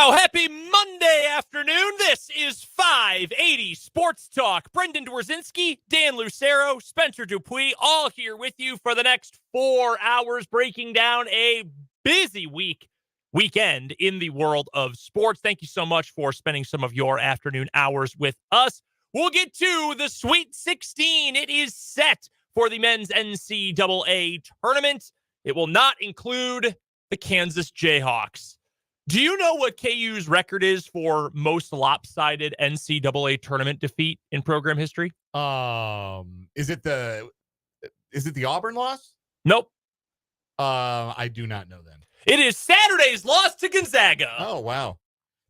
Wow, happy Monday afternoon. This is 580 Sports Talk. Brendan Dworzinski, Dan Lucero, Spencer Dupuis, all here with you for the next 4 hours, breaking down a busy weekend in the world of sports. Thank you so much for spending some of your afternoon hours with us. We'll get to the Sweet 16. It is set for the men's NCAA tournament. It will not include the Kansas Jayhawks. Do you know what KU's record is for most lopsided NCAA tournament defeat in program history? Is it the Auburn loss? Nope. I do not know then. It is Saturday's loss to Gonzaga. Oh, wow.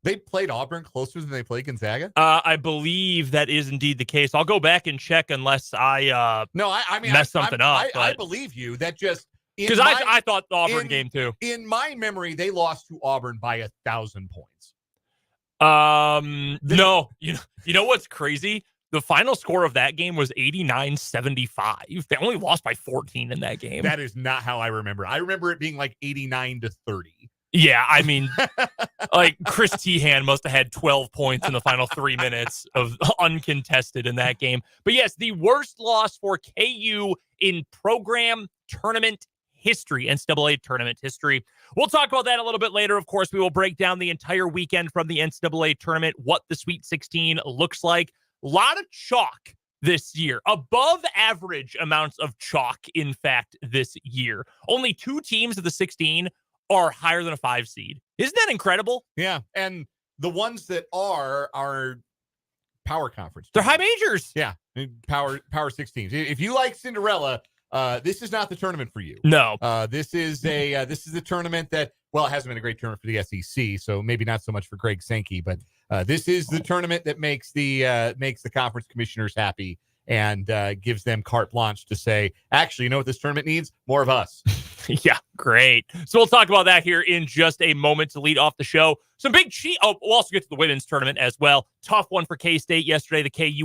They played Auburn closer than they played Gonzaga? I believe that is indeed the case. I'll go back and check unless I messed something up. I believe you. That just... Because I thought the Auburn game too. In my memory, they lost to Auburn by 1,000 points. No. You know what's crazy? The final score of that game was 89-75. They only lost by 14 in that game. That is not how I remember. I remember it being like 89-30. Yeah, I mean, like Chris Tehan must have had 12 points in the final 3 minutes of uncontested in that game. But yes, the worst loss for KU in program tournament history, NCAA tournament history. We'll talk about that a little bit later. Of course, we will break down the entire weekend from the NCAA tournament, what the Sweet 16 looks like. A lot of chalk this year, above average amounts of chalk, in fact, this year. Only 2 teams of the 16 are higher than a 5 seed. Isn't that incredible? Yeah, and the ones that are power conference. They're high majors. Yeah, power 16s. If you like Cinderella, this is not the tournament for you. No. This is the tournament that, well, it hasn't been a great tournament for the SEC, so maybe not so much for Greg Sankey, but this is the tournament that makes the conference commissioners happy and gives them carte blanche to say, actually, you know what this tournament needs? More of us. Yeah, great. So we'll talk about that here in just a moment to lead off the show. Some big we'll also get to the women's tournament as well. Tough one for K-State yesterday. The KU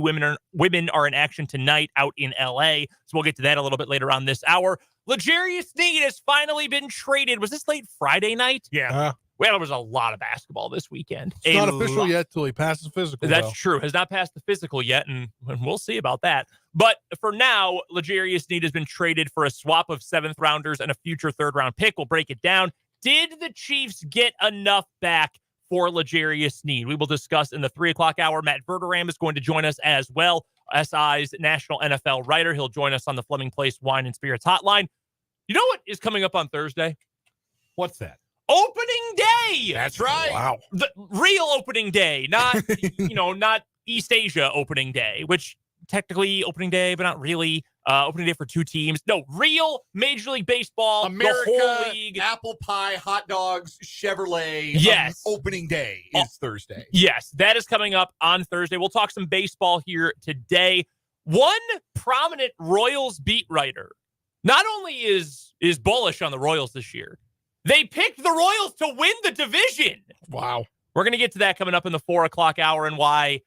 women are in action tonight out in LA. So we'll get to that a little bit later on this hour. L'Jarius Sneed has finally been traded. Was this late Friday night? Yeah. Well, there was a lot of basketball this weekend. It's not official yet till he passes physical. That's true. Has not passed the physical yet, and we'll see about that. But for now, L'Jarius Sneed has been traded for a swap of 7th rounders and a future 3rd-round pick. We'll break it down. Did the Chiefs get enough back for L'Jarius Sneed? We will discuss in the 3 o'clock hour. Matt Verderame is going to join us as well, SI's national NFL writer. He'll join us on the Fleming Place Wine and Spirits hotline. You know what is coming up on Thursday? What's that? Opening day. That's right. Wow. The real opening day, not, not East Asia opening day, which technically opening day, but not really. Opening day for 2 teams. No, real Major League Baseball, America, the whole league. Apple pie, hot dogs, Chevrolet. Yes. Opening day is Thursday. Yes, that is coming up on Thursday. We'll talk some baseball here today. One prominent Royals beat writer not only is bullish on the Royals this year, they picked the Royals to win the division. Wow. We're going to get to that coming up in the 4 o'clock hour and why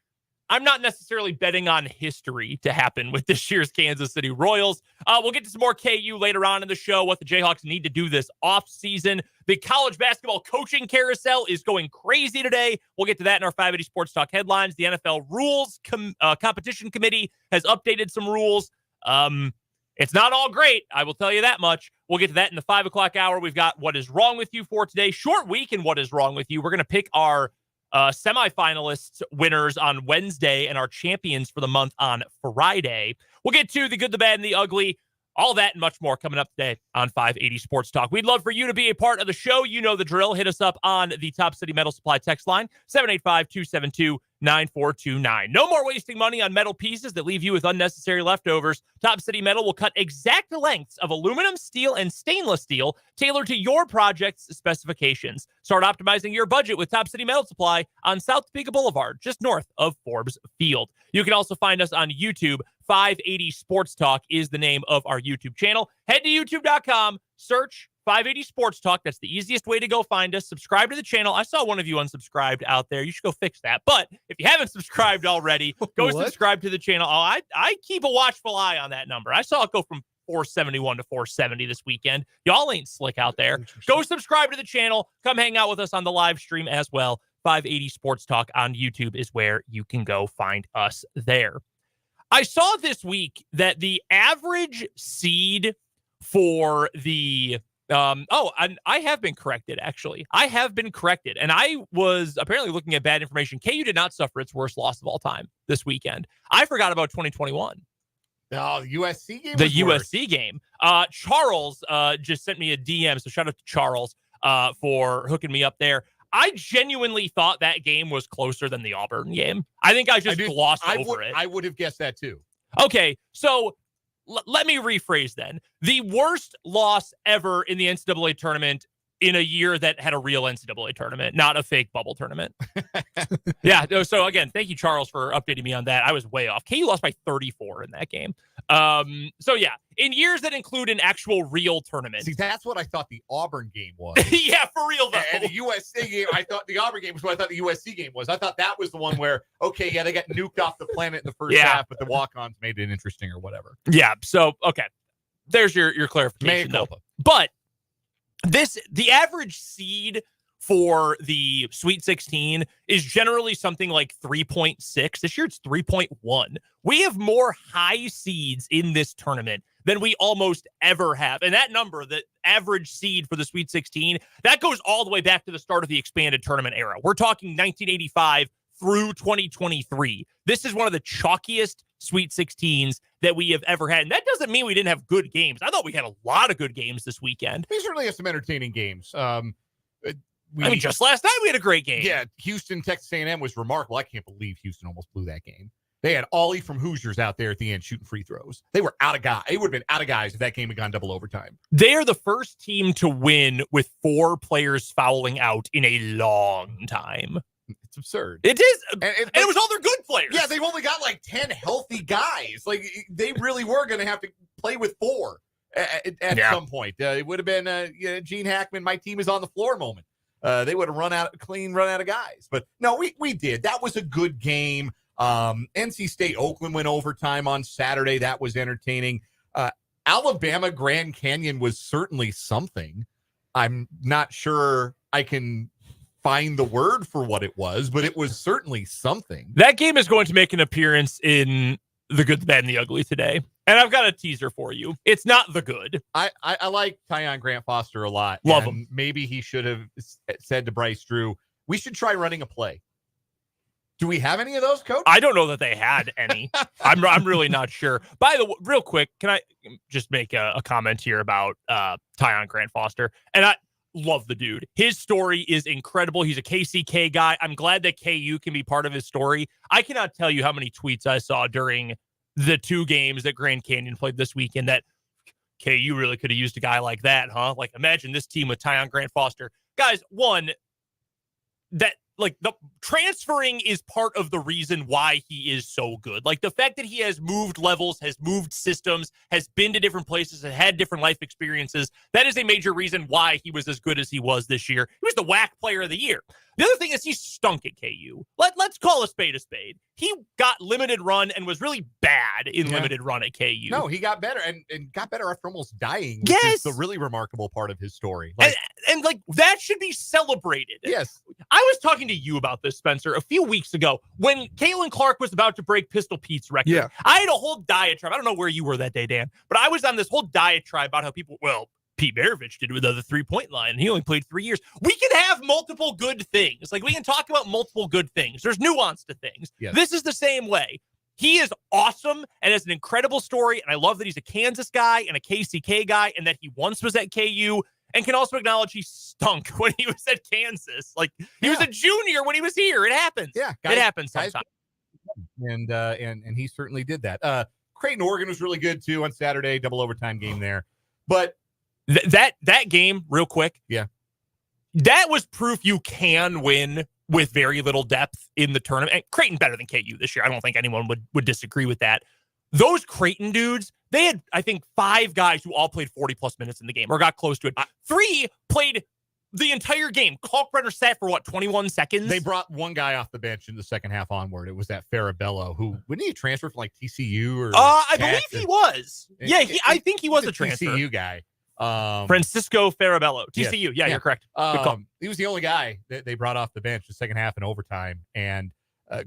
I'm not necessarily betting on history to happen with this year's Kansas City Royals. We'll get to some more KU later on in the show, what the Jayhawks need to do this offseason. The college basketball coaching carousel is going crazy today. We'll get to that in our 580 Sports Talk headlines. The NFL Rules Competition Committee has updated some rules. It's not all great, I will tell you that much. We'll get to that in the 5 o'clock hour. We've got What Is Wrong With You for today. Short week in What Is Wrong With You. We're going to pick our semifinalists winners on Wednesday and our champions for the month on Friday. We'll get to the good, the bad, and the ugly. All that and much more coming up today on 580 Sports Talk. We'd love for you to be a part of the show. You know the drill. Hit us up on the Top City Metal Supply text line, 785-272-9429. No more wasting money on metal pieces that leave you with unnecessary leftovers. Top City Metal will cut exact lengths of aluminum, steel, and stainless steel tailored to your project's specifications. Start optimizing your budget with Top City Metal Supply on South Topeka Boulevard, just north of Forbes Field. You can also find us on YouTube. 580 Sports Talk is the name of our YouTube channel. Head to youtube.com, search 580 Sports Talk. That's the easiest way to go find us. Subscribe to the channel. I saw one of you unsubscribed out there. You should go fix that. But if you haven't subscribed already, go subscribe to the channel. Oh, I keep a watchful eye on that number. I saw it go from 471 to 470 this weekend. Y'all ain't slick out there. Go subscribe to the channel. Come hang out with us on the live stream as well. 580 Sports Talk on YouTube is where you can go find us there. I saw this week that the average seed for the I have been corrected, actually. I have been corrected. And I was apparently looking at bad information. KU did not suffer its worst loss of all time this weekend. I forgot about 2021. Oh, the USC game? The USC game. Charles just sent me a DM, so shout out to Charles for hooking me up there. I genuinely thought that game was closer than the Auburn game. I think I just glossed over it. I would have guessed that too. Okay, so let me rephrase then. The worst loss ever in the NCAA tournament in a year that had a real NCAA tournament, not a fake bubble tournament. Yeah. So again, thank you, Charles, for updating me on that. I was way off. KU lost by 34 in that game. So yeah, in years that include an actual real tournament. See, that's what I thought the Auburn game was. Yeah, for real though. And the USC game, I thought the Auburn game was what I thought the USC game was. I thought that was the one where, okay, yeah, they got nuked off the planet in the first half, but the walk-ons made it interesting or whatever. Yeah. So okay, there's your clarification though. But the average seed for the Sweet 16 is generally something like 3.6. This year it's 3.1. We have more high seeds in this tournament than we almost ever have. And that number, the average seed for the Sweet 16, that goes all the way back to the start of the expanded tournament era. We're talking 1985 through 2023. This is one of the chalkiest Sweet 16s that we have ever had. And that doesn't mean we didn't have good games. I thought we had a lot of good games this weekend. We certainly have some entertaining games. Just last night we had a great game. Yeah, Houston, Texas A&M was remarkable. I can't believe Houston almost blew that game. They had Ollie from Hoosiers out there at the end shooting free throws. They were out of guys. It would have been out of guys if that game had gone double overtime. They are the first team to win with 4 players fouling out in a long time. It's absurd. It is. And it was all their good players. Yeah, they've only got like 10 healthy guys. Like, they really were going to have to play with 4 at some point. It would have been Gene Hackman, my team is on the floor moment. They would have run out of guys. But no, we did. That was a good game. NC State Oakland went overtime on Saturday. That was entertaining. Alabama Grand Canyon was certainly something. I'm not sure I can find the word for what it was, but it was certainly something. That game is going to make an appearance in The Good, the Bad, and the Ugly today. And I've got a teaser for you. It's not the good. I like Tyon Grant Foster a lot. Love him. Maybe he should have said to Bryce Drew, we should try running a play. Do we have any of those, Coach? I don't know that they had any. I'm really not sure. By the way, real quick, can I just make a comment here about Tyon Grant Foster? And I love the dude. His story is incredible. He's a KCK guy. I'm glad that KU can be part of his story. I cannot tell you how many tweets I saw during the 2 games that Grand Canyon played this weekend that KU really could have used a guy like that, huh? Like, imagine this team with Tyon Grant Foster. Guys, one, that like the transferring is part of the reason why he is so good. Like the fact that he has moved levels, has moved systems, has been to different places, and had different life experiences. That is a major reason why he was as good as he was this year. He was the WAC player of the year. The other thing is he stunk at KU. Let's call a spade a spade. He got limited run and was really bad in limited run at KU. No, he got better and got better after almost dying, which is the really remarkable part of his story. And that should be celebrated. Yes. I was talking to you about this, Spencer, a few weeks ago when Caitlin Clark was about to break Pistol Pete's record. Yeah. I had a whole diatribe. I don't know where you were that day, Dan, but I was on this whole diatribe about how Pete Maravich did with the 3-point line, and he only played 3 years. We can have multiple good things. Like, we can talk about multiple good things. There's nuance to things. Yes. This is the same way. He is awesome and has an incredible story, and I love that he's a Kansas guy and a KCK guy, and that he once was at KU, and can also acknowledge he stunk when he was at Kansas. Like, he was a junior when he was here. It happens. Yeah, guys, it happens sometimes. And he certainly did that. Creighton, Oregon was really good, too, on Saturday. Double overtime game there. But that game, real quick. Yeah. That was proof you can win with very little depth in the tournament. And Creighton better than KU this year. I don't think anyone would disagree with that. Those Creighton dudes, they had, I think, 5 guys who all played 40-plus minutes in the game or got close to it. 3 played the entire game. Kalkbrenner sat for, 21 seconds? They brought one guy off the bench in the second half onward. It was that Farabello, who, wouldn't he transfer from, TCU? Or I believe he was. Yeah, I think he was a transfer. TCU guy. Francisco Farabello, TCU. Yeah, you're correct. Good call. He was the only guy that they brought off the bench the second half in overtime, and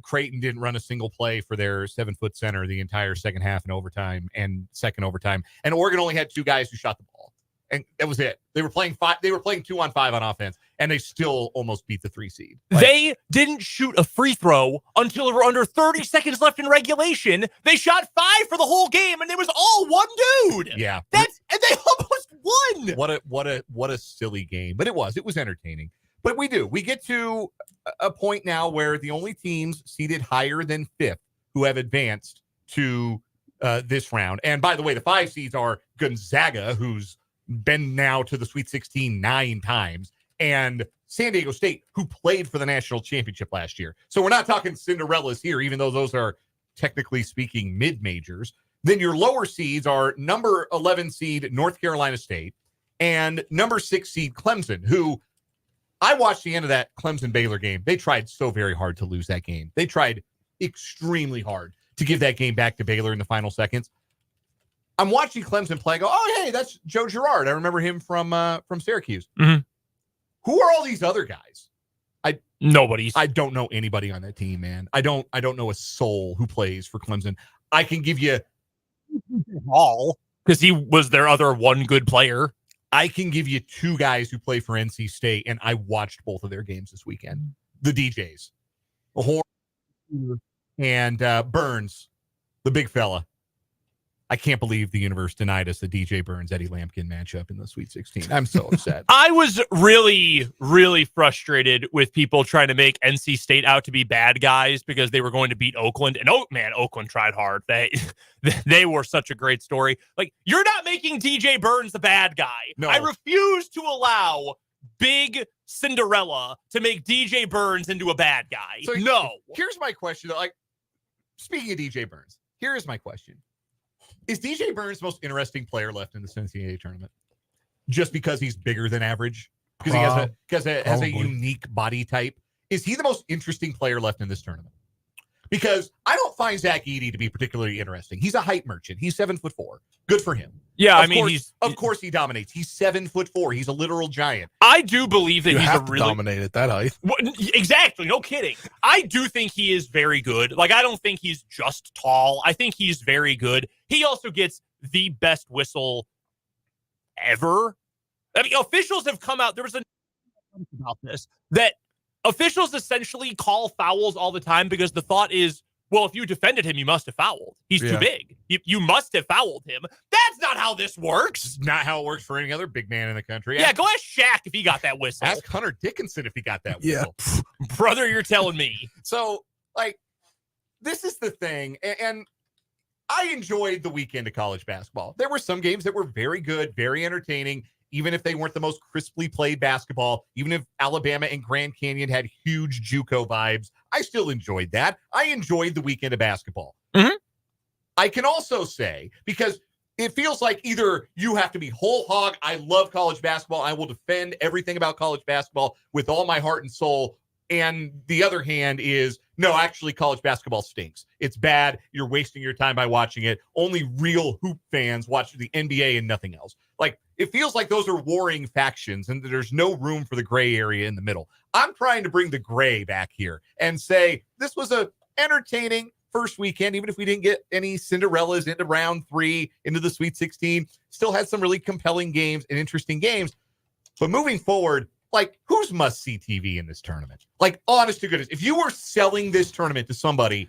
Creighton didn't run a single play for their 7-foot center the entire second half in overtime and second overtime. And Oregon only had 2 guys who shot the ball, and that was it. They were playing 5. They were playing 2-on-5 on offense, and they still almost beat the 3 seed. They didn't shoot a free throw until there were under 30 seconds left in regulation. They shot 5 for the whole game, and it was all one dude. Yeah, and they almost won. What a silly game, but it was entertaining. But we get to a point now where the only teams seated higher than 5th who have advanced to this round. And by the way, the 5 seeds are Gonzaga, who's been now to the Sweet 16 9 times, and San Diego State, who played for the national championship last year. So we're not talking Cinderellas here, even though those are technically speaking mid-majors. Then your lower seeds are number 11 seed North Carolina State and number 6 seed Clemson, who I watched the end of that Clemson-Baylor game. They tried so very hard to lose that game. They tried extremely hard to give that game back to Baylor in the final seconds. I'm watching Clemson play. I go, oh, hey, that's Joe Girard. I remember him from Syracuse. Mm-hmm. Who are all these other guys? Nobody's. I don't know anybody on that team, man. I don't know a soul who plays for Clemson. I can give you all because he was their other one good player. I can give you 2 guys who play for NC State, and I watched both of their games this weekend. The DJs, and Burns, the big fella. I can't believe the universe denied us the DJ Burns-Eddie Lampkin matchup in the Sweet 16. I'm so upset. I was really, really frustrated with people trying to make NC State out to be bad guys because they were going to beat Oakland. And Oakland tried hard. They were such a great story. Like, you're not making DJ Burns the bad guy. No. I refuse to allow big Cinderella to make DJ Burns into a bad guy. So no. Here's my question. Like, speaking of DJ Burns, here is my question. Is DJ Burns the most interesting player left in the NCAA tournament? Just because he's bigger than average? Because he has a unique body type? Is he the most interesting player left in this tournament? Because I don't find Zach Edey to be particularly interesting. He's a hype merchant. He's 7'4". Good for him. Yeah, Of course he dominates. He's 7'4". He's a literal giant. I do believe that You he's have a to really dominate at that height. Exactly. No kidding. I do think he is very good. Like, I don't think he's just tall. I think he's very good. He also gets the best whistle ever. I mean, officials have come out. There was a about this that officials essentially call fouls all the time because the thought is, well, if you defended him, you must have fouled. He's too big. You must have fouled him. That's not how this works. It's not how it works for any other big man in the country. Yeah, go ask Shaq if he got that whistle. Ask Hunter Dickinson if he got that whistle. Brother, you're telling me. So, like, this is the thing. And I enjoyed the weekend of college basketball. There were some games that were very good, very entertaining, even if they weren't the most crisply played basketball, even if Alabama and Grand Canyon had huge JUCO vibes. I still enjoyed that. I enjoyed the weekend of basketball. Mm-hmm. I can also say, because it feels like either you have to be whole hog, I love college basketball, I will defend everything about college basketball with all my heart and soul, and the other hand is, no, actually, college basketball stinks. It's bad. You're wasting your time by watching it. Only real hoop fans watch the NBA and nothing else. Like, it feels like those are warring factions and there's no room for the gray area in the middle. I'm trying to bring the gray back here and say this was a entertaining first weekend, even if we didn't get any Cinderellas into round 3, into the Sweet 16. Still had some really compelling games and interesting games. But moving forward, like, who's must-see TV in this tournament? Like, honest to goodness, if you were selling this tournament to somebody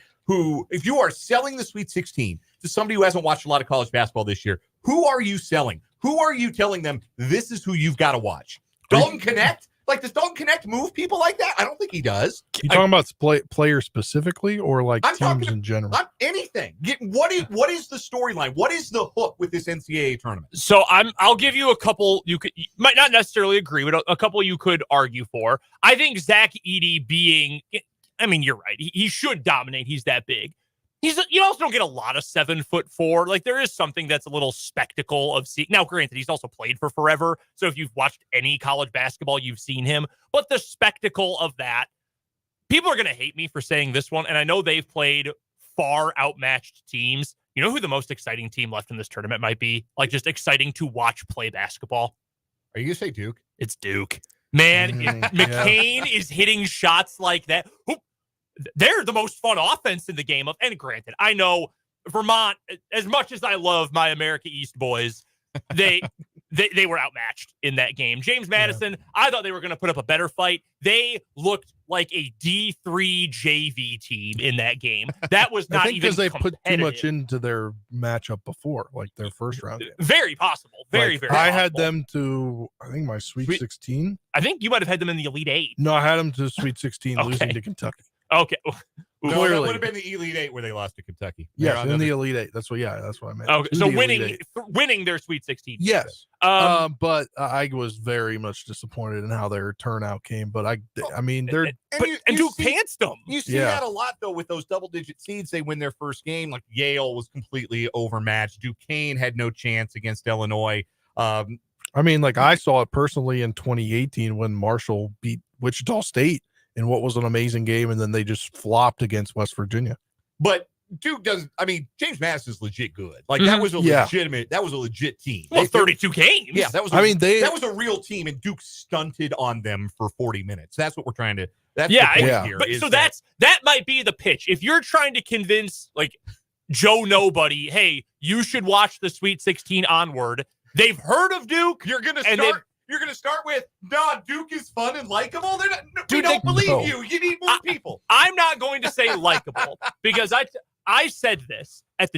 if you are selling the Sweet 16 to somebody who hasn't watched a lot of college basketball this year, who are you selling? Who are you telling them this is who you've got to watch? Dalton Connect? Like, does Dalton Connect move people like that? I don't think he does. You talking about players specifically or like I'm teams in general? Anything. What is the storyline? What is the hook with this NCAA tournament? So I'll give you a couple you might not necessarily agree with, a couple you could argue for. I think Zach Edey you're right. He should dominate. He's that big. You also don't get a lot of 7'4". Like, there is something that's a little spectacle of seeing. Now, granted, he's also played for forever. So if you've watched any college basketball, you've seen him. But the spectacle of that, people are going to hate me for saying this one. And I know they've played far outmatched teams. You know who the most exciting team left in this tournament might be? Like, just exciting to watch play basketball. Are you going to say Duke? It's Duke. Man, McCain is hitting shots like that. They're the most fun offense in the game. And granted, I know Vermont, as much as I love my America East boys, they were outmatched in that game. James Madison, I thought they were going to put up a better fight. They looked like a D3 JV team in that game. That was not even because they put too much into their matchup before, like their first round game. Very possible. Very possible. I had them to, I think, my Sweet 16. I think you might have had them in the Elite Eight. No, I had them to Sweet 16, losing to Kentucky. Okay. No, that would have been the Elite Eight where they lost to Kentucky. Yes, in the Elite Eight. That's what I meant. Okay, so winning their Sweet 16. Yes. But I was very much disappointed in how their turnout came. But I mean, they're and Duke pantsed them. You see that a lot though with those double-digit seeds. They win their first game. Like Yale was completely overmatched. Duquesne had no chance against Illinois. I mean, like I saw it personally in 2018 when Marshall beat Wichita State in what was an amazing game, and then they just flopped against West Virginia. But Duke doesn't. I mean, James Madison's legit good. Like that was a legit team. Well, 32 games. Yeah, that was. That was a real team, and Duke stunted on them for 40 minutes. That's what we're trying to. That's the point here. But so that might be the pitch. If you're trying to convince like Joe Nobody, hey, you should watch the Sweet 16 onward. They've heard of Duke. You're gonna start with, Duke is fun and likable. We don't believe you. You need more people. I'm not going to say likable because I said this at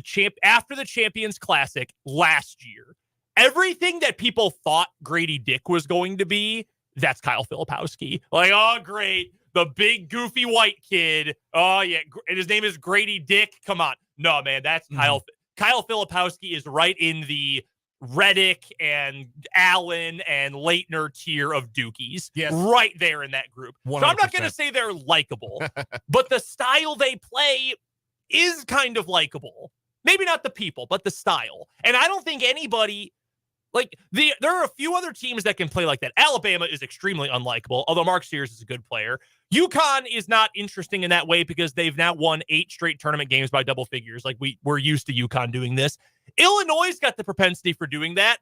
after the Champions Classic last year. Everything that people thought Grady Dick was going to be, that's Kyle Filipowski. Like, oh, great. The big, goofy white kid. Oh, yeah. And his name is Grady Dick. Come on. No, man, that's Kyle. Kyle Filipowski is right in the Reddick and Allen and Leitner tier of Dukies, right there in that group. 100%. So I'm not going to say they're likable, but the style they play is kind of likable. Maybe not the people, but the style. And I don't think anybody there are a few other teams that can play like that. Alabama is extremely unlikable, although Mark Sears is a good player. UConn is not interesting in that way because they've now won 8 straight tournament games by double figures. Like we're used to UConn doing this. Illinois got the propensity for doing that.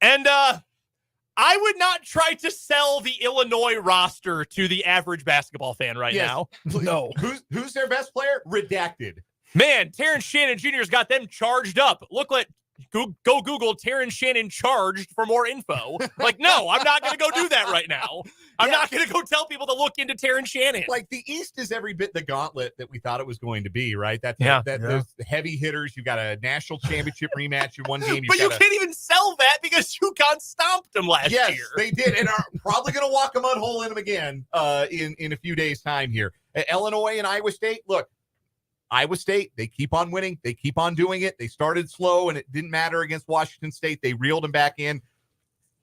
And I would not try to sell the Illinois roster to the average basketball fan now. No. Who's their best player? Redacted. Man, Terrence Shannon Jr.'s got them charged up. Look like go Google Terrence Shannon charged for more info. Like, no, I'm not going to go do that right now. I'm not going to go tell people to look into Terrence Shannon. Like, the East is every bit the gauntlet that we thought it was going to be, right? Those heavy hitters. You got a national championship rematch in one game. But you can't even sell that because UConn stomped them last year. Yes, they did, and are probably going to walk a mud hole in them again in a few days' time here. Illinois and Iowa State, look, Iowa State, they keep on winning. They keep on doing it. They started slow, and it didn't matter against Washington State. They reeled them back in.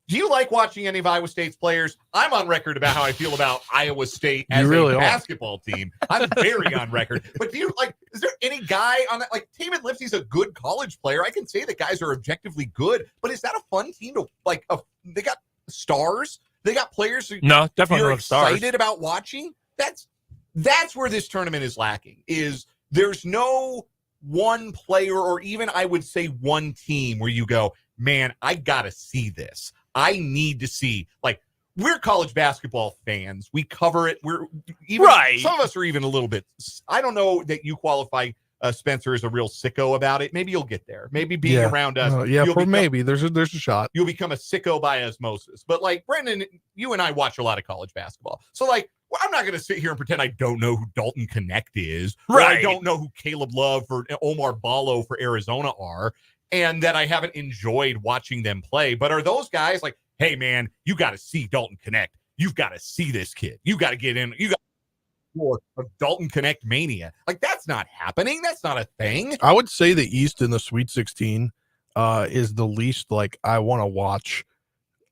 Do you like watching any of Iowa State's players? I'm on record about how I feel about Iowa State as a basketball team. I'm very on record. But do you is there any guy on that? Like, Taman Lipsey's a good college player. I can say that guys are objectively good, but is that a fun team to they got stars? They got players who definitely you're excited stars. About watching? That's where this tournament is lacking, is there's no one player or even I would say one team where you go, man, I got to see this. I need to see, we're college basketball fans. We cover it. We're even, some of us are even a little bit, I don't know that you qualify Spencer as a real sicko about it. Maybe you'll get there. Maybe being around us. Maybe there's a shot. You'll become a sicko by osmosis. But Brendan, you and I watch a lot of college basketball. So I'm not going to sit here and pretend I don't know who Dalton Connect is. Or I don't know who Caleb Love or Omar Ballo for Arizona are. And that I haven't enjoyed watching them play. But are those guys hey, man, you got to see Dalton Connect. You've got to see this kid. You got to get in. You got more of Dalton Connect mania. That's not happening. That's not a thing. I would say the East in the Sweet 16 is the least I want to watch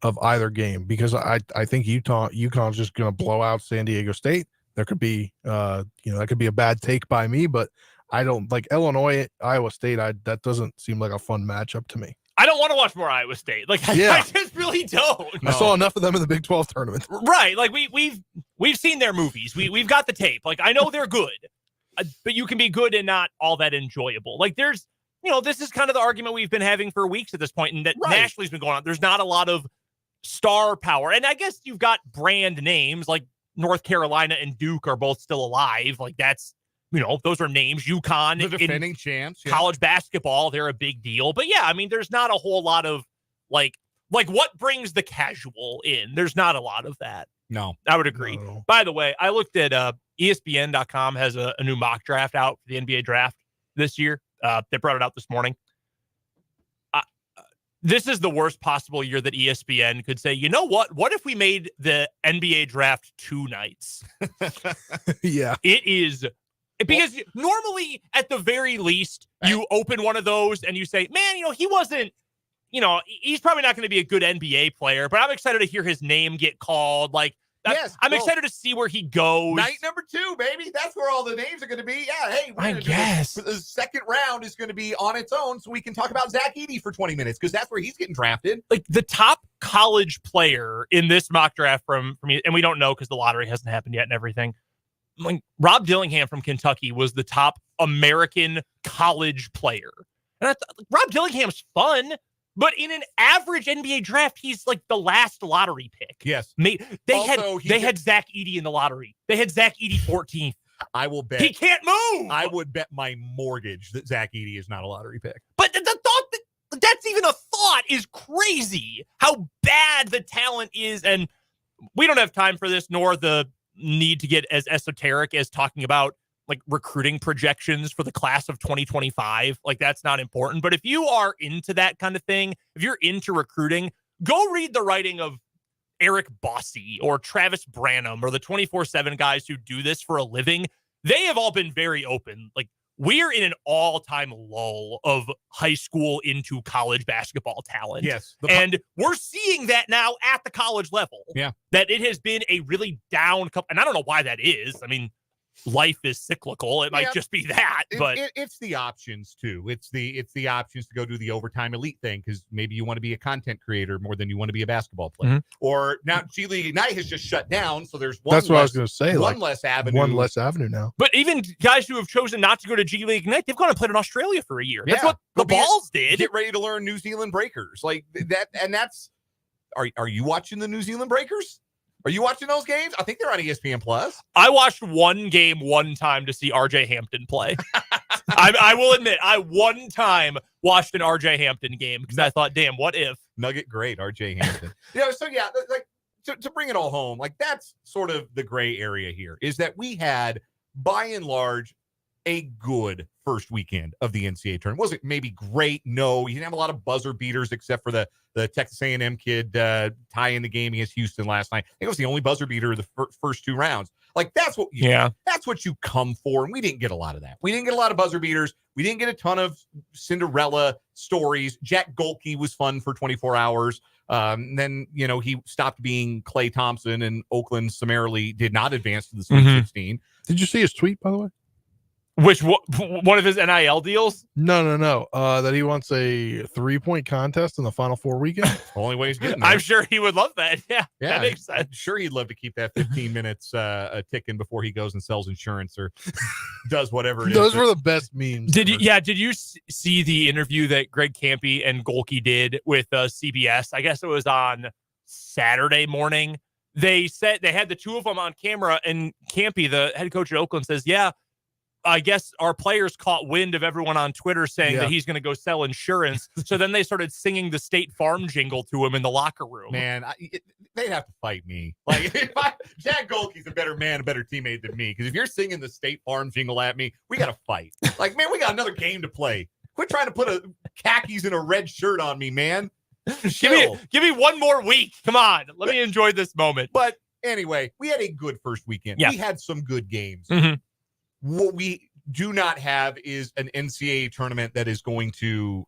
of either game, because I think UConn's just going to blow out San Diego State. There could be that could be a bad take by me, but I don't like Illinois, Iowa State. That doesn't seem like a fun matchup to me. I don't want to watch more Iowa State. I just really don't. I saw enough of them in the Big 12 tournament. Right. We've seen their movies. We've got the tape. I know they're good, but you can be good and not all that enjoyable. this is kind of the argument we've been having for weeks at this point, and that Right. nationally has been going on. There's not a lot of star power. And I guess you've got brand names like North Carolina and Duke are both still alive. Like that's, those are names. UConn, The defending champs. Yeah. college basketball, they're a big deal. But yeah, I mean, there's not a whole lot of like what brings the casual in. There's not a lot of that. No. I would agree. No. By the way, I looked at ESPN.com has a new mock draft out for the NBA draft this year. They brought it out this morning. This is the worst possible year that ESPN could say, you know what? What if we made the NBA draft 2 nights? Yeah. It is, because normally at the very least, you open one of those and you say, man, he wasn't, he's probably not going to be a good NBA player, but I'm excited to hear his name get called. Like, I'm excited to see where he goes. Night number 2, baby. That's where all the names are going to be. Yeah, hey, I guess the second round is going to be on its own, so we can talk about Zach Edey for 20 minutes because that's where he's getting drafted. Like the top college player in this mock draft from and we don't know because the lottery hasn't happened yet and everything. Like Rob Dillingham from Kentucky was the top American college player, and I thought Rob Dillingham's fun. But in an average NBA draft, he's like the last lottery pick. Yes. They had Zach Edey in the lottery. They had Zach Edey 14th. I will bet. He can't move. I would bet my mortgage that Zach Edey is not a lottery pick. But the thought that's even a thought is crazy. How bad the talent is. And we don't have time for this, nor the need to get as esoteric as talking about like recruiting projections for the class of 2025. Like that's not important. But if you are into that kind of thing, if you're into recruiting, go read the writing of Eric Bossy or Travis Branham or the 24/7 guys who do this for a living. They have all been very open. Like we're in an all-time lull of high school into college basketball talent. Yes. And we're seeing that now at the college level. Yeah. That it has been a really down couple. And I don't know why that is. I mean, life is cyclical. It might just be that, but it's the options too. It's the options to go do the overtime elite thing because maybe you want to be a content creator more than you want to be a basketball player. Mm-hmm. Or now G League Ignite has just shut down, so there's That's what I was going to say. One less avenue. One less avenue now. But even guys who have chosen not to go to G League Ignite, they've gone and played in Australia for a year. That's what the Balls did. Get ready to learn New Zealand Breakers like that, and that's. Are you watching the New Zealand Breakers? Are you watching those games? I think they're on ESPN Plus. I watched one game one time to see RJ Hampton play. I will admit, I one time watched an RJ Hampton game because I thought, damn, what if? Nugget great, RJ Hampton. Like to bring it all home, like that's sort of the gray area here is that we had, by and large, a good first weekend of the NCAA tournament. Was it maybe great? No, you didn't have a lot of buzzer beaters except for the Texas A&M kid tying the game against Houston last night. I think it was the only buzzer beater of the first 2 rounds. Like that's what you come for, and we didn't get a lot of that. We didn't get a lot of buzzer beaters. We didn't get a ton of Cinderella stories. Jack Golke was fun for 24 hours. Then he stopped being Klay Thompson, and Oakland summarily did not advance to the Sweet 16. Did you see his tweet, by the way? Which one of his NIL deals? No. That he wants a 3-point contest in the Final Four weekend. Only way he's getting there. I'm sure he would love that. Yeah, that makes sense. I'm sure he'd love to keep that 15 minutes ticking before he goes and sells insurance or does whatever it is. Those were the best memes. Did you see the interview that Greg Kampe and Golke did with CBS? I guess it was on Saturday morning. They said they had the two of them on camera, and Kampe, the head coach at Oakland, says, yeah, I guess our players caught wind of everyone on Twitter saying that he's going to go sell insurance. So then they started singing the State Farm jingle to him in the locker room. Man, they'd have to fight me. Like, Jack Golke's a better man, a better teammate than me. Because if you're singing the State Farm jingle at me, we got to fight. Like, man, we got another game to play. Quit trying to put khakis in a red shirt on me, man. Give me one more week. Come on. Let me enjoy this moment. But anyway, we had a good first weekend. Yeah. We had some good games. Mm-hmm. What we do not have is an NCAA tournament that is going to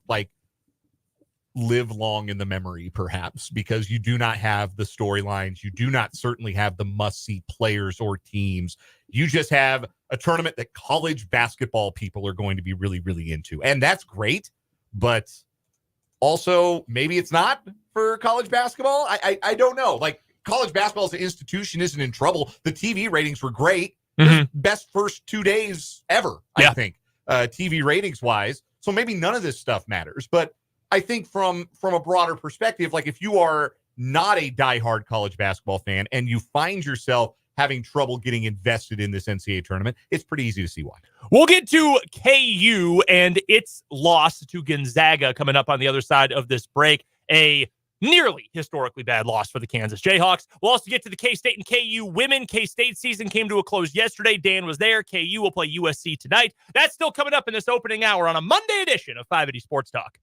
live long in the memory, perhaps, because you do not have the storylines. You do not certainly have the must-see players or teams. You just have a tournament that college basketball people are going to be really, really into. And that's great, but also maybe it's not for college basketball. I don't know. Like, college basketball as an institution isn't in trouble. The TV ratings were great. Best first 2 days ever, I think, TV ratings wise. So maybe none of this stuff matters. But I think from a broader perspective, like if you are not a diehard college basketball fan and you find yourself having trouble getting invested in this NCAA tournament, it's pretty easy to see why. We'll get to KU and its loss to Gonzaga coming up on the other side of this break. A nearly historically bad loss for the Kansas Jayhawks. We'll also get to the K-State and KU women. K-State season came to a close yesterday. Dan was there. KU will play USC tonight. That's still coming up in this opening hour on a Monday edition of 580 Sports Talk.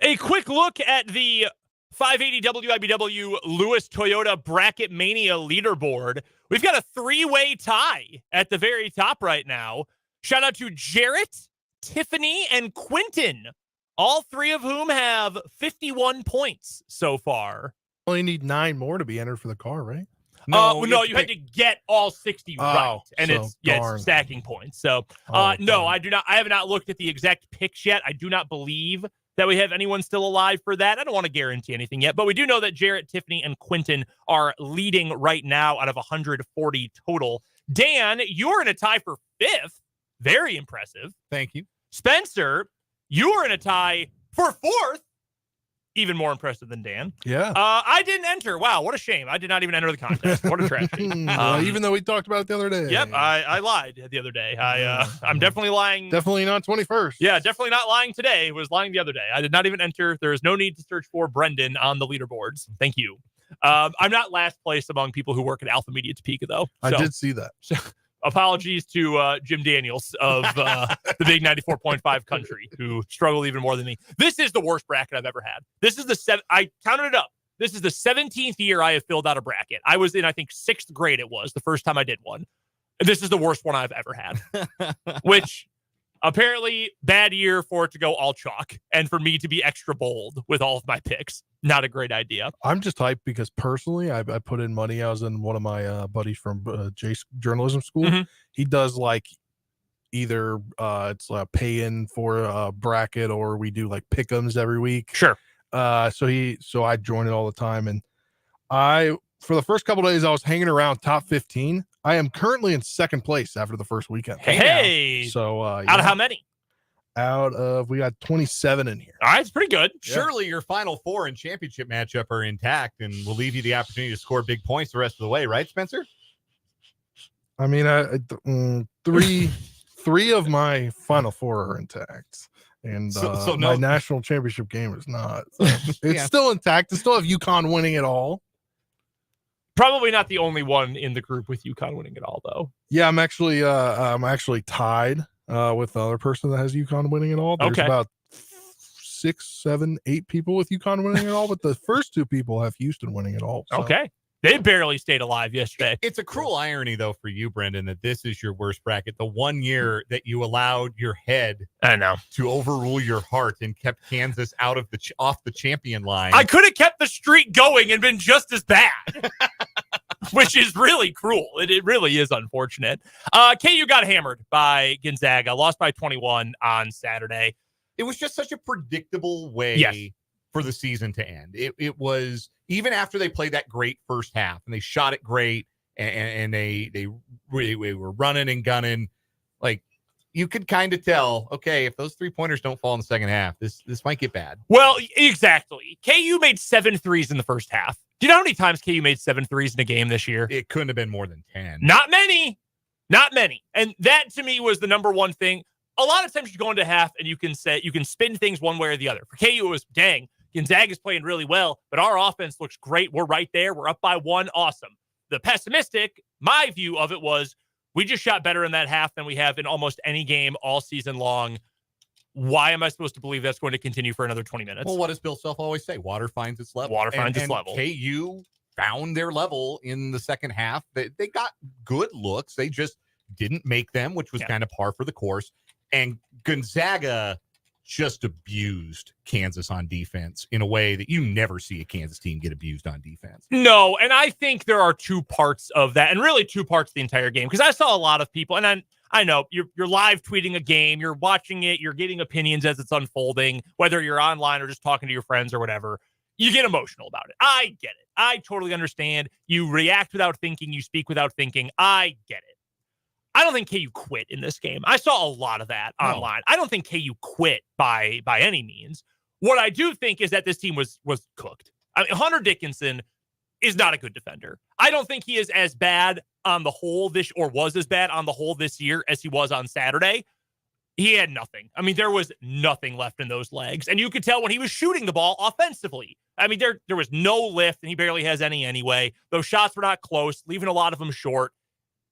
A quick look at the 580 WIBW Lewis Toyota Bracket Mania leaderboard. We've got a three-way tie at the very top right now. Shout out to Jarrett, Tiffany, and Quentin, all three of whom have 51 points so far. Only need 9 more to be entered for the car, right? No, you had to get all 60 right, and so it's stacking points. So, no, I do not. I have not looked at the exact picks yet. I do not believe that we have anyone still alive for that. I don't want to guarantee anything yet, but we do know that Jarrett, Tiffany, and Quentin are leading right now out of 140 total. Dan, you're in a tie for 5th. Very impressive. Thank you. Spencer, you are in a tie for 4th. Even more impressive than Dan. Yeah. I didn't enter. Wow, what a shame. I did not even enter the contest. What a tragedy. Even though we talked about it the other day. Yep, I lied the other day. I'm definitely lying. Definitely not 21st. Yeah, definitely not lying today. I was lying the other day. I did not even enter. There is no need to search for Brendan on the leaderboards. Thank you. I'm not last place among people who work at Alpha Media Topeka, though. I did see that. So, apologies to Jim Daniels of the Big 94.5 country, who struggle even more than me. This is the worst bracket I've ever had. This is I counted it up. This is the 17th year I have filled out a bracket. I was in, I think, 6th grade it was the first time I did one. This is the worst one I've ever had, which apparently bad year for it to go all chalk and for me to be extra bold with all of my picks. Not a great idea. I'm just hyped because personally, I put in money. I was in one of my buddies from Jace Journalism School. Mm-hmm. He does like either it's a pay in for a bracket or we do like pick'ems every week. Sure. So I join it all the time. And for the first couple of days, I was hanging around top 15. I am currently in 2nd place after the first weekend. Hey. So out of how many? We got 27 in here. All right, it's pretty good. Yeah. Surely your Final Four and championship matchup are intact and will leave you the opportunity to score big points the rest of the way, right, Spencer? I mean, three of my Final Four are intact. And So my no, national championship game is not. So it's Yeah. still intact. I still have UConn winning it all. Probably not the only one in the group with UConn winning it all, though. Yeah, I'm actually tied with the other person that has UConn winning it all. There's Okay. about 6, 7, 8 people with UConn winning it all, but the first 2 people have Houston winning it all. So. Okay. They barely stayed alive yesterday. it's a cruel irony, though, for you, Brendan, that this is your worst bracket. The one year that you allowed your head I know. to overrule your heart and kept Kansas out of off the champion line. I could have kept the streak going and been just as bad, which is really cruel. It really is unfortunate. KU got hammered by Gonzaga, lost by 21 on Saturday. It was just such a predictable way Yes. for the season to end. It was, even after they played that great first half and they shot it great and they really were running and gunning, like, you could kind of tell, okay, if those 3-pointers don't fall in the second half, this might get bad. Well, exactly. KU made 7 threes in the first half. Do you know how many times KU made 7 threes in a game this year? It couldn't have been more than 10. Not many. Not many. And that, to me, was the number one thing. A lot of times you go into half and you can spin things one way or the other. For KU, it was, dang, Gonzaga's playing really well, but our offense looks great. We're right there. We're up by 1. Awesome. The pessimistic, my view of it was, we just shot better in that half than we have in almost any game all season long. Why am I supposed to believe that's going to continue for another 20 minutes? Well, what does Bill Self always say? Water finds its level. Water finds its level. KU found their level in the second half. They got good looks. They just didn't make them, which was kind of par for the course. And Gonzaga just abused Kansas on defense in a way that you never see a Kansas team get abused on defense. No, and I think there are 2 parts of that, and really 2 parts of the entire game, because I saw a lot of people, and I know you're live tweeting a game, you're watching it, you're getting opinions as it's unfolding, whether you're online or just talking to your friends or whatever. You get emotional about it. I get it. I totally understand. You react without thinking. You speak without thinking. I get it. I don't think KU quit in this game. I saw a lot of that online. I don't think KU quit by any means. What I do think is that this team was cooked. I mean, Hunter Dickinson is not a good defender. I don't think he is as bad on the whole was as bad on the whole this year as he was on Saturday. He had nothing. I mean, there was nothing left in those legs. And you could tell when he was shooting the ball offensively. I mean, there was no lift, and he barely has any anyway. Those shots were not close, leaving a lot of them short.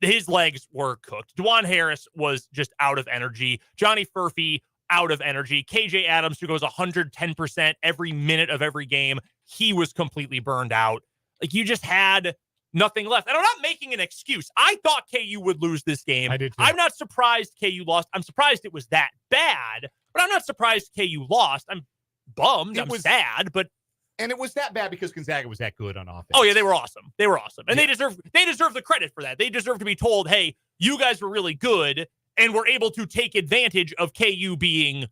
His legs were cooked. DeJuan Harris was just out of energy. Johnny Furphy, out of energy. KJ Adams, who goes 110% every minute of every game, he was completely burned out. Like, you just had nothing left. And I'm not making an excuse. I thought KU would lose this game. I did too. I'm not surprised KU lost. I'm surprised it was that bad, but I'm not surprised KU lost. I'm bummed. I'm sad, but And it was that bad because Gonzaga was that good on offense. oh yeah, they were awesome. They were awesome. And they deserve the credit for that. They deserve to be told, hey, you guys were really good and were able to take advantage of KU being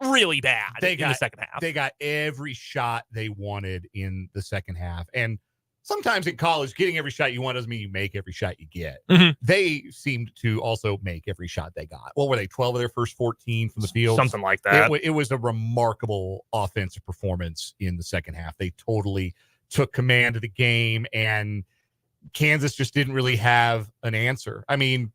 really bad in the second half. They got every shot they wanted in the second half. And sometimes in college, getting every shot you want doesn't mean you make every shot you get. Mm-hmm. They seemed to also make every shot they got. What were they, 12 of their first 14 from the field? Something like that. It was a remarkable offensive performance in the second half. They totally took command of the game, and Kansas just didn't really have an answer. I mean,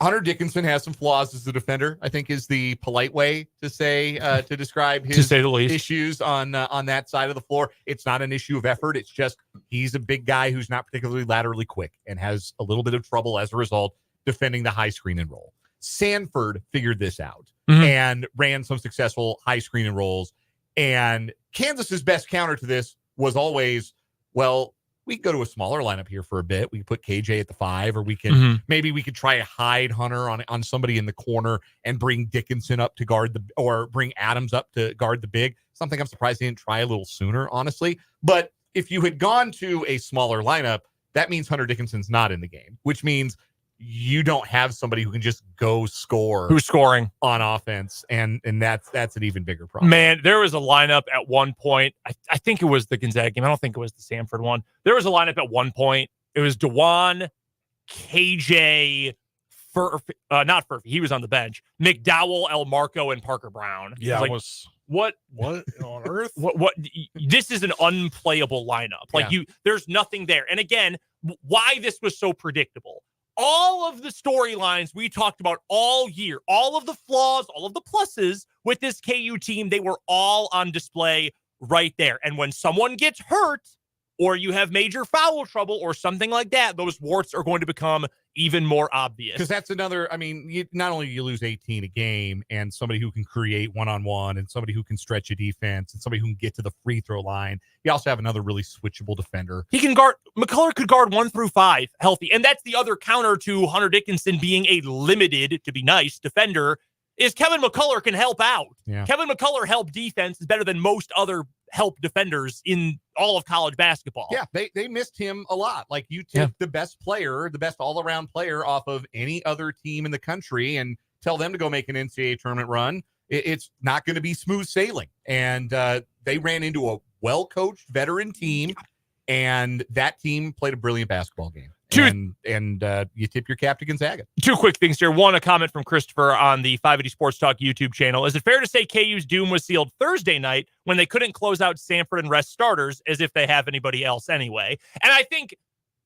Hunter Dickinson has some flaws as a defender, I think is the polite way to say, to describe his to say the least. issues on that side of the floor. It's not an issue of effort. It's just he's a big guy who's not particularly laterally quick and has a little bit of trouble as a result defending the high screen and roll. Sanford figured this out and ran some successful high screen and rolls. And Kansas's best counter to this was always, well, we can go to a smaller lineup here for a bit. We can put KJ at the 5, or we can maybe we could try to hide Hunter on somebody in the corner and bring Dickinson up to guard or bring Adams up to guard the big. Something I'm surprised he didn't try a little sooner, honestly. But if you had gone to a smaller lineup, that means Hunter Dickinson's not in the game, which means you don't have somebody who can just go score. Who's scoring on offense, and that's an even bigger problem. Man, there was a lineup at one point. I think it was the Gonzaga game. I don't think it was the Sanford one. There was a lineup at one point. It was DeJuan, KJ, not Furphy. He was on the bench. McDowell, El Marco, and Parker Brown. Yeah, what on earth? What? This is an unplayable lineup. Like there's nothing there. And again, why this was so predictable. All of the storylines we talked about all year, all of the flaws, all of the pluses with this KU team, they were all on display right there. And when someone gets hurt or you have major foul trouble or something like that, those warts are going to become even more obvious. Because that's another, I mean, not only do you lose 18 a game and somebody who can create one-on-one and somebody who can stretch a defense and somebody who can get to the free throw line, you also have another really switchable defender. He can guard, McCullough could guard 1 through 5 healthy. And that's the other counter to Hunter Dickinson being a limited, to be nice, defender, is Kevin McCullough can help out. Yeah. Kevin McCullough help defense is better than most other help defenders in all of college basketball. Yeah, they missed him a lot. Like, you take the best player, the best all-around player off of any other team in the country and tell them to go make an NCAA tournament run. It's not going to be smooth sailing. And they ran into a well-coached veteran team, and that team played a brilliant basketball game. And you tip your cap to Gonzaga. 2 quick things here. One, a comment from Christopher on the 580 Sports Talk YouTube channel. Is it fair to say KU's doom was sealed Thursday night when they couldn't close out Samford and rest starters as if they have anybody else anyway? And I think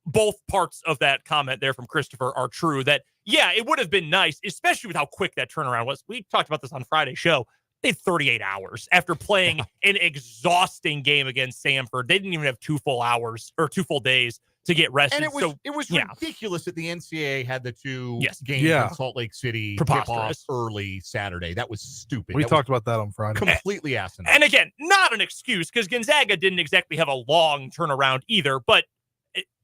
both parts of that comment there from Christopher are true, that, yeah, it would have been nice, especially with how quick that turnaround was. We talked about this on Friday's show. They had 38 hours after playing an exhausting game against Samford. They didn't even have 2 full hours or 2 full days to get rested. And it was ridiculous that the NCAA had the 2 games in Salt Lake City tip off early Saturday. That was stupid. We talked about that on Friday. Completely asinine. And again, not an excuse, because Gonzaga didn't exactly have a long turnaround either, but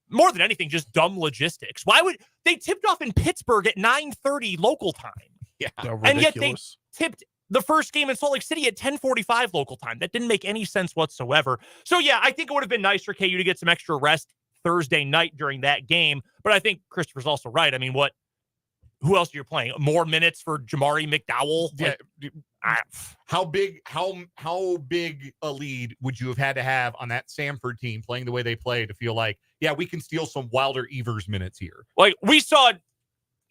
more than anything, just dumb logistics. Why would they tipped off in Pittsburgh at 9:30 local time? Yeah, and yet they tipped the first game in Salt Lake City at 10:45 local time. That didn't make any sense whatsoever. So yeah, I think it would have been nice for KU to get some extra rest Thursday night during that game. But I think Christopher's also right. I mean, who else are you playing? More minutes for Jamari McDowell? Yeah. How big a lead would you have had to have on that Samford team playing the way they play to feel like, yeah, we can steal some Wilder Evers minutes here? Like, we saw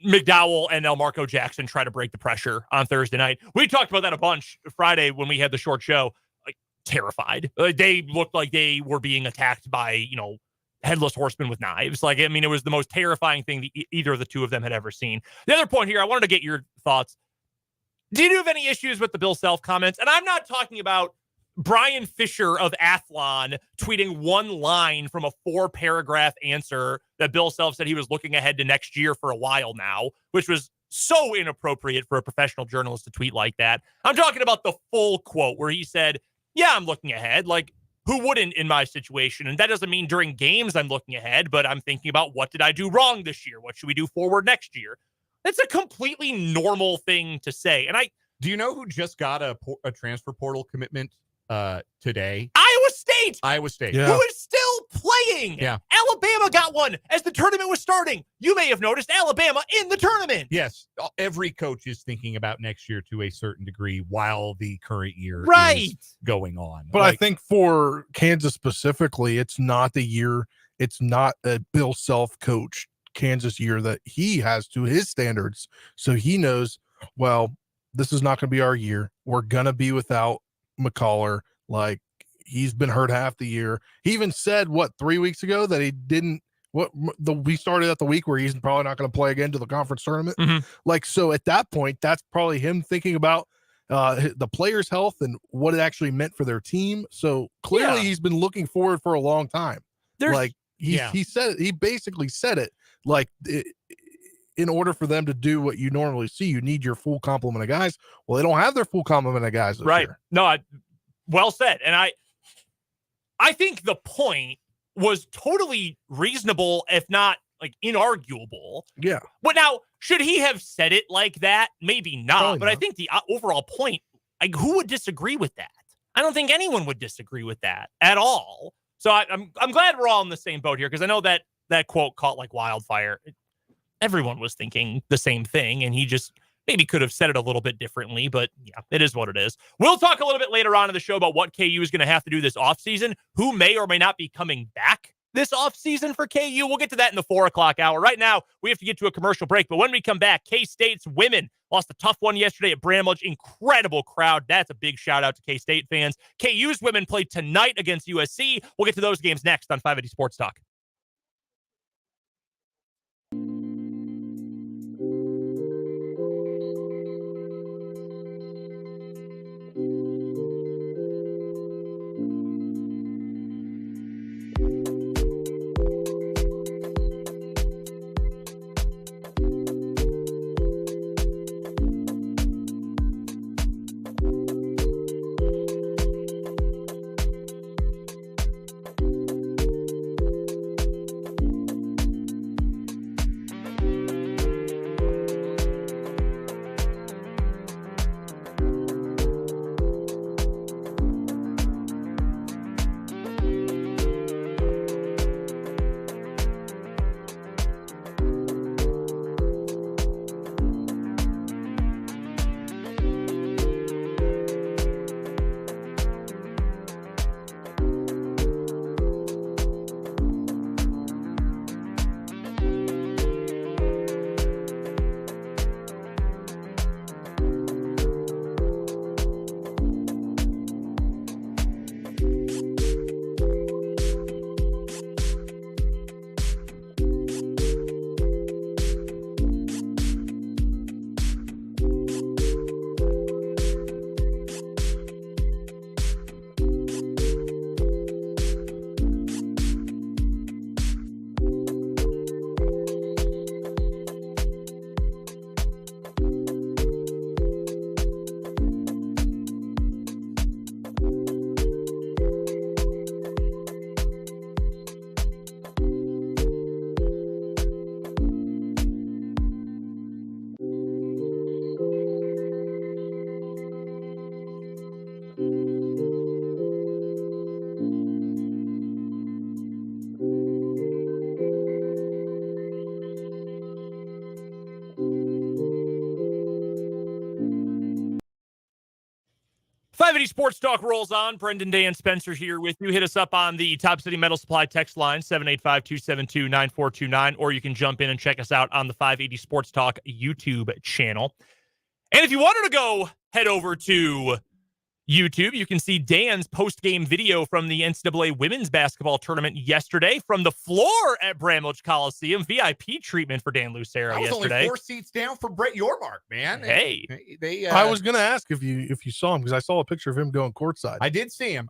McDowell and Elmarco Jackson try to break the pressure on Thursday night. We talked about that a bunch Friday when we had the short show. Like, terrified. They looked like they were being attacked by, headless horsemen with knives. Like, I mean, it was the most terrifying thing that either of the two of them had ever seen. The other point here, I wanted to get your thoughts. Did you have any issues with the Bill Self comments? And I'm not talking about Brian Fisher of Athlon tweeting one line from a 4-paragraph answer that Bill Self said he was looking ahead to next year for a while now, which was so inappropriate for a professional journalist to tweet like that. I'm talking about the full quote where he said, yeah, I'm looking ahead. Like, who wouldn't in my situation? And that doesn't mean during games I'm looking ahead, but I'm thinking about what did I do wrong this year? What should we do forward next year? That's a completely normal thing to say. And do you know who just got a transfer portal commitment today? Iowa State, yeah. Who is still playing. Yeah. Alabama got one as the tournament was starting. You may have noticed Alabama in the tournament. Yes. Every coach is thinking about next year to a certain degree while the current year is going on. But I think for Kansas specifically, it's not the year. It's not a Bill Self coach Kansas year that he has to his standards. So he knows, well, this is not going to be our year. We're going to be without McCullough. Like, he's been hurt half the year. He even said, 3 weeks ago that he didn't, we started at the week where he's probably not going to play again to the conference tournament. Mm-hmm. Like, so at that point, that's probably him thinking about the players' health and what it actually meant for their team. So clearly he's been looking forward for a long time. He said it, he basically said it like in order for them to do what you normally see, you need your full complement of guys. Well, they don't have their full complement of guys this year. No, well said. And I think the point was totally reasonable, if not like inarguable. Yeah. But now, should he have said it like that? Maybe not. Probably but not. I think the overall point, like, who would disagree with that? I don't think anyone would disagree with that at all. So I'm glad we're all in the same boat here, because I know that quote caught like wildfire. Everyone was thinking the same thing, and he just maybe could have said it a little bit differently, but yeah, it is what it is. We'll talk a little bit later on in the show about what KU is going to have to do this offseason, who may or may not be coming back this offseason for KU. We'll get to that in the 4 o'clock hour. Right now, we have to get to a commercial break, but when we come back, K-State's women lost a tough one yesterday at Bramlage. Incredible crowd. That's a big shout out to K-State fans. KU's women play tonight against USC. We'll get to those games next on 580 Sports Talk. 580 Sports Talk rolls on. Brendan, Dan, Spencer here with you. Hit us up on the Top City Metal Supply text line, 785-272-9429, or you can jump in and check us out on the 580 Sports Talk YouTube channel. And if you wanted to go head over to YouTube, you can see Dan's post-game video from the NCAA women's basketball tournament yesterday from the floor at Bramlage Coliseum. VIP treatment for Dan Lucero yesterday. I was only 4 seats down for Brett Yormark, man. Hey. I was going to ask if you saw him, because I saw a picture of him going courtside. I did see him.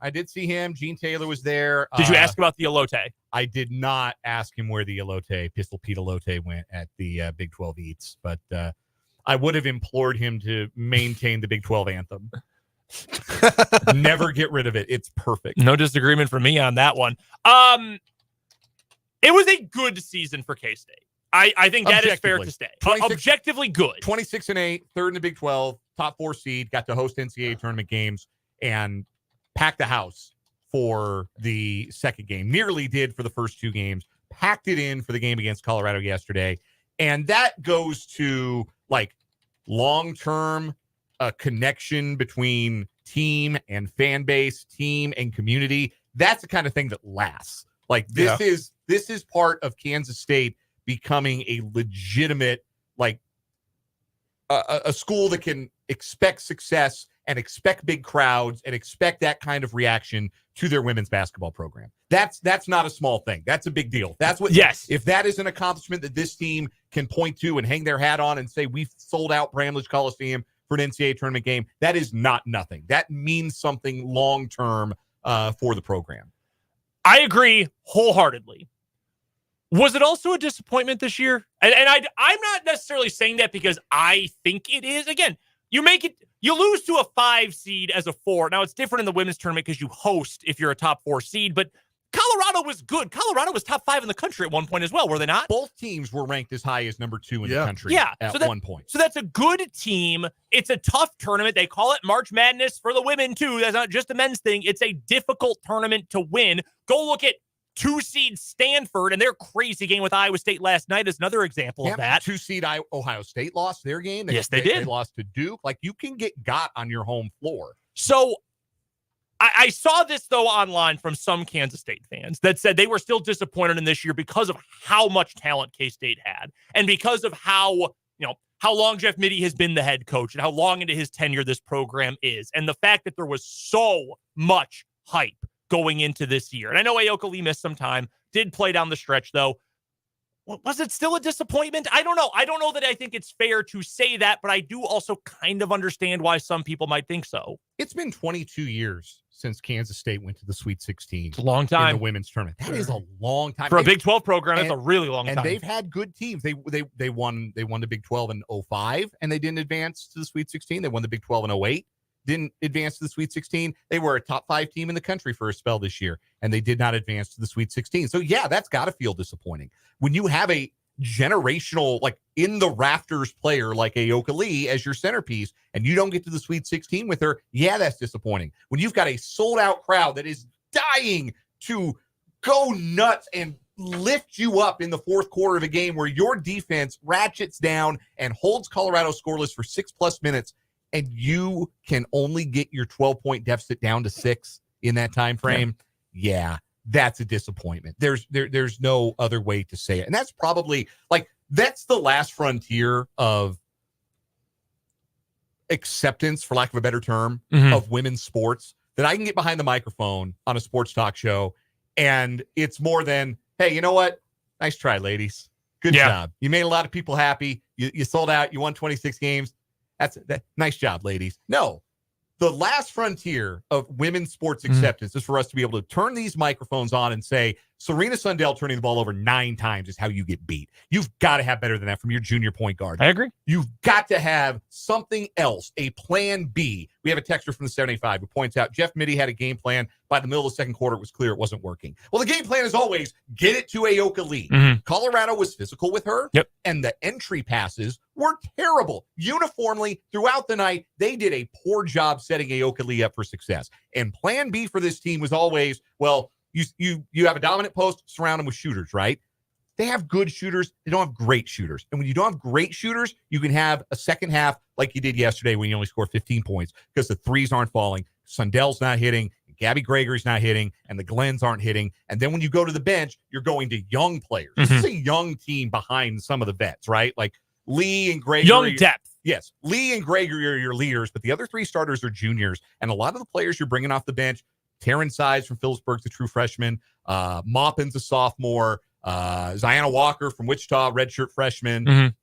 Gene Taylor was there. Did you ask about the elote? I did not ask him where the elote, Pistol Pete elote, went at the Big 12 Eats, but I would have implored him to maintain the Big 12 anthem. Never get rid of it. It's perfect. No disagreement from me on that one. It was a good season for K-State. I think that is fair to say. Objectively good. 26-8, third in the Big 12, top 4 seed, got to host NCAA tournament games and packed the house for the second game. Nearly did for the first 2 games. Packed it in for the game against Colorado yesterday. And that goes to like long-term connection between team and fan base, team and community. That's the kind of thing that lasts. Like this is part of Kansas State becoming a legitimate, like a school that can expect success and expect big crowds and expect that kind of reaction to their women's basketball program. That's not a small thing. That's a big deal. That's what. Yes. If that is an accomplishment that this team can point to and hang their hat on and say we've sold out Bramlage Coliseum for an NCAA tournament game, that is not nothing. That means something long-term for the program. I agree wholeheartedly. Was it also a disappointment this year? And I'm not necessarily saying that because I think it is. Again, you lose to a 5 seed as a 4. Now, it's different in the women's tournament because you host if you're a top 4 seed, but Colorado was good. Colorado was top 5 in the country at one point as well, were they not? Both teams were ranked as high as number 2 in the country at one point. So that's a good team. It's a tough tournament. They call it March Madness for the women, too. That's not just a men's thing. It's a difficult tournament to win. Go look at 2-seed Stanford and their crazy game with Iowa State last night is another example of that. 2-seed Ohio State lost their game. Yes, they did. They lost to Duke. Like, you can get got on your home floor. So I saw this, though, online from some Kansas State fans that said they were still disappointed in this year because of how much talent K-State had and because of how long Jeff Mittie has been the head coach and how long into his tenure this program is, and the fact that there was so much hype going into this year. And I know Aoka Lee missed some time, did play down the stretch, though. Was it still a disappointment? I don't know. I don't know that I think it's fair to say that, but I do also kind of understand why some people might think so. It's been 22 years since Kansas State went to the Sweet 16. It's a long time. In the women's tournament. That is a long time. For a Big 12 program, it's a really long time. And they've had good teams. They won the Big 12 in 05, and they didn't advance to the Sweet 16. They won the Big 12 in 08. Didn't advance to the Sweet 16. They were a top 5 team in the country for a spell this year, and they did not advance to the Sweet 16. So, yeah, that's got to feel disappointing. When you have a generational, like, in the rafters player like Aoka Lee as your centerpiece, and you don't get to the Sweet 16 with her, yeah, that's disappointing. When you've got a sold-out crowd that is dying to go nuts and lift you up in the fourth quarter of a game where your defense ratchets down and holds Colorado scoreless for 6+ minutes, and you can only get your 12-point deficit down to 6 in that time frame, yeah, that's a disappointment. There's no other way to say it. And that's probably, like, that's the last frontier of acceptance, for lack of a better term, of women's sports, that I can get behind the microphone on a sports talk show, and it's more than, hey, you know what? Nice try, ladies. Good job. You made a lot of people happy. You sold out. You won 26 games. Nice job, ladies. No, the last frontier of women's sports acceptance is for us to be able to turn these microphones on and say, Serena Sundell turning the ball over 9 times is how you get beat. You've got to have better than that from your junior point guard. I agree. You've got to have something else, a plan B. We have a texter from the 75 who points out Jeff Mittie had a game plan. By the middle of the second quarter, it was clear it wasn't working. Well, the game plan is always get it to Aoka Lee. Colorado was physical with her, and the entry passes were terrible. Uniformly, throughout the night, they did a poor job setting Aoka Lee up for success. And plan B for this team was always, well, you have a dominant post, surround them with shooters, right? They have good shooters. They don't have great shooters. And when you don't have great shooters, you can have a second half like you did yesterday when you only score 15 points because the threes aren't falling. Sundell's not hitting. Gabby Gregory's not hitting. And the Glenns aren't hitting. And then when you go to the bench, you're going to young players. This is a young team behind some of the vets, right? Like Lee and Gregory. Young depth. Yes. Lee and Gregory are your leaders, but the other three starters are juniors. And a lot of the players you're bringing off the bench, Taryn Sides from Phillipsburg's a true freshman. Maupin's a sophomore. Ziana Walker from Wichita, redshirt freshman.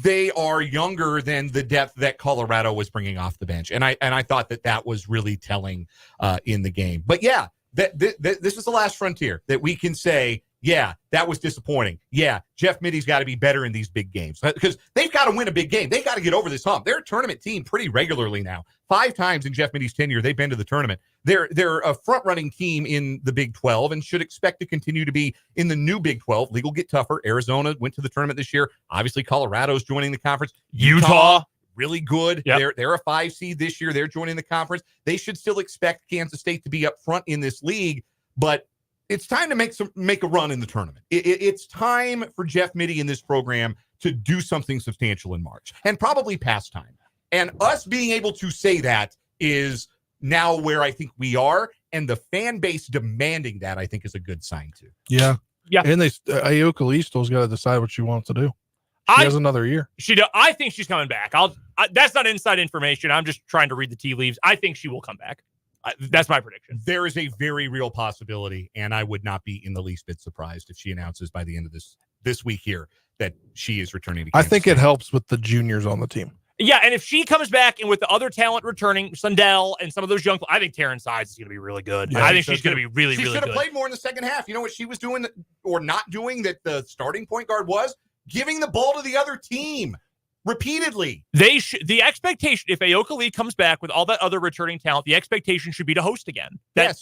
They are younger than the depth that Colorado was bringing off the bench. And I thought that was really telling in the game. But yeah, this is the last frontier that we can say, yeah, that was disappointing. Yeah, Jeff Mitty's got to be better in these big games because they've got to win a big game. They've got to get over this hump. They're a tournament team pretty regularly now. 5 times in Jeff Mitty's tenure, they've been to the tournament. They're a front-running team in the Big 12 and should expect to continue to be in the new Big 12. League will get tougher. Arizona went to the tournament this year. Obviously, Colorado's joining the conference. Utah. Really good. Yep. They're a 5 seed this year. They're joining the conference. They should still expect Kansas State to be up front in this league, but it's time to make a run in the tournament. It's time for Jeff Mitty in this program to do something substantial in March and probably past time. And us being able to say that is now where I think we are, and the fan base demanding that I think is a good sign too. Yeah. And Ayoka Lee still's got to decide what she wants to do. She has another year. I think she's coming back. That's not inside information. I'm just trying to read the tea leaves. I think she will come back. That's my prediction. There is a very real possibility, and I would not be in the least bit surprised if she announces by the end of this week here that she is returning to Kansas I think State. it helps with the juniors on the team. Yeah, and if she comes back and with the other talent returning, Sundell and some of those young, I think Taryn Sides is going to be really good. Yeah, I think she's going to be really, she really good. She should have played more in the second half. You know what she was doing or not doing that the starting point guard was? Giving the ball to the other team repeatedly. The expectation, if Ayoka Lee comes back with all that other returning talent, the expectation should be to host again. That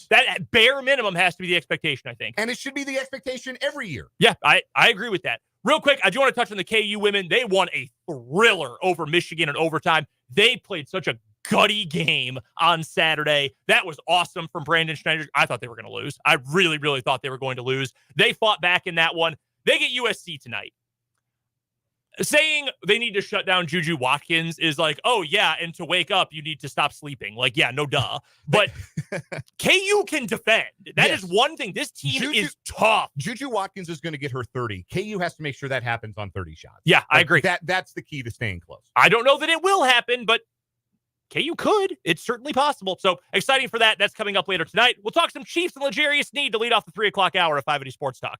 bare minimum has to be the expectation, I think. And it should be the expectation every year. Yeah, I agree with that. Real quick, I do want to touch on the KU women. They won a thriller over Michigan in overtime. They played such a gutty game on Saturday. That was awesome from Brandon Schneider. I thought they were going to lose. I really, really thought they were going to lose. They fought back in that one. They get USC tonight. Saying they need to shut down Juju Watkins is like, oh, yeah, and to wake up, you need to stop sleeping. Like, yeah, no duh. But KU can defend. That is one thing. This team is tough. Juju Watkins is going to get her 30. KU has to make sure that happens on 30 shots. Yeah, I agree. That's the key to staying close. I don't know that it will happen, but KU could. It's certainly possible. So exciting for that. That's coming up later tonight. We'll talk some Chiefs and L'Jarius Sneed to lead off the 3 o'clock hour of 580 Sports Talk.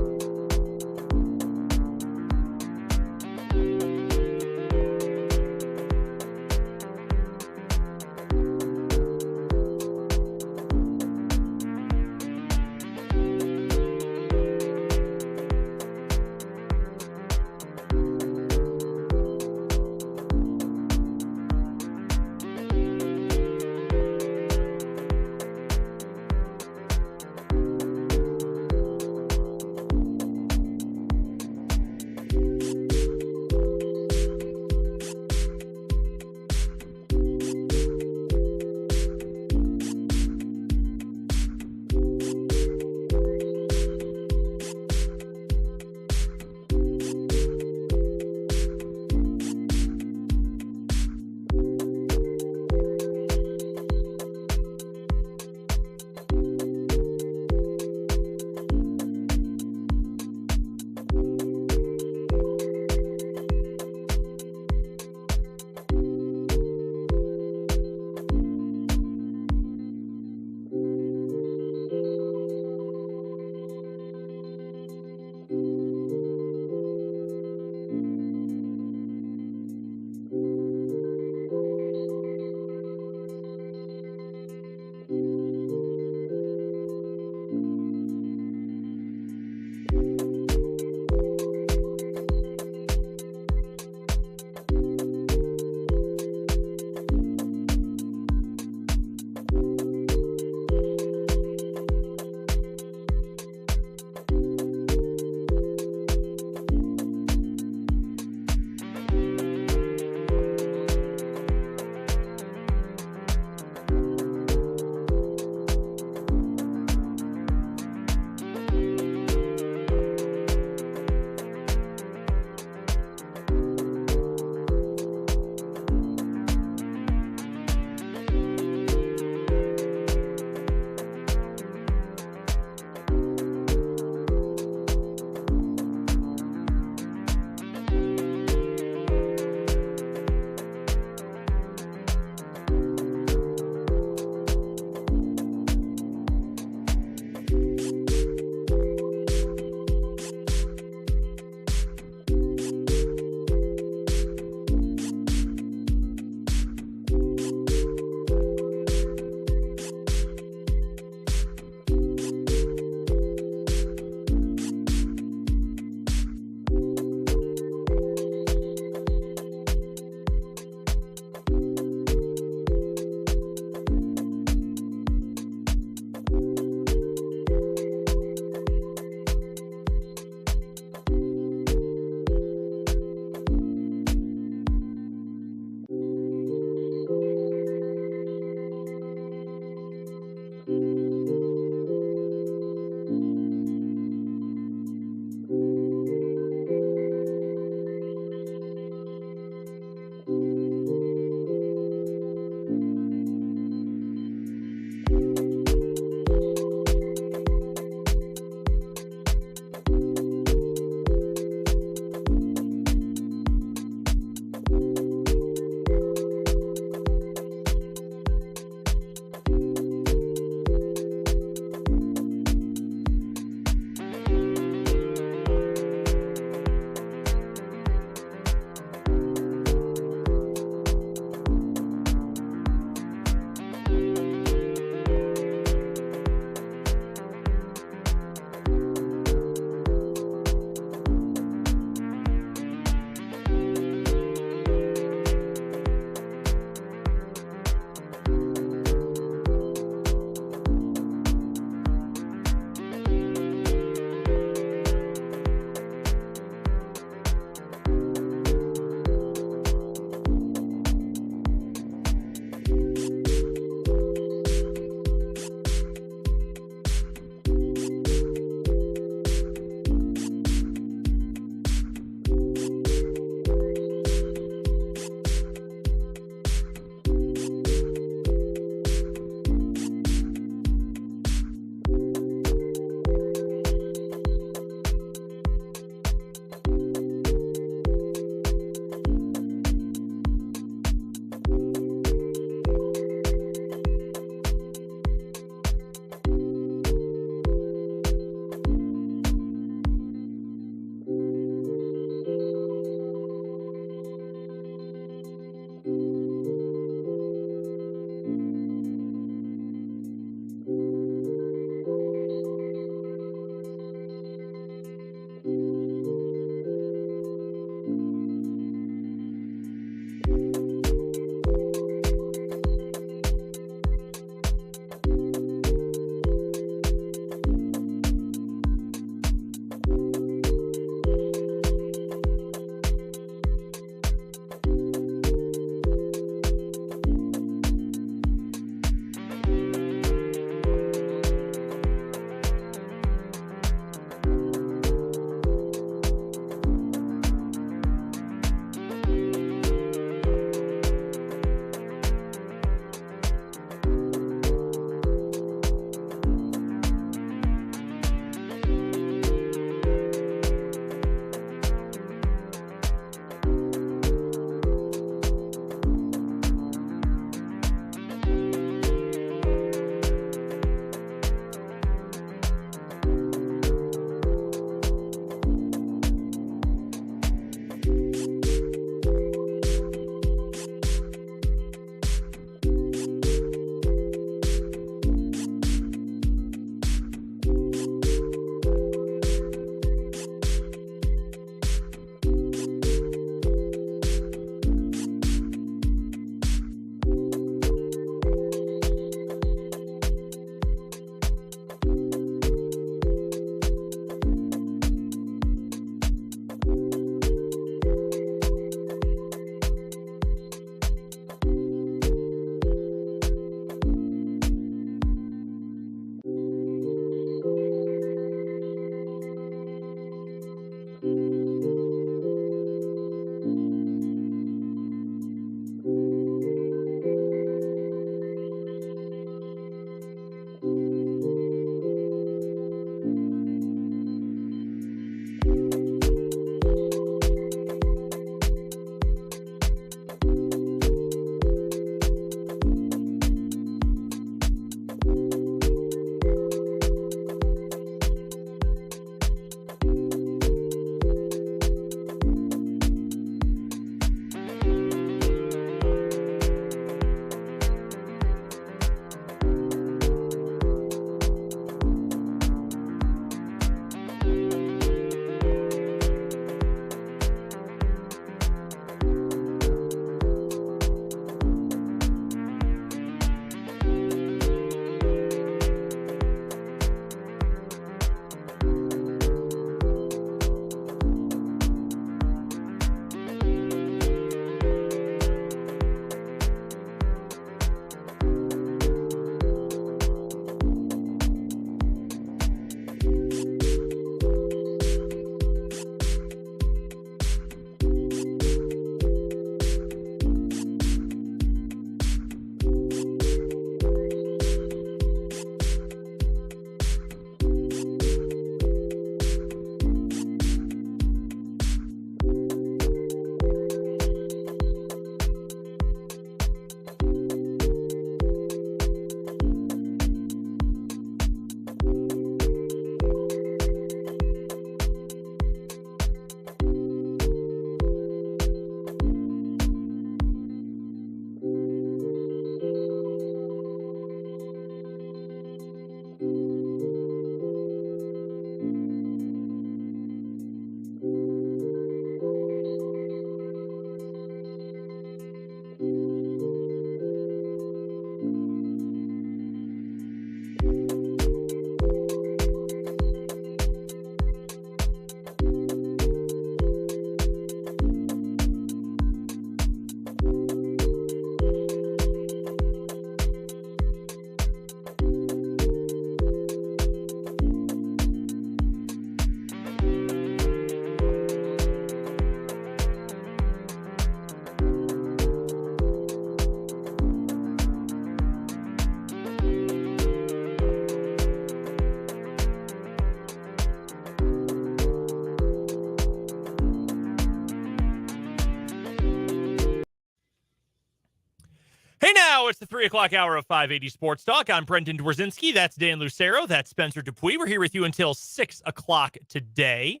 go. It's the 3 o'clock hour of 580 Sports Talk. I'm Brendan Dworzinski. That's Dan Lucero. That's Spencer Dupuis. We're here with you until 6 o'clock today.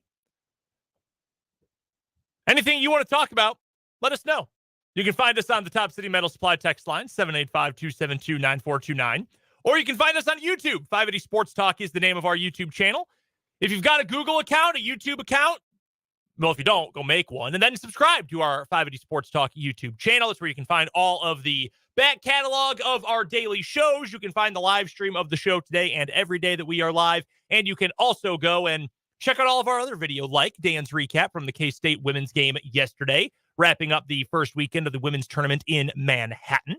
Anything you want to talk about, let us know. You can find us on the Top City Metal Supply text line, 785-272-9429. Or you can find us on YouTube. 580 Sports Talk is the name of our YouTube channel. If you've got a Google account, a YouTube account, well, if you don't, go make one. And then subscribe to our 580 Sports Talk YouTube channel. It's where you can find all of the back catalog of our daily shows. You can find the live stream of the show today and every day that we are live. And you can also go and check out all of our other video, like Dan's recap from the K-State women's game yesterday, wrapping up the first weekend of the women's tournament in Manhattan.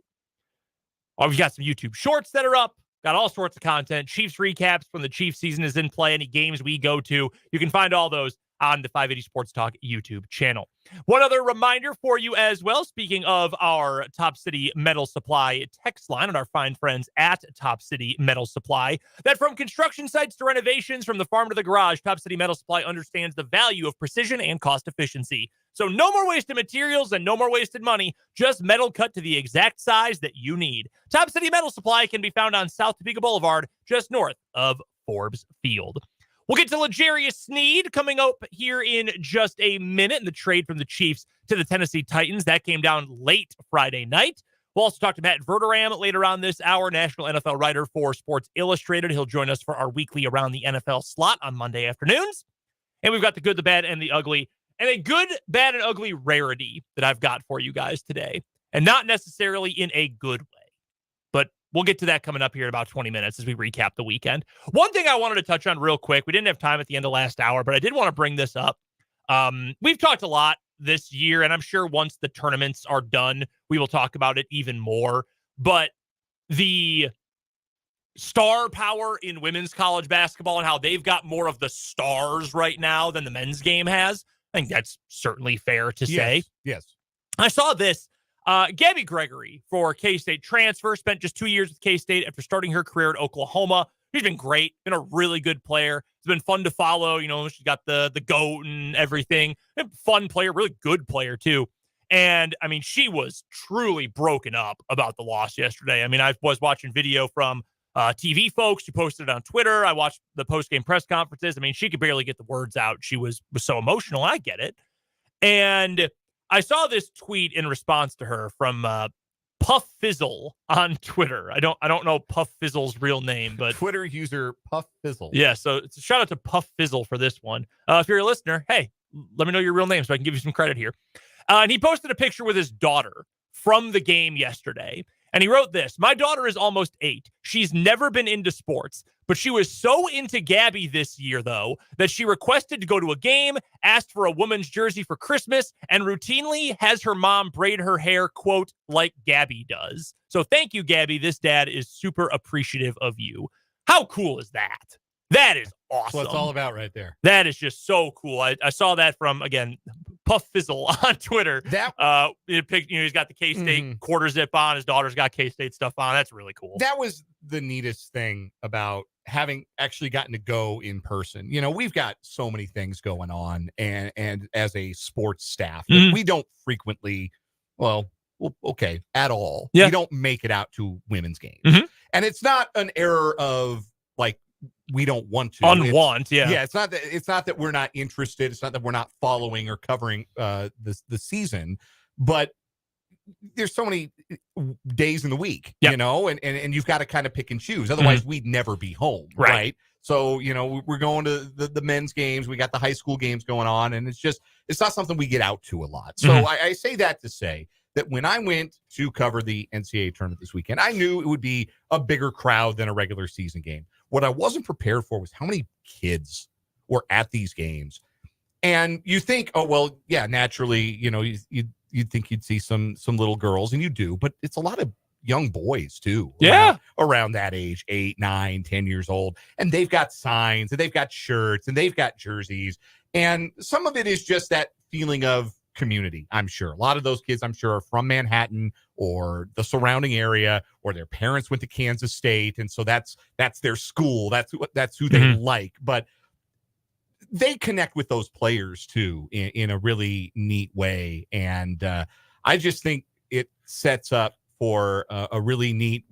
Oh, we've got some YouTube shorts that are up. Got all sorts of content. Chiefs recaps from the Chiefs season is in play. Any games we go to, you can find all those on the 580 Sports Talk YouTube channel. One other reminder for you as well, speaking of our Top City Metal Supply text line and our fine friends at Top City Metal Supply, that from construction sites to renovations, from the farm to the garage, Top City Metal Supply understands the value of precision and cost efficiency. So no more wasted materials and no more wasted money, just metal cut to the exact size that you need. Top City Metal Supply can be found on South Topeka Boulevard, just north of Forbes Field. We'll get to L'Jarius Sneed coming up here in just a minute in the trade from the Chiefs to the Tennessee Titans. That came down late Friday night. We'll also talk to Matt Verderame later on this hour, national NFL writer for Sports Illustrated. He'll join us for our weekly Around the NFL slot on Monday afternoons. And we've got the good, the bad, and the ugly. And a good, bad, and ugly rarity that I've got for you guys today. And not necessarily in a good way. But we'll get to that coming up here in about 20 minutes as we recap the weekend. One thing I wanted to touch on real quick, we didn't have time at the end of last hour, but I did want to bring this up. We've talked a lot this year, and I'm sure once the tournaments are done, we will talk about it even more. But the star power in women's college basketball and how they've got more of the stars right now than the men's game has, I think that's certainly fair to say. Yes. I saw this. Gabby Gregory for K-State transfer, spent just 2 years with K-State after starting her career at Oklahoma. She's been great, been a really good player. It's been fun to follow. You know, she's got the GOAT and everything. Fun player, really good player too. And I mean, she was truly broken up about the loss yesterday. I mean, I was watching video from TV folks who posted it on Twitter. I watched the post-game press conferences. I mean, she could barely get the words out. She was so emotional. I get it. And I saw this tweet in response to her from Puff Fizzle on Twitter. I don't know Puff Fizzle's real name, but Twitter user Puff Fizzle. Yeah, so it's a shout out to Puff Fizzle for this one. If you're a listener, hey, let me know your real name so I can give you some credit here. And he posted a picture with his daughter from the game yesterday. And he wrote this: "My daughter is almost 8. She's never been into sports, but she was so into Gabby this year, though, that she requested to go to a game, asked for a woman's jersey for Christmas, and routinely has her mom braid her hair, quote, like Gabby does. So thank you, Gabby. This dad is super appreciative of you." How cool is that? That is awesome. That's what it's all about right there. That is just so cool. I saw that from, again, Puff Fizzle on Twitter. That he's got the K-State quarter zip on. His daughter's got K-State stuff on. That's really cool. That was the neatest thing about having actually gotten to go in person. You know, we've got so many things going on, and as a sports staff, we don't frequently, at all. Yeah. We don't make it out to women's games. And it's not an error of like we don't want to. Yeah. It's not that we're not interested. It's not that we're not following or covering the season, but there's so many days in the week, you know, and you've got to kind of pick and choose. Otherwise, we'd never be home, right? So, you know, we're going to the men's games. We got the high school games going on, and it's not something we get out to a lot. So I say that to say that when I went to cover the NCAA tournament this weekend, I knew it would be a bigger crowd than a regular season game. What I wasn't prepared for was how many kids were at these games. And you think, oh, well, yeah, naturally, you know, you'd think you'd see some little girls, and you do, but it's a lot of young boys too. Around that age, 8, 9, 10 years old. And they've got signs, and they've got shirts, and they've got jerseys. And some of it is just that feeling of community, I'm sure. A lot of those kids, I'm sure, are from Manhattan or the surrounding area, or their parents went to Kansas State, and so that's their school. That's who they like. But they connect with those players too in a really neat way, and I just think it sets up for a really neat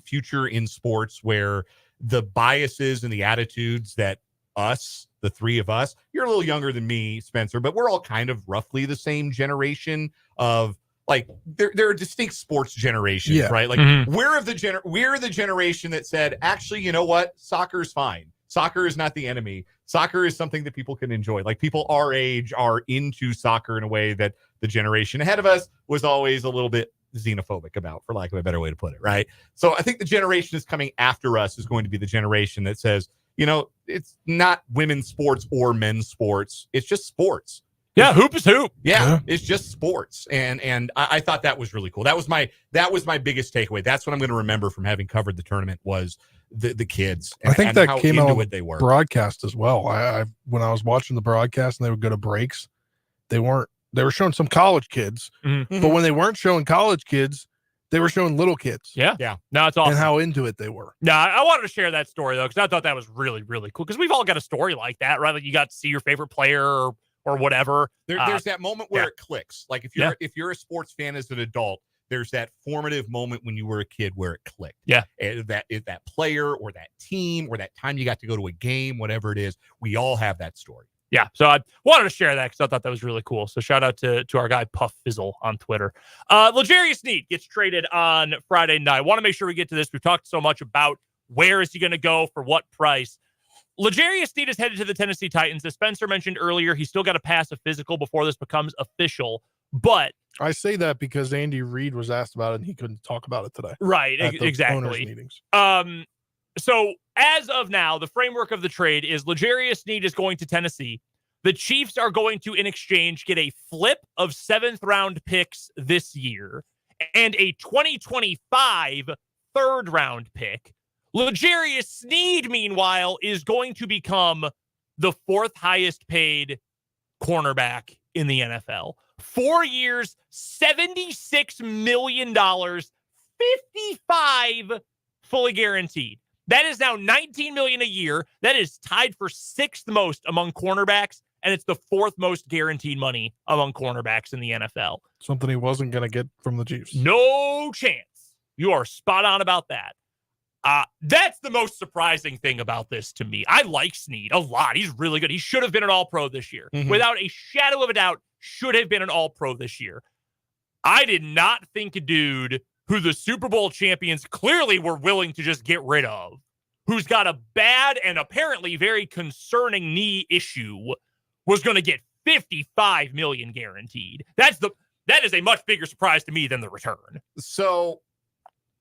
future in sports where the biases and the attitudes that the three of us, you're a little younger than me, Spencer, but we're all kind of roughly the same generation of like there are distinct sports generations, right? Like we're the generation that said, actually, you know what? Soccer is fine. Soccer is not the enemy. Soccer is something that people can enjoy. Like people our age are into soccer in a way that the generation ahead of us was always a little bit xenophobic about, for lack of a better way to put it, right? So I think the generation that's coming after us is going to be the generation that says, you know, it's not women's sports or men's sports. It's just sports. Yeah, hoop is hoop. Yeah, it's just sports. And I thought that was really cool. That was my biggest takeaway. That's what I'm going to remember from having covered the tournament was the kids. And, I think that came out what they were. Broadcast as well. I when I was watching the broadcast and they would go to breaks, they were showing some college kids, but when they weren't showing college kids, they were showing little kids. Yeah. No, it's awesome. And how into it they were. No, I wanted to share that story, though, because I thought that was really, really cool. Because we've all got a story like that, right? Like you got to see your favorite player or whatever. There's that moment where it clicks. Like if you're a sports fan as an adult, there's that formative moment when you were a kid where it clicked. Yeah. That player or that team or that time you got to go to a game, whatever it is, we all have that story. Yeah, so I wanted to share that because I thought that was really cool. So shout out to our guy Puff Fizzle on Twitter. L'Jarius Sneed gets traded on Friday night. I want to make sure we get to this. We've talked so much about where is he going to go, for what price. L'Jarius Sneed is headed to the Tennessee Titans. As Spencer mentioned earlier, he's still got to pass a physical before this becomes official. But I say that because Andy Reid was asked about it and he couldn't talk about it today. Right, exactly. Meetings. So as of now, the framework of the trade is L'Jarius Sneed is going to Tennessee. The Chiefs are going to, in exchange, get a flip of 7th-round picks this year and a 2025 third-round pick. L'Jarius Sneed, meanwhile, is going to become the 4th highest-paid cornerback in the NFL. 4 years, $76 million, 55 fully guaranteed. That is now $19 million a year. That is tied for 6th most among cornerbacks, and it's the 4th most guaranteed money among cornerbacks in the NFL. Something he wasn't going to get from the Chiefs. No chance. You are spot on about that. That's the most surprising thing about this to me. I like Sneed a lot. He's really good. He should have been an All-Pro this year. Without a shadow of a doubt, should have been an All-Pro this year. I did not think a dude who the Super Bowl champions clearly were willing to just get rid of, who's got a bad and apparently very concerning knee issue, was going to get $55 million guaranteed. That is a much bigger surprise to me than the return. So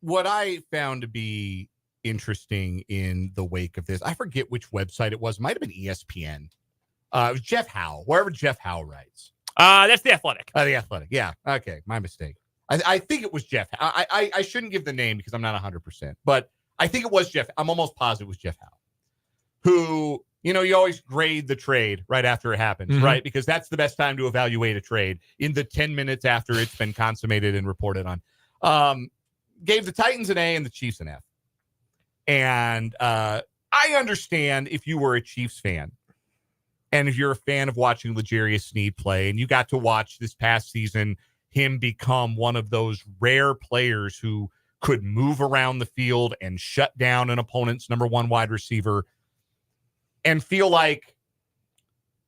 what I found to be interesting in the wake of this, I forget which website it was. It might have been ESPN. It was Jeff Howe, wherever Jeff Howe writes. That's The Athletic. The Athletic. Yeah. Okay. My mistake. I think it was Jeff. I shouldn't give the name because I'm not 100%, but I think it was Jeff. I'm almost positive it was Jeff Howe, who, you know, you always grade the trade right after it happens, right? Because that's the best time to evaluate a trade, in the 10 minutes after it's been consummated and reported on. Gave the Titans an A and the Chiefs an F. And I understand if you were a Chiefs fan and if you're a fan of watching L'Jarius Sneed play and you got to watch this past season him become one of those rare players who could move around the field and shut down an opponent's number 1 wide receiver and feel like,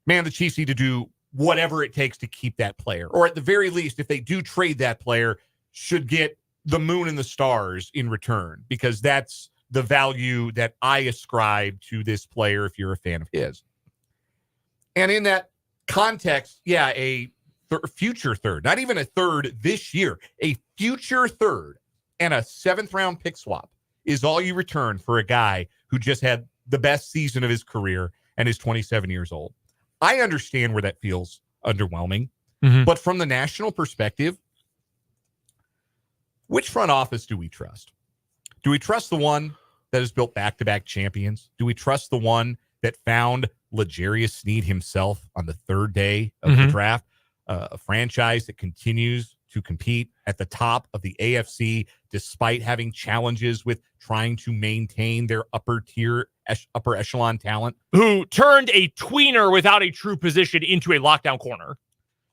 man, the Chiefs need to do whatever it takes to keep that player. Or at the very least, if they do trade that player, should get the moon and the stars in return, because that's the value that I ascribe to this player if you're a fan of his. And in that context, yeah, a future third, not even a third this year, a future third and a 7th-round pick swap is all you return for a guy who just had the best season of his career and is 27 years old. I understand where that feels underwhelming, but from the national perspective, which front office do we trust? Do we trust the one that has built back-to-back champions? Do we trust the one that found L'Jarius Sneed himself on the 3rd day of the draft? A franchise that continues to compete at the top of the AFC despite having challenges with trying to maintain their upper echelon talent. Who turned a tweener without a true position into a lockdown corner.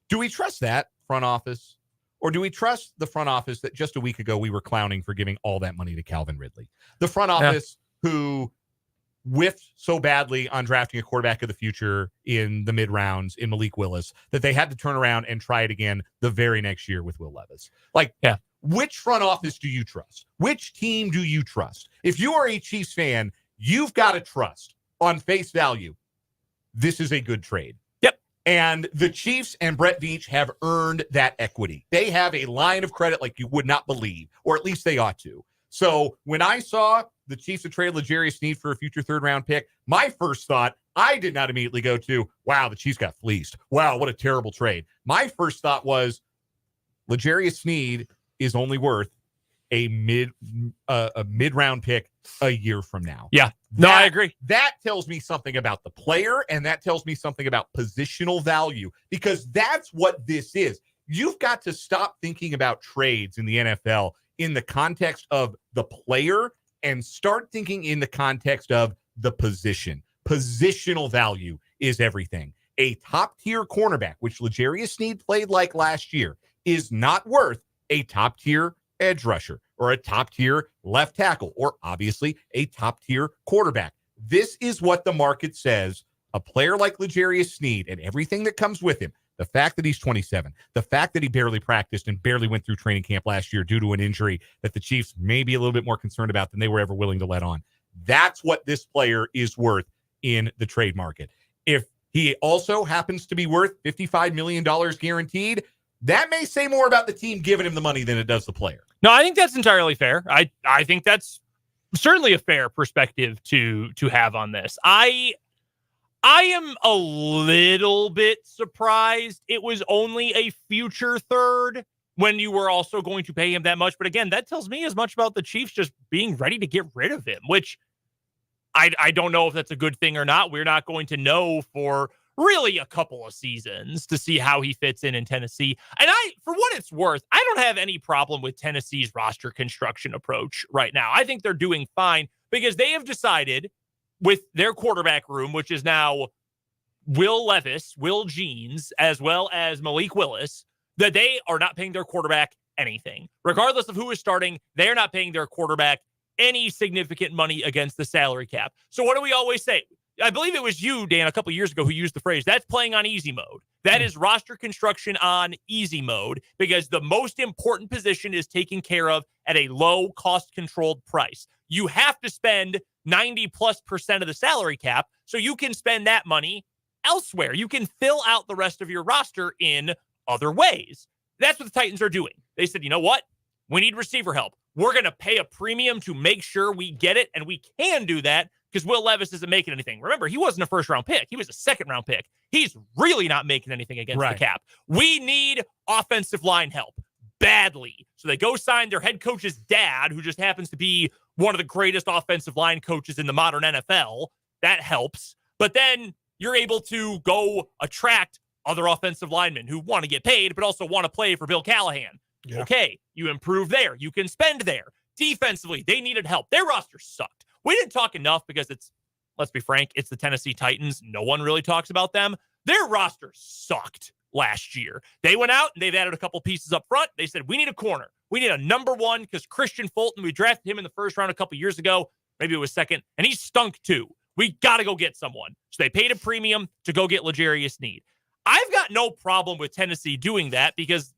Do we trust that front office? Or do we trust the front office that just a week ago we were clowning for giving all that money to Calvin Ridley? The front office who whiffed so badly on drafting a quarterback of the future in the mid rounds in Malik Willis that they had to turn around and try it again the very next year with Will Levis. Which front office do you trust? Which team do you trust? If you are a Chiefs fan, you've got to trust on face value. This is a good trade. Yep. And the Chiefs and Brett Veach have earned that equity. They have a line of credit like you would not believe, or at least they ought to. So when I saw the Chiefs have traded L'Jarius Sneed for a future third-round pick, my first thought, I did not immediately go to, wow, the Chiefs got fleeced. Wow, what a terrible trade. My first thought was, L'Jarius Sneed is only worth a mid-round pick a year from now. Yeah. No, I agree. That tells me something about the player, and that tells me something about positional value, because that's what this is. You've got to stop thinking about trades in the NFL in the context of the player and start thinking in the context of the position. Positional value is everything. A top-tier cornerback, which L'Jarius Sneed played like last year, is not worth a top-tier edge rusher or a top-tier left tackle or obviously a top-tier quarterback. This is what the market says. A player like L'Jarius Sneed and everything that comes with him, the fact that he's 27, the fact that he barely practiced and barely went through training camp last year due to an injury that the Chiefs may be a little bit more concerned about than they were ever willing to let on. That's what this player is worth in the trade market. If he also happens to be worth $55 million guaranteed, that may say more about the team giving him the money than it does the player. No, I think that's entirely fair. I think that's certainly a fair perspective to have on this. I am a little bit surprised it was only a future third when you were also going to pay him that much. But again, that tells me as much about the Chiefs just being ready to get rid of him, which I don't know if that's a good thing or not. We're not going to know for really a couple of seasons to see how he fits in Tennessee. And for what it's worth, I don't have any problem with Tennessee's roster construction approach right now. I think they're doing fine because they have decided with their quarterback room, which is now Will Levis, Will Jeans, as well as Malik Willis, that they are not paying their quarterback anything. Regardless of who is starting, they're not paying their quarterback any significant money against the salary cap. So what do we always say? I believe it was you, Dan, a couple of years ago who used the phrase, that's playing on easy mode. That is roster construction on easy mode because the most important position is taken care of at a low cost controlled price. You have to spend 90+% of the salary cap so you can spend that money elsewhere. You can fill out the rest of your roster in other ways. That's what the Titans are doing. They said, you know what? We need receiver help. We're going to pay a premium to make sure we get it, and we can do that because Will Levis isn't making anything. Remember, he wasn't a first-round pick. He was a second-round pick. He's really not making anything against the cap. We need offensive line help badly. So they go sign their head coach's dad, who just happens to be one of the greatest offensive line coaches in the modern NFL. That helps. But then you're able to go attract other offensive linemen who want to get paid, but also want to play for Bill Callahan. Yeah. Okay, you improve there. You can spend there. Defensively, they needed help. Their roster sucked. We didn't talk enough because let's be frank, it's the Tennessee Titans. No one really talks about them. Their roster sucked last year. They went out and they've added a couple pieces up front. They said, we need a corner. We need a number one because Christian Fulton, we drafted him in the first round a couple years ago. Maybe it was second, and he stunk too. We got to go get someone. So they paid a premium to go get L'Jarius Sneed. I've got no problem with Tennessee doing that because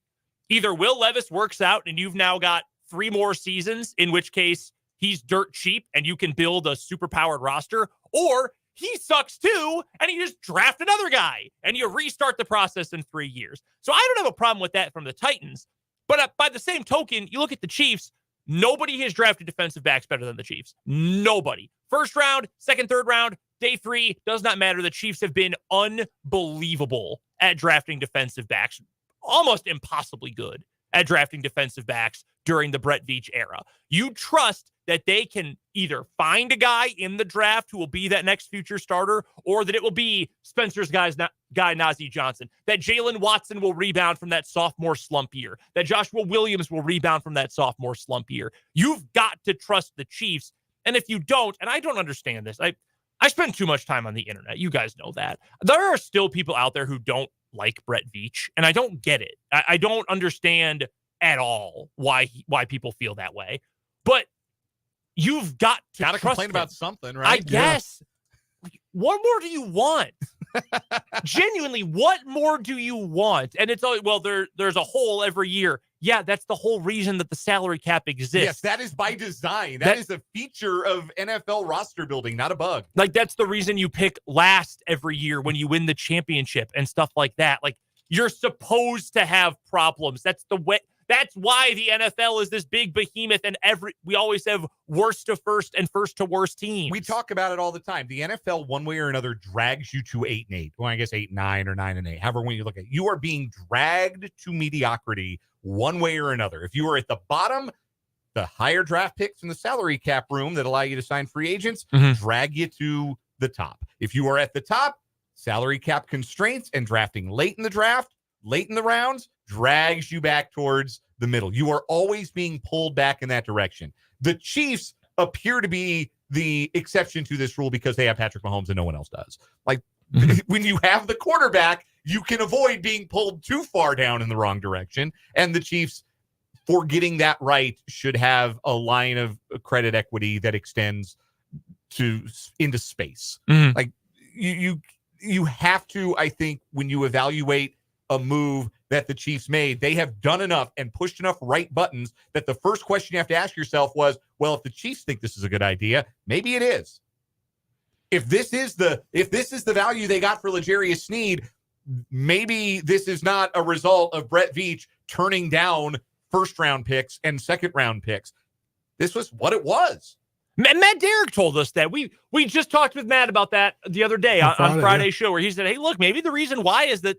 either Will Levis works out and you've now got 3 more seasons, in which case he's dirt cheap and you can build a super-powered roster, or he sucks too and you just draft another guy and you restart the process in 3 years. So I don't have a problem with that from the Titans. But by the same token, you look at the Chiefs, nobody has drafted defensive backs better than the Chiefs. Nobody. First round, second, third round, day 3, does not matter. The Chiefs have been unbelievable at drafting defensive backs. Almost impossibly good at drafting defensive backs during the Brett Veach era. You trust that they can either find a guy in the draft who will be that next future starter, or that it will be Spencer's guy Najee Johnson, that Jalen Watson will rebound from that sophomore slump year, that Joshua Williams will rebound from that sophomore slump year. You've got to trust the Chiefs. And if you don't, and I don't understand this, I spend too much time on the internet. You guys know that. There are still people out there who don't like Brett Veach, and I don't get it. I don't understand at all why people feel that way. But you've got to complain him. about something, right? I guess. What more do you want? Genuinely, what more do you want? And it's always, well, there's a hole every year. Yeah, that's the whole reason that the salary cap exists. Yes, that is by design. That is a feature of NFL roster building, not a bug. Like, that's the reason you pick last every year when you win the championship and stuff like that. Like, you're supposed to have problems. That's the way. That's why the NFL is this big behemoth, and we always have worst to first and first to worst teams. We talk about it all the time. The NFL, one way or another, drags you to 8-8. Well, I guess 8-9 or 9-8. However, when you look at it, you are being dragged to mediocrity one way or another. If you are at the bottom, the higher draft picks in the salary cap room that allow you to sign free agents drag you to the top. If you are at the top, salary cap constraints and drafting late in the draft, late in the rounds, drags you back towards the middle. You are always being pulled back in that direction. The Chiefs appear to be the exception to this rule because they have Patrick Mahomes and no one else does. Like, when you have the quarterback, you can avoid being pulled too far down in the wrong direction. And the Chiefs, for getting that right, should have a line of credit equity that extends into space. Like, you have to, I think, when you evaluate a move that the Chiefs made, they have done enough and pushed enough right buttons that the first question you have to ask yourself was, well, if the Chiefs think this is a good idea, maybe it is. If this is the value they got for L'Jarius Sneed, maybe this is not a result of Brett Veach turning down first-round picks and second-round picks. This was what it was. Matt Derrick told us that. We just talked with Matt about that the other day on Friday's show, where he said, hey, look, maybe the reason why is that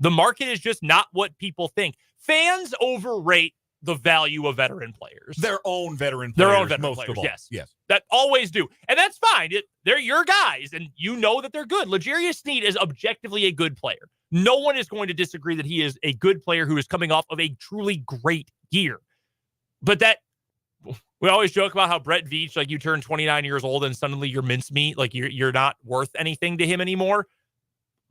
the market is just not what people think. Fans overrate the value of veteran players. Their own veteran players. Yes. That always do. And that's fine. They're your guys, and you know that they're good. L'Jarius Sneed is objectively a good player. No one is going to disagree that he is a good player who is coming off of a truly great year. But that, we always joke about how Brett Veach, like, you turn 29 years old and suddenly you're mincemeat, like you're not worth anything to him anymore.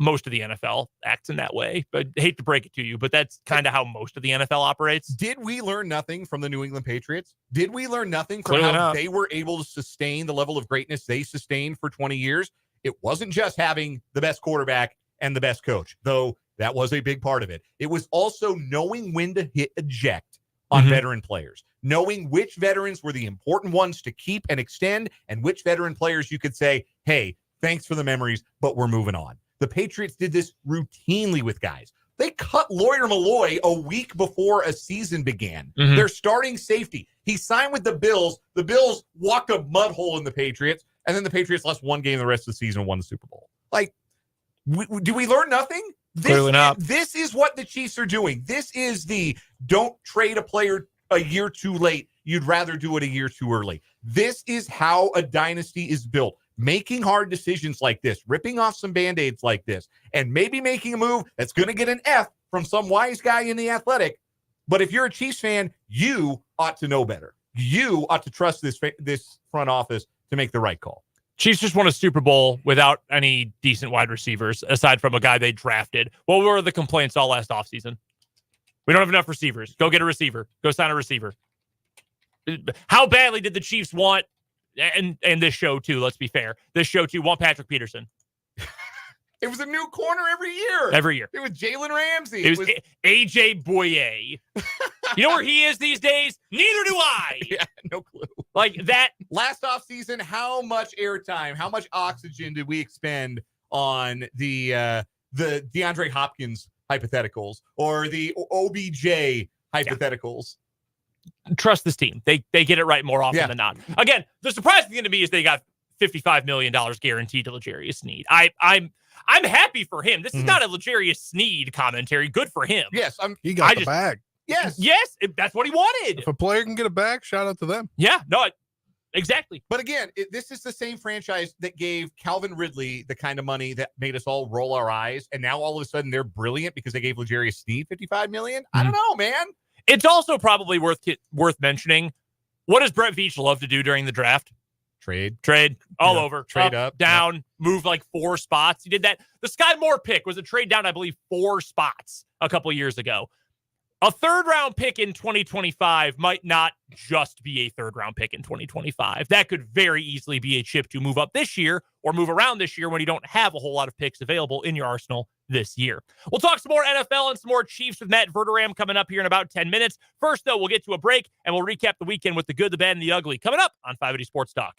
Most of the NFL acts in that way, but I hate to break it to you, but that's kind of how most of the NFL operates. Did we learn nothing from the New England Patriots? Did we learn nothing from how they were able to sustain the level of greatness they sustained for 20 years? It wasn't just having the best quarterback and the best coach, though that was a big part of it. It was also knowing when to hit eject on veteran players, knowing which veterans were the important ones to keep and extend, and which veteran players you could say, hey, thanks for the memories, but we're moving on. The Patriots did this routinely with guys. They cut Lawyer Malloy a week before a season began. Their starting safety. He signed with the Bills. The Bills walked a mud hole in the Patriots, and then the Patriots lost one game the rest of the season and won the Super Bowl. Like, do we learn nothing? Clearly not. This is what the Chiefs are doing. This is the don't trade a player a year too late. You'd rather do it a year too early. This is how a dynasty is built. Making hard decisions like this, ripping off some Band-Aids like this, and maybe making a move that's going to get an F from some wise guy in The Athletic. But if you're a Chiefs fan, you ought to know better. You ought to trust this front office to make the right call. Chiefs just won a Super Bowl without any decent wide receivers, aside from a guy they drafted. What were the complaints all last offseason? We don't have enough receivers. Go get a receiver. Go sign a receiver. How badly did the Chiefs want, and this show too, let's be fair, this show too, want Patrick Peterson? It was a new corner every year. Every year. It was Jalen Ramsey. It was AJ Boye. You know where he is these days? Neither do I. Yeah, no clue. Like that. Last offseason, how much airtime, how much oxygen did we expend on the DeAndre Hopkins hypotheticals or the OBJ hypotheticals? Yeah. Trust this team. They get it right more often than not. Again, the surprising thing to me is they got $55 million guaranteed to L'Jarius Sneed. I'm happy for him. This is not a L'Jarius Sneed commentary. Good for him. Yes, he got the bag. Yes, that's what he wanted. If a player can get a bag, shout out to them. Yeah, no, exactly. But again, this is the same franchise that gave Calvin Ridley the kind of money that made us all roll our eyes, and now all of a sudden they're brilliant because they gave L'Jarius Sneed $55 million. I don't know, man. It's also probably worth mentioning. What does Brett Veach love to do during the draft? Trade all over, trade up, down. moved like 4 spots. He did that. The Sky Moore pick was a trade down, I believe, 4 spots a couple years ago. A third-round pick in 2025 might not just be a third-round pick in 2025. That could very easily be a chip to move up this year or move around this year when you don't have a whole lot of picks available in your arsenal this year. We'll talk some more NFL and some more Chiefs with Matt Verderame coming up here in about 10 minutes. First, though, we'll get to a break, and we'll recap the weekend with the good, the bad, and the ugly coming up on 580 Sports Talk.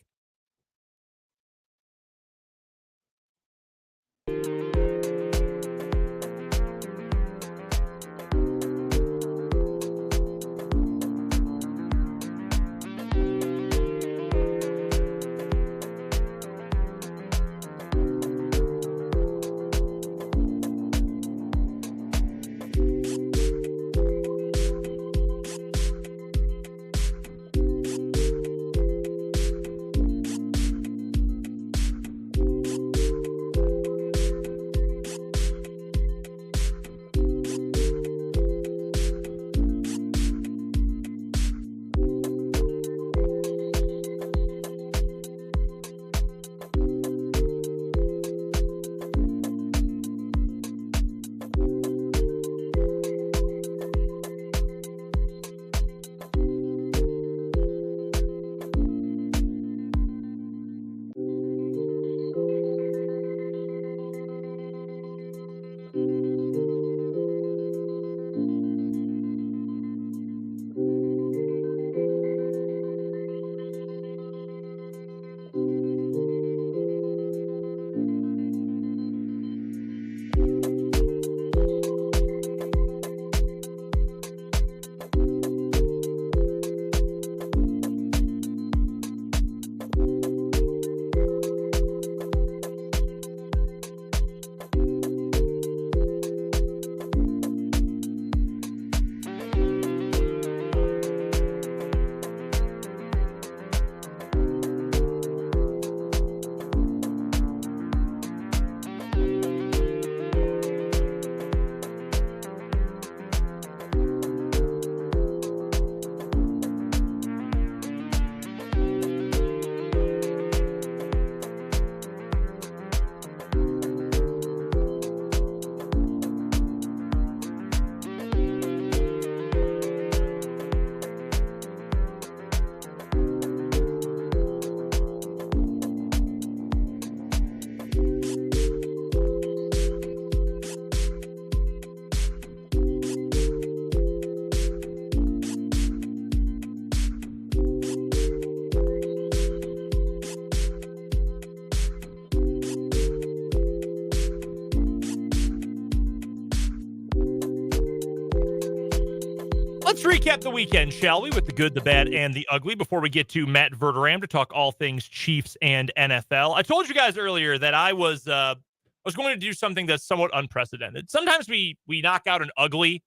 Let's recap the weekend, shall we, with the good, the bad, and the ugly before we get to Matt Verderame to talk all things Chiefs and NFL. I told you guys earlier that I was going to do something that's somewhat unprecedented. Sometimes we knock out an ugly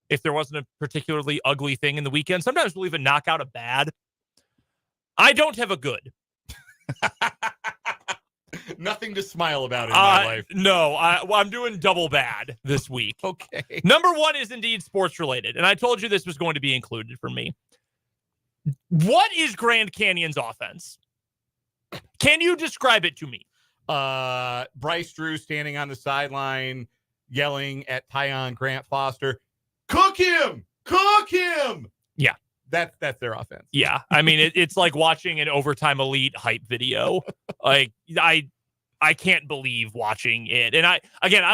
if there wasn't a particularly ugly thing in the weekend. Sometimes we'll even knock out a bad. I don't have a good. Nothing to smile about in my life. No, I'm doing double bad this week. Okay. Number one is indeed sports related, and I told you this was going to be included for me. What is Grand Canyon's offense? Can you describe it to me? Bryce Drew standing on the sideline yelling at Tyon Grant Foster, "Cook him! Cook him!" Yeah. That's their offense. Yeah. I mean, it's like watching an Overtime Elite hype video. Like, I can't believe watching it. And I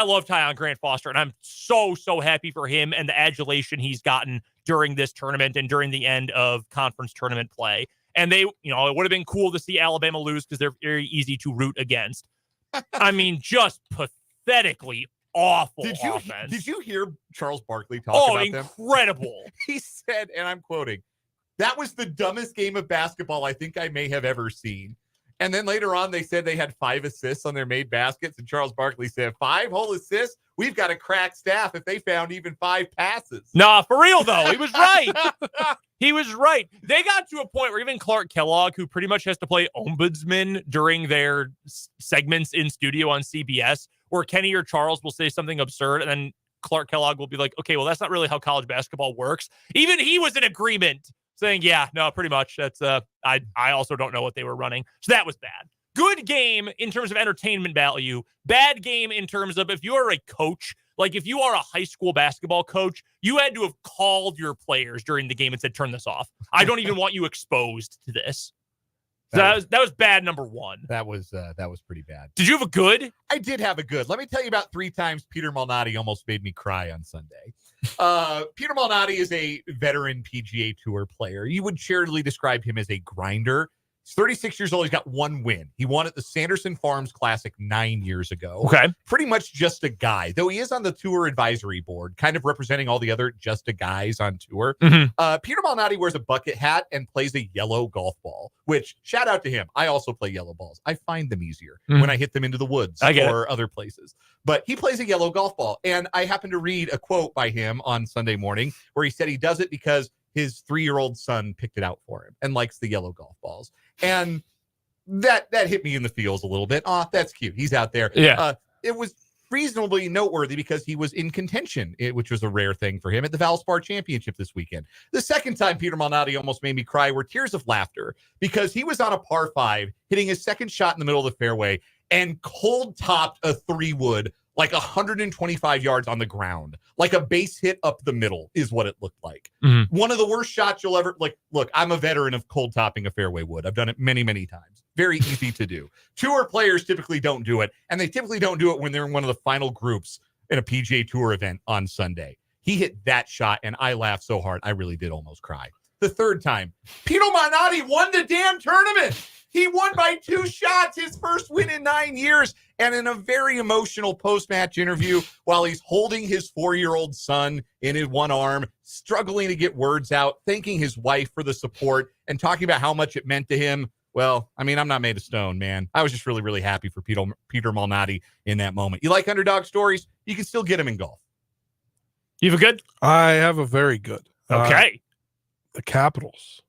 love Tyon Grant Foster, and I'm so happy for him and the adulation he's gotten during this tournament and during the end of conference tournament play. And it would have been cool to see Alabama lose because they're very easy to root against. I mean, just pathetically awful offense. Did you hear Charles Barkley talk about them? Oh, incredible. He said, and I'm quoting, "That was the dumbest game of basketball I think I may have ever seen." And then later on, they said they had 5 assists on their made baskets. And Charles Barkley said, 5 whole assists? We've got a crack staff if they found even 5 passes. Nah, for real, though. He was right. He was right. They got to a point where even Clark Kellogg, who pretty much has to play ombudsman during their segments in studio on CBS, where Kenny or Charles will say something absurd, and then Clark Kellogg will be like, okay, well, that's not really how college basketball works. Even he was in agreement, saying, yeah, no, pretty much. That's I also don't know what they were running. So that was bad. good game in terms of entertainment value, bad game in terms of if you are a coach, like if you are a high school basketball coach, you had to have called your players during the game and said, turn this off. I don't even want you exposed to this. So that was bad number one. That was pretty bad. Did you have a good? I did have a good. Let me tell you about 3 times Peter Malnati almost made me cry on Sunday. Peter Malnati is a veteran PGA Tour player. You would charitably describe him as a grinder. He's 36 years old. He's got 1 win. He won at the Sanderson Farms Classic 9 years ago. Okay. Pretty much just a guy, though he is on the tour advisory board, kind of representing all the other just a guys on tour. Mm-hmm. Peter Malnati wears a bucket hat and plays a yellow golf ball, which shout out to him. I also play yellow balls. I find them easier when I hit them into the woods or other places. But he plays a yellow golf ball. And I happened to read a quote by him on Sunday morning where he said he does it because his 3-year-old son picked it out for him and likes the yellow golf balls. And that hit me in the feels a little bit. Oh, that's cute. He's out there. Yeah. It was reasonably noteworthy because he was in contention, which was a rare thing for him at the Valspar Championship this weekend. The second time Peter Malnati almost made me cry were tears of laughter because he was on a par 5, hitting his second shot in the middle of the fairway and cold topped a 3-wood like 125 yards on the ground, like a base hit up the middle is what it looked like. Mm-hmm. One of the worst shots you'll ever look, I'm a veteran of cold topping a fairway wood. I've done it many, many times. Very easy to do. Tour players typically don't do it, and they typically don't do it when they're in one of the final groups in a PGA Tour event on Sunday. He hit that shot, and I laughed so hard, I really did almost cry. The third time, Peter Malnati won the damn tournament. He won by 2 shots, his first win in 9 years. And in a very emotional post-match interview, while he's holding his 4-year-old son in his one arm, struggling to get words out, thanking his wife for the support, and talking about how much it meant to him. Well, I mean, I'm not made of stone, man. I was just really, really happy for Peter Malnati in that moment. You like underdog stories? You can still get them in golf. You have a good? I have a very good. Okay. The Capitals.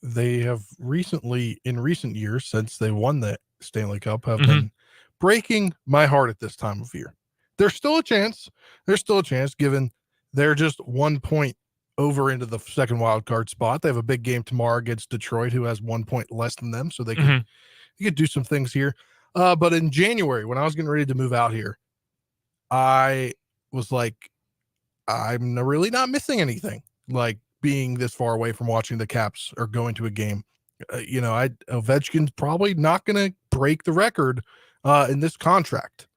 They have in recent years, since they won the Stanley Cup, have been breaking my heart at this time of year. There's still a chance. Given they're just 1 point over into the second wild card spot. They have a big game tomorrow against Detroit, who has 1 point less than them, so they could do some things here. But in January, when I was getting ready to move out here, I was like, I'm really not missing anything. Like, being this far away from watching the Caps or going to a game, Ovechkin's probably not going to break the record in this contract.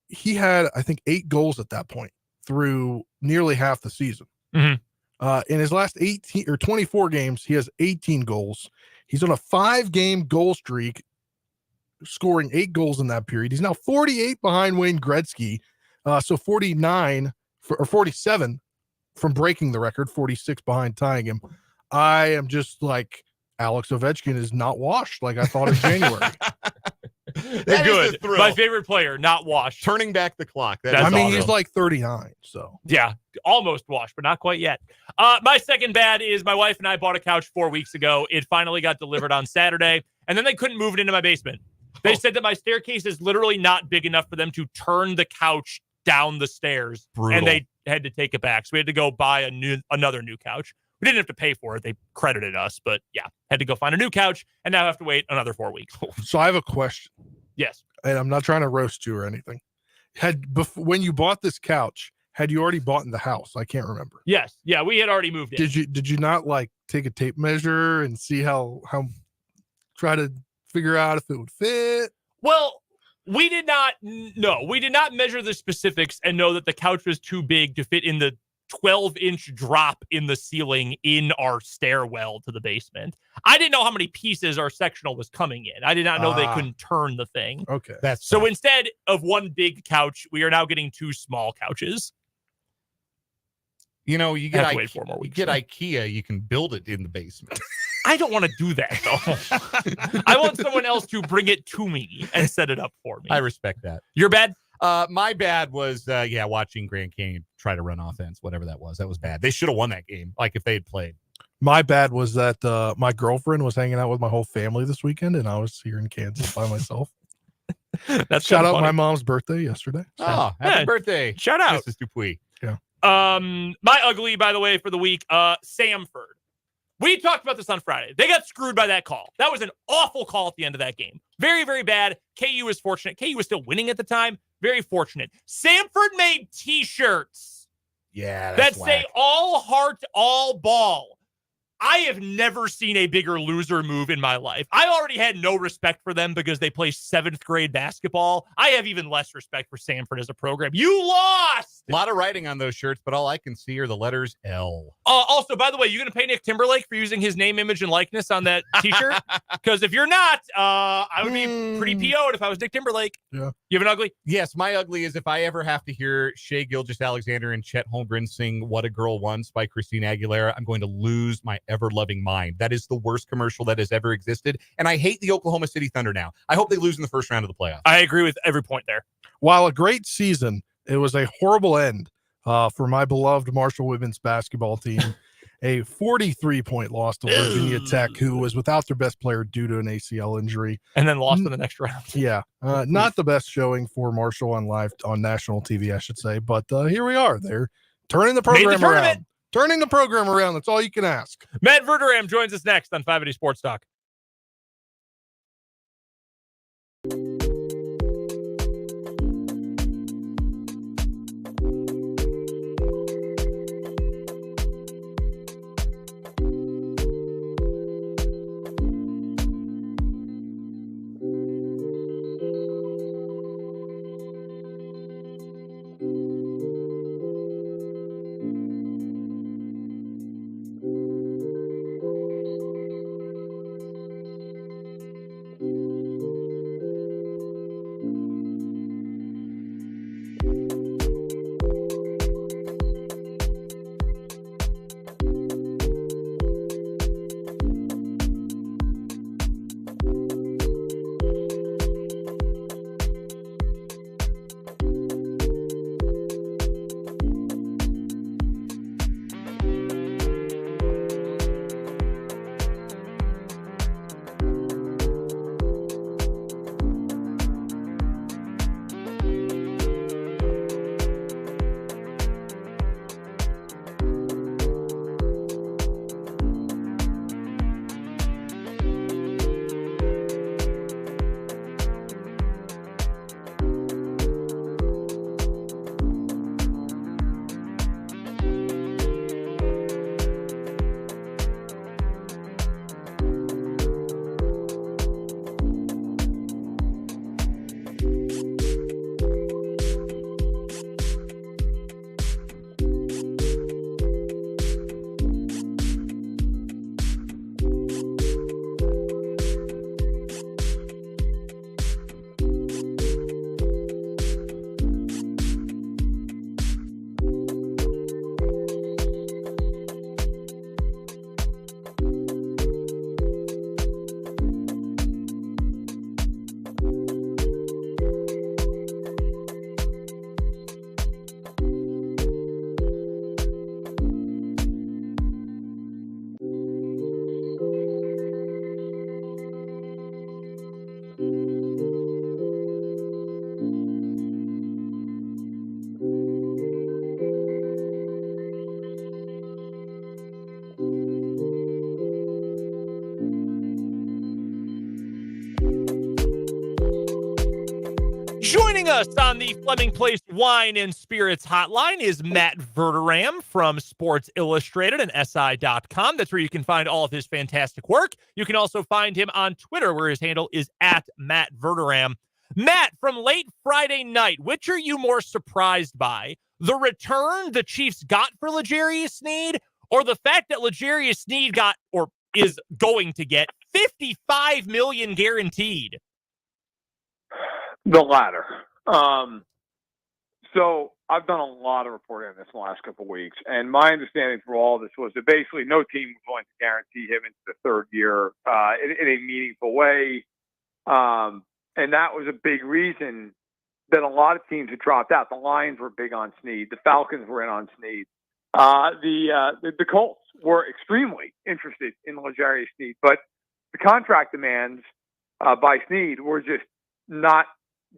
He had, I think, 8 goals at that point through nearly half the season. In his last 18 or 24 games, he has 18 goals. He's on a 5-game goal streak, scoring 8 goals in that period. He's now 48 behind Wayne Gretzky, so 47 from breaking the record, 46 behind tying him. I am just like, Alex Ovechkin is not washed like I thought in January. That good. My favorite player, not washed. Turning back the clock. He's like 39, so. Yeah, almost washed, but not quite yet. My second bad is my wife and I bought a couch 4 weeks ago. It finally got delivered on Saturday, and then they couldn't move it into my basement. They said that my staircase is literally not big enough for them to turn the couch down the stairs. Brutal. And they had to take it back. So we had to go buy another new couch. We didn't have to pay for it. They credited us, but yeah, had to go find a new couch and now have to wait another 4 weeks. So I have a question. Yes. And I'm not trying to roast you or anything. When you bought this couch, had you already bought in the house? I can't remember. Yes. Yeah, we had already moved in. Did you not like take a tape measure and see how try to figure out if it would fit? Well, we did not measure the specifics and know that the couch was too big to fit in the 12-inch drop in the ceiling in our stairwell to the basement. I didn't know how many pieces our sectional was coming in. I did not know they couldn't turn the thing. Okay. So instead of one big couch, we are now getting 2 small couches. You get wait 4 more weeks. Get IKEA, you can build it in the basement. I don't want to do that, though. I want someone else to bring it to me and set it up for me. I respect that. Your bad? My bad was, watching Grand Canyon try to run offense, whatever that was. That was bad. They should have won that game, like if they had played. My bad was that my girlfriend was hanging out with my whole family this weekend, and I was here in Kansas by myself. That's Shout out funny. my mom's birthday yesterday. Oh, happy birthday. Shout out. Mrs. Dupuis. Yeah. My ugly, by the way, for the week, Samford. We talked about this on Friday. They got screwed by that call. That was an awful call at the end of that game. Very, very bad. KU is fortunate. KU was still winning at the time. Very fortunate. Samford made T-shirts that say all heart, all ball. I have never seen a bigger loser move in my life. I already had no respect for them because they play 7th grade basketball. I have even less respect for Samford as a program. You lost! A lot of writing on those shirts, but all I can see are the letters L. Also, by the way, you going to pay Nick Timberlake for using his name, image, and likeness on that T-shirt? Because if you're not, I would be pretty PO'd if I was Nick Timberlake. Yeah. You have an ugly? Yes, my ugly is if I ever have to hear Shea Gilgeous-Alexander and Chet Holmgren sing What a Girl Wants by Christina Aguilera, I'm going to lose my ever-loving mind. That is the worst commercial that has ever existed, and I hate the Oklahoma City Thunder now. I hope they lose in the first round of the playoffs. I agree with every point there. While a great season, it was a horrible end for my beloved Marshall women's basketball team. A 43-point loss to Virginia Tech, who was without their best player due to an ACL injury. And then lost in the next round. Yeah. Not the best showing for Marshall on national TV, I should say. But here we are. They're turning the program around. Turning the program around. That's all you can ask. Matt Verderame joins us next on 580 Sports Talk. Joining us on the Fleming Place Wine and Spirits hotline is Matt Verderame from Sports Illustrated and SI.com. That's where you can find all of his fantastic work. You can also find him on Twitter, where his handle is @MattVerderame. Matt, from late Friday night, which are you more surprised by? The return the Chiefs got for L'Jarius Sneed, or the fact that L'Jarius Sneed got, or is going to get, $55 million guaranteed? The latter. So I've done a lot of reporting on this in the last couple of weeks, and my understanding through all this was that basically no team was going to guarantee him into the third year in a meaningful way. And that was a big reason that a lot of teams had dropped out. The Lions were big on Sneed. The Falcons were in on Sneed. The Colts were extremely interested in L'Jarius Sneed, but the contract demands by Sneed were just not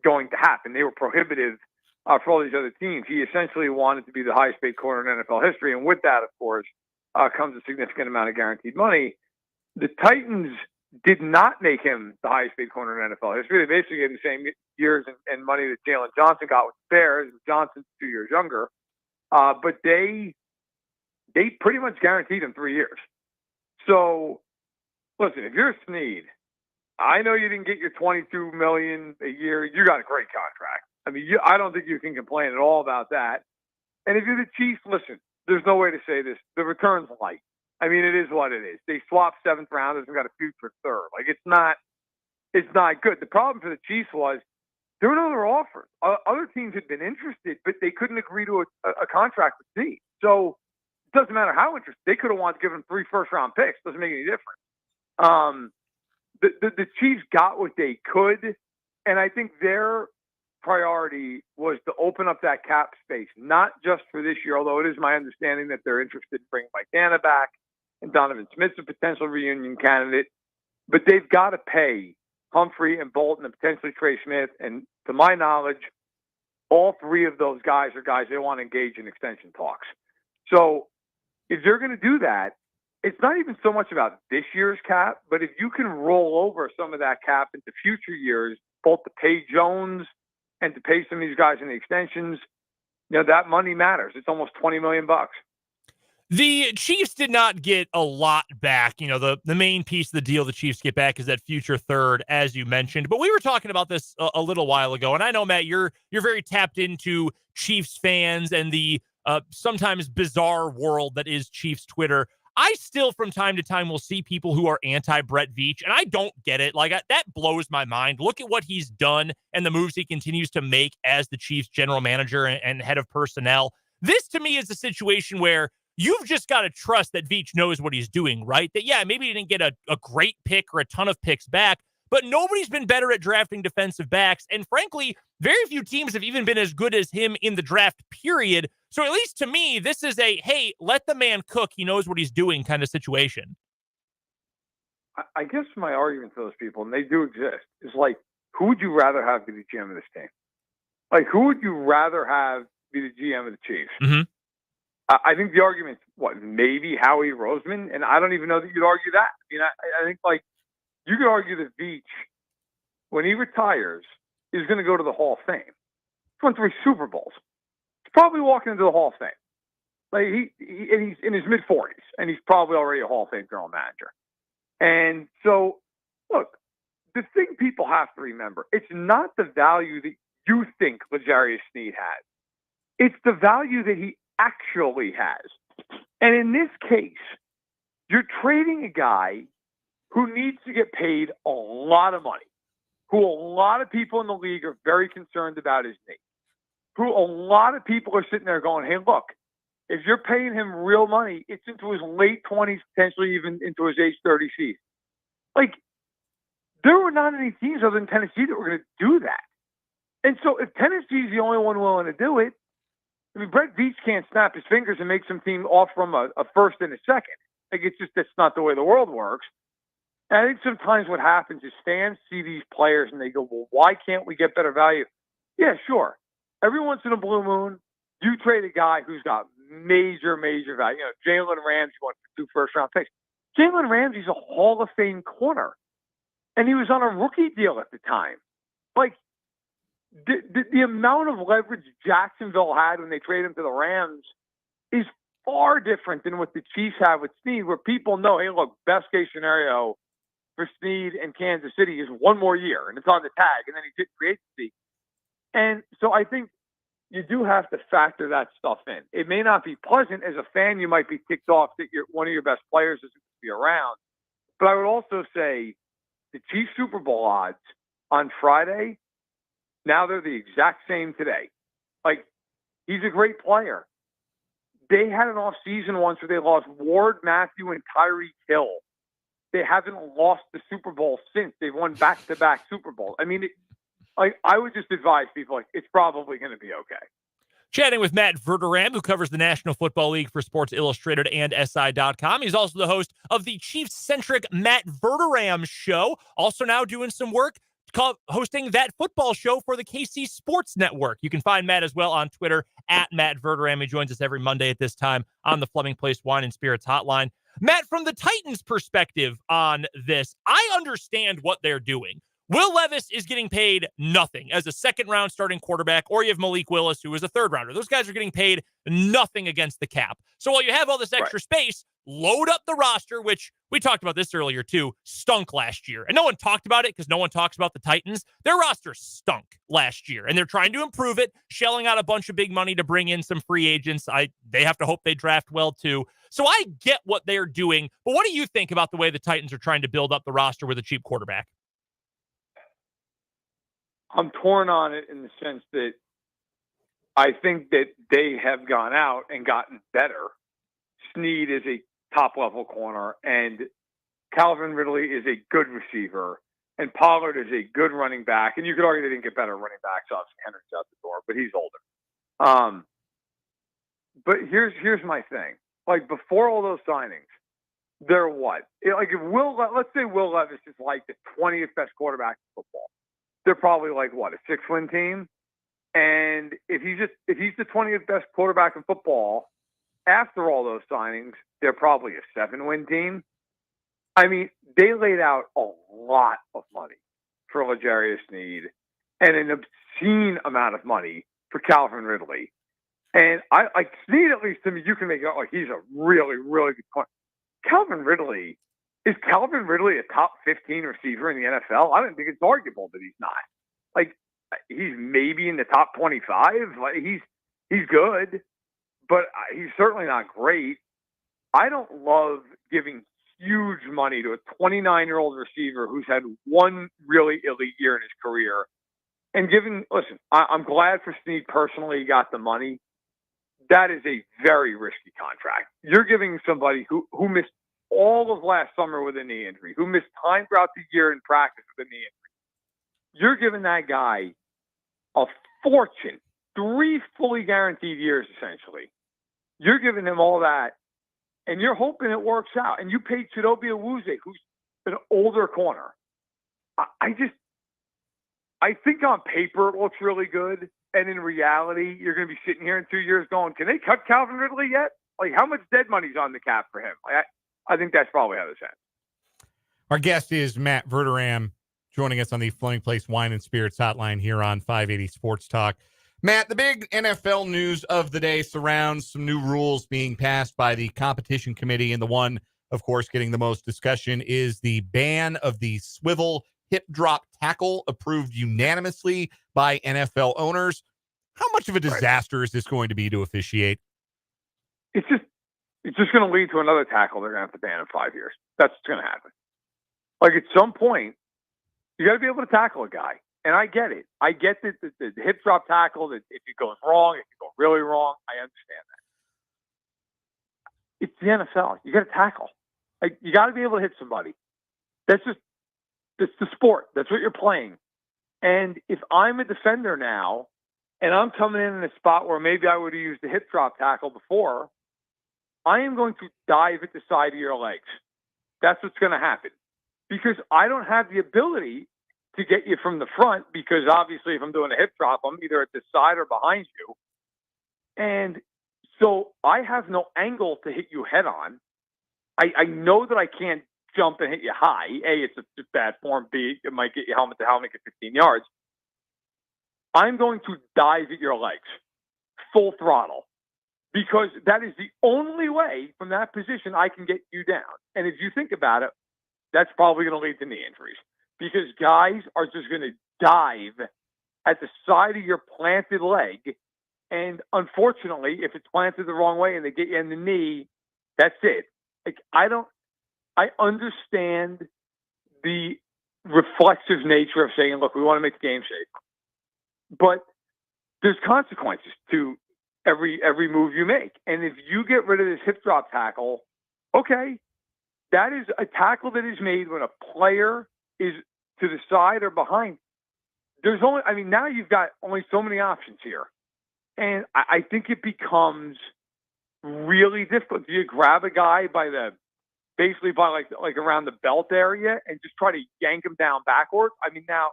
going to happen. They were prohibitive for all these other teams. He essentially wanted to be the highest paid corner in NFL history, and with that, of course, comes a significant amount of guaranteed money. The Titans did not make him the highest paid corner in NFL history. They basically gave him the same years and money that Jalen Johnson got with the Bears. Johnson's 2 years younger. But they pretty much guaranteed him 3 years. So, listen, if you're Sneed, I know you didn't get your $22 million a year. You got a great contract. I mean, I don't think you can complain at all about that. And if you're the Chiefs, listen, there's no way to say this. The return's light. I mean, it is what it is. They swapped 7th rounders and got a future third. Like, it's not good. The problem for the Chiefs was there were no other offers. Other teams had been interested, but they couldn't agree to a contract with Sneed. So it doesn't matter how interested. They could have wanted to give him 3 first-round picks. Doesn't make any difference. The Chiefs got what they could, and I think their priority was to open up that cap space, not just for this year, although it is my understanding that they're interested in bringing Mike Dana back and Donovan Smith's a potential reunion candidate, but they've got to pay Humphrey and Bolton and potentially Trey Smith. And to my knowledge, all 3 of those guys are guys they want to engage in extension talks. So if they're going to do that, it's not even so much about this year's cap, but if you can roll over some of that cap into future years, both to pay Jones and to pay some of these guys in the extensions, that money matters. It's almost $20 million. The Chiefs did not get a lot back. The main piece of the deal the Chiefs get back is that future third, as you mentioned. But we were talking about this a little while ago, and I know, Matt, you're very tapped into Chiefs fans and the sometimes bizarre world that is Chiefs Twitter. I still, from time to time, will see people who are anti-Brett Veach, and I don't get it. Like, that blows my mind. Look at what he's done and the moves he continues to make as the Chiefs general manager and head of personnel. This, to me, is a situation where you've just got to trust that Veach knows what he's doing, right? That, yeah, maybe he didn't get a great pick or a ton of picks back, but nobody's been better at drafting defensive backs. And frankly, very few teams have even been as good as him in the draft period. So at least to me, this is a, hey, let the man cook. He knows what he's doing kind of situation. I guess my argument to those people, and they do exist, is like, who would you rather have be the GM of this team? Like, who would you rather have be the GM of the Chiefs? Mm-hmm. I think the argument's, maybe Howie Roseman, and I don't even know that you'd argue that. I think, like, you could argue that Veach, when he retires, is going to go to the Hall of Fame. He's won 3 Super Bowls. He's probably walking into the Hall of Fame. Like, he's in his mid-40s, and he's probably already a Hall of Fame general manager. And so, look, the thing people have to remember, it's not the value that you think L'Jarius Sneed has. It's the value that he actually has. And in this case, you're trading a guy who needs to get paid a lot of money, who a lot of people in the league are very concerned about his knee, who a lot of people are sitting there going, hey, look, if you're paying him real money, it's into his late 20s, potentially even into his age 30 season. Like, there were not any teams other than Tennessee that were going to do that. And so if Tennessee's the only one willing to do it, I mean, Brett Veach can't snap his fingers and make some team off from a first and a second. Like, it's just, that's not the way the world works. And I think sometimes what happens is fans see these players and they go, well, why can't we get better value? Yeah, sure. Every once in a blue moon, you trade a guy who's got major value. Jalen Ramsey won for 2 first-round picks. Jalen Ramsey's a Hall of Fame corner, and he was on a rookie deal at the time. Like, the amount of leverage Jacksonville had when they traded him to the Rams is far different than what the Chiefs have with Sneed, where people know, hey, look, best case scenario for Sneed and Kansas City is 1 more year, and it's on the tag, and then he did free agency. And so I think you do have to factor that stuff in. It may not be pleasant. As a fan, you might be ticked off that one of your best players isn't going to be around. But I would also say the Chiefs Super Bowl odds on Friday, now they're the exact same today. Like, he's a great player. They had an off-season once where they lost Ward, Matthew, and Tyreek Hill. They haven't lost the Super Bowl since. They've won back-to-back Super Bowls. I mean, I would just advise people, it's probably going to be okay. Chatting with Matt Verderame, who covers the National Football League for Sports Illustrated and SI.com. He's also the host of the Chiefs-centric Matt Verderame Show. Also now doing some work hosting that football show for the KC Sports Network. You can find Matt as well on Twitter at Matt Verderame. He joins us every Monday at this time on the Fleming Place Wine and Spirits Hotline. Matt, from the Titans' perspective on this, I understand what they're doing. Will Levis is getting paid nothing as a second-round starting quarterback, or you have Malik Willis, who is a third-rounder. Those guys are getting paid nothing against the cap. So while you have all this extra space, load up the roster, which we talked about this earlier, too, stunk last year. And no one talked about it because no one talks about the Titans. Their roster stunk last year, and they're trying to improve it, shelling out a bunch of big money to bring in some free agents. They have to hope they draft well, too. So I get what they're doing, but what do you think about the way the Titans are trying to build up the roster with a cheap quarterback? I'm torn on it in the sense that I think that they have gone out and gotten better. Sneed is a top-level corner, and Calvin Ridley is a good receiver, and Pollard is a good running back. And you could argue they didn't get better running backs. Obviously, Henry's out the door, but he's older. But here's my thing. Like, before all those signings, they're what? Like, if let's say Will Levis is like the 20th best quarterback in football. They're probably like, what, a 6-win team? And if he's the 20th best quarterback in football, after all those signings, they're probably a 7-win team. I mean, they laid out a lot of money for L'Jarius Sneed and an obscene amount of money for Calvin Ridley. And I like Sneed, at least to me, you can make it out like he's a really, really good corner. Is Calvin Ridley a top 15 receiver in the NFL? I don't think it's arguable that he's not. Like, he's maybe in the top 25. Like, he's good, but he's certainly not great. I don't love giving huge money to a 29-year-old receiver who's had one really elite year in his career. And I'm glad for Sneed personally he got the money. That is a very risky contract. You're giving somebody who missed all of last summer with a knee injury, who missed time throughout the year in practice with a knee injury. You're giving that guy a fortune, 3 fully guaranteed years, essentially. You're giving him all that, and you're hoping it works out. And you paid Chidobe Awuzie, who's an older corner. I think on paper it looks really good, and in reality, you're going to be sitting here in 2 years going, can they cut Calvin Ridley yet? Like, how much dead money's on the cap for him? I think that's probably how this ends. Our guest is Matt Verderame, joining us on the Fleming Place Wine and Spirits Hotline here on 580 Sports Talk. Matt, the big NFL news of the day surrounds some new rules being passed by the competition committee, and the one, of course, getting the most discussion is the ban of the swivel hip drop tackle, approved unanimously by NFL owners. How much of a disaster is this going to be to officiate? It's just going to lead to another tackle they're going to have to ban in 5 years. That's what's going to happen. Like, at some point, you got to be able to tackle a guy. And I get it. I get that the hip drop tackle, that if it goes wrong, it can go really wrong. I understand that. It's the NFL. You got to tackle. Like, you got to be able to hit somebody. That's the sport. That's what you're playing. And if I'm a defender now, and I'm coming in a spot where maybe I would have used the hip drop tackle before, I am going to dive at the side of your legs. That's what's going to happen. Because I don't have the ability to get you from the front, because obviously if I'm doing a hip drop, I'm either at the side or behind you. And so I have no angle to hit you head on. I know that I can't jump and hit you high. A, it's a bad form. B, it might get you helmet to helmet at 15 yards. I'm going to dive at your legs, full throttle, because that is the only way from that position I can get you down. And if you think about it, that's probably going to lead to knee injuries, because guys are just going to dive at the side of your planted leg. And unfortunately, if it's planted the wrong way and they get you in the knee, that's it. Like, I understand the reflexive nature of saying, look, we want to make the game safe, but there's consequences to every move you make. And if you get rid of this hip drop tackle, okay, that is a tackle that is made when a player is to the side or behind. Now you've got only so many options here. And I think it becomes really difficult. Do you grab a guy basically by like around the belt area and just try to yank him down backwards? I mean, now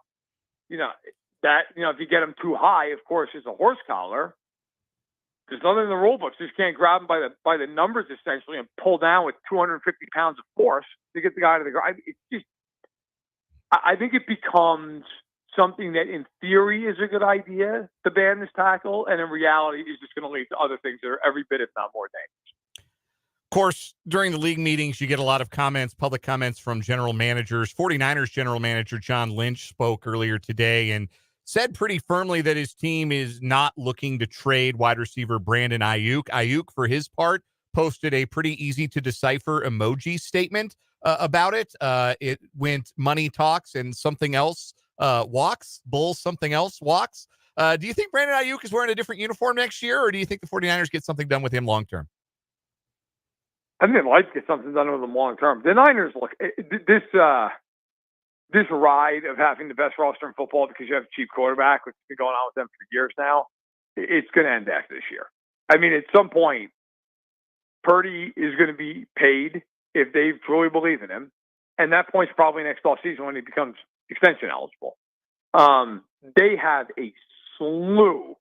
if you get them too high, of course, it's a horse collar. There's nothing in the rule books. You just can't grab them by the numbers essentially and pull down with 250 pounds of force to get the guy to the ground. I think it becomes something that in theory is a good idea to ban this tackle, and in reality is just going to lead to other things that are every bit, if not more dangerous. Of course, during the league meetings, you get a lot of comments, public comments from general managers. 49ers general manager John Lynch spoke earlier today and said pretty firmly that his team is not looking to trade wide receiver Brandon Ayuk. Ayuk, for his part, posted a pretty easy to decipher emoji statement about it. It went money talks and something else walks, bulls something else walks. Do you think Brandon Ayuk is wearing a different uniform next year, or do you think the 49ers get something done with him long term? I think they'd like to get something done with them long term. The Niners, look, this ride of having the best roster in football because you have a cheap quarterback, which has been going on with them for years now, it's going to end after this year. I mean, at some point, Purdy is going to be paid if they truly believe in him. And that point's probably next offseason when he becomes extension eligible. They have a slew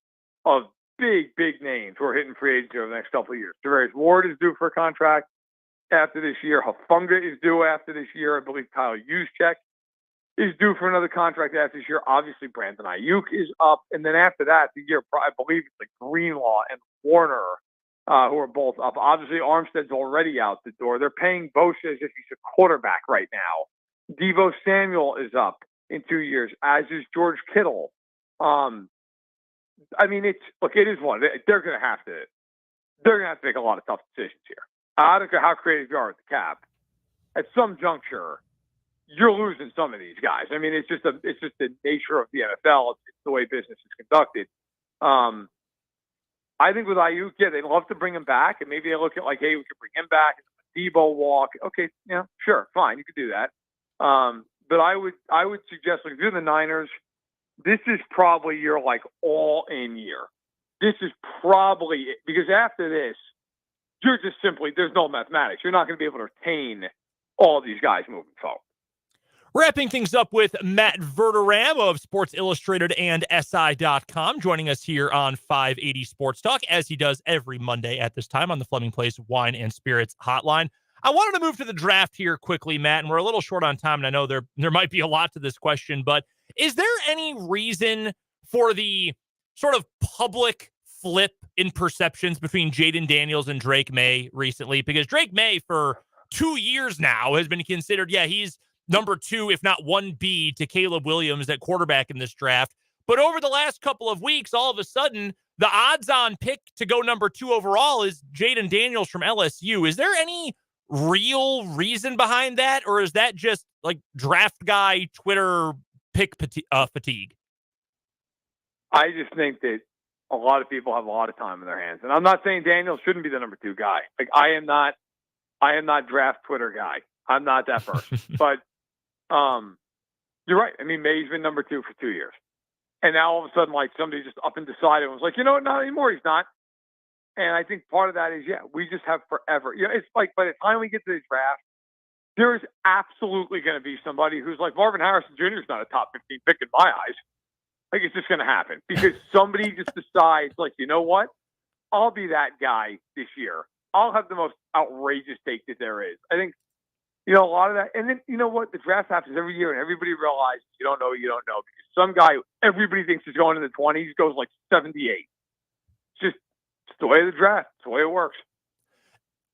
of big names who are hitting free agency over the next couple of years. Tavares Ward is due for a contract after this year. Hafunga is due after this year. I believe Kyle Juszczyk is due for another contract after this year. Obviously, Brandon Ayuk is up. And then after that, I believe it's like Greenlaw and Warner, who are both up. Obviously, Armstead's already out the door. They're paying Bosa as if he's a quarterback right now. Deebo Samuel is up in 2 years, as is George Kittle. I mean, it is one. They're going to have to make a lot of tough decisions here. I don't care how creative you are with the cap. At some juncture, you're losing some of these guys. I mean, it's just the nature of the NFL. It's the way business is conducted. I think with Ayuk, they'd love to bring him back, and maybe they look at like, hey, we could bring him back. Deebo walk. Okay, yeah, sure, fine, you could do that. But I would suggest, like, if you're the Niners, this is probably your like all-in year. This is probably it, because after this, you're just simply there's no mathematics. You're not going to be able to retain all these guys moving forward. Wrapping things up with Matt Verderame of Sports Illustrated and SI.com, joining us here on 580 Sports Talk, as he does every Monday at this time on the Fleming Place Wine and Spirits Hotline. I wanted to move to the draft here quickly, Matt, and we're a little short on time, and I know there might be a lot to this question, but is there any reason for the sort of public flip in perceptions between Jaden Daniels and Drake May recently? Because Drake May, for 2 years now, has been considered, he's number 2, if not 1B, to Caleb Williams at quarterback in this draft. But over the last couple of weeks, all of a sudden, the odds-on pick to go number 2 overall is Jaden Daniels from LSU. Is there any real reason behind that, or is that just like draft guy Twitter pick fatigue? I just think that a lot of people have a lot of time in their hands, and I'm not saying Daniels shouldn't be the number 2 guy. Like, I am not draft Twitter guy. I'm not that person. But you're right. I mean, May's been number 2 for 2 years, and now all of a sudden, like, somebody just up and decided and was like, you know what, not anymore. He's not. And I think part of that is, we just have forever. It's like by the time we get to the draft, there is absolutely going to be somebody who's like, Marvin Harrison Jr. is not a top 15 pick in my eyes. Like, it's just going to happen because somebody just decides, like, you know what? I'll be that guy this year. I'll have the most outrageous take that there is. I think, a lot of that. And then, you know what? The draft happens every year, and everybody realizes you don't know. Because some guy everybody thinks is going in the 20s goes like 78. It's the way of the draft. It's the way it works.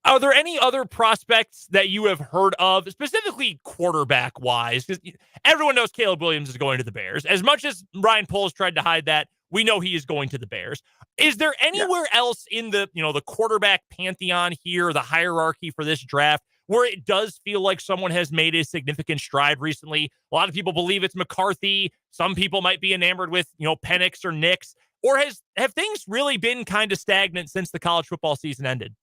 Are there any other prospects that you have heard of, specifically quarterback-wise? Because everyone knows Caleb Williams is going to the Bears. As much as Ryan Poles tried to hide that, we know he is going to the Bears. Is there anywhere else in the the quarterback pantheon here, the hierarchy for this draft, where it does feel like someone has made a significant stride recently? A lot of people believe it's McCarthy. Some people might be enamored with, Penix or Nix. Or have things really been kind of stagnant since the college football season ended?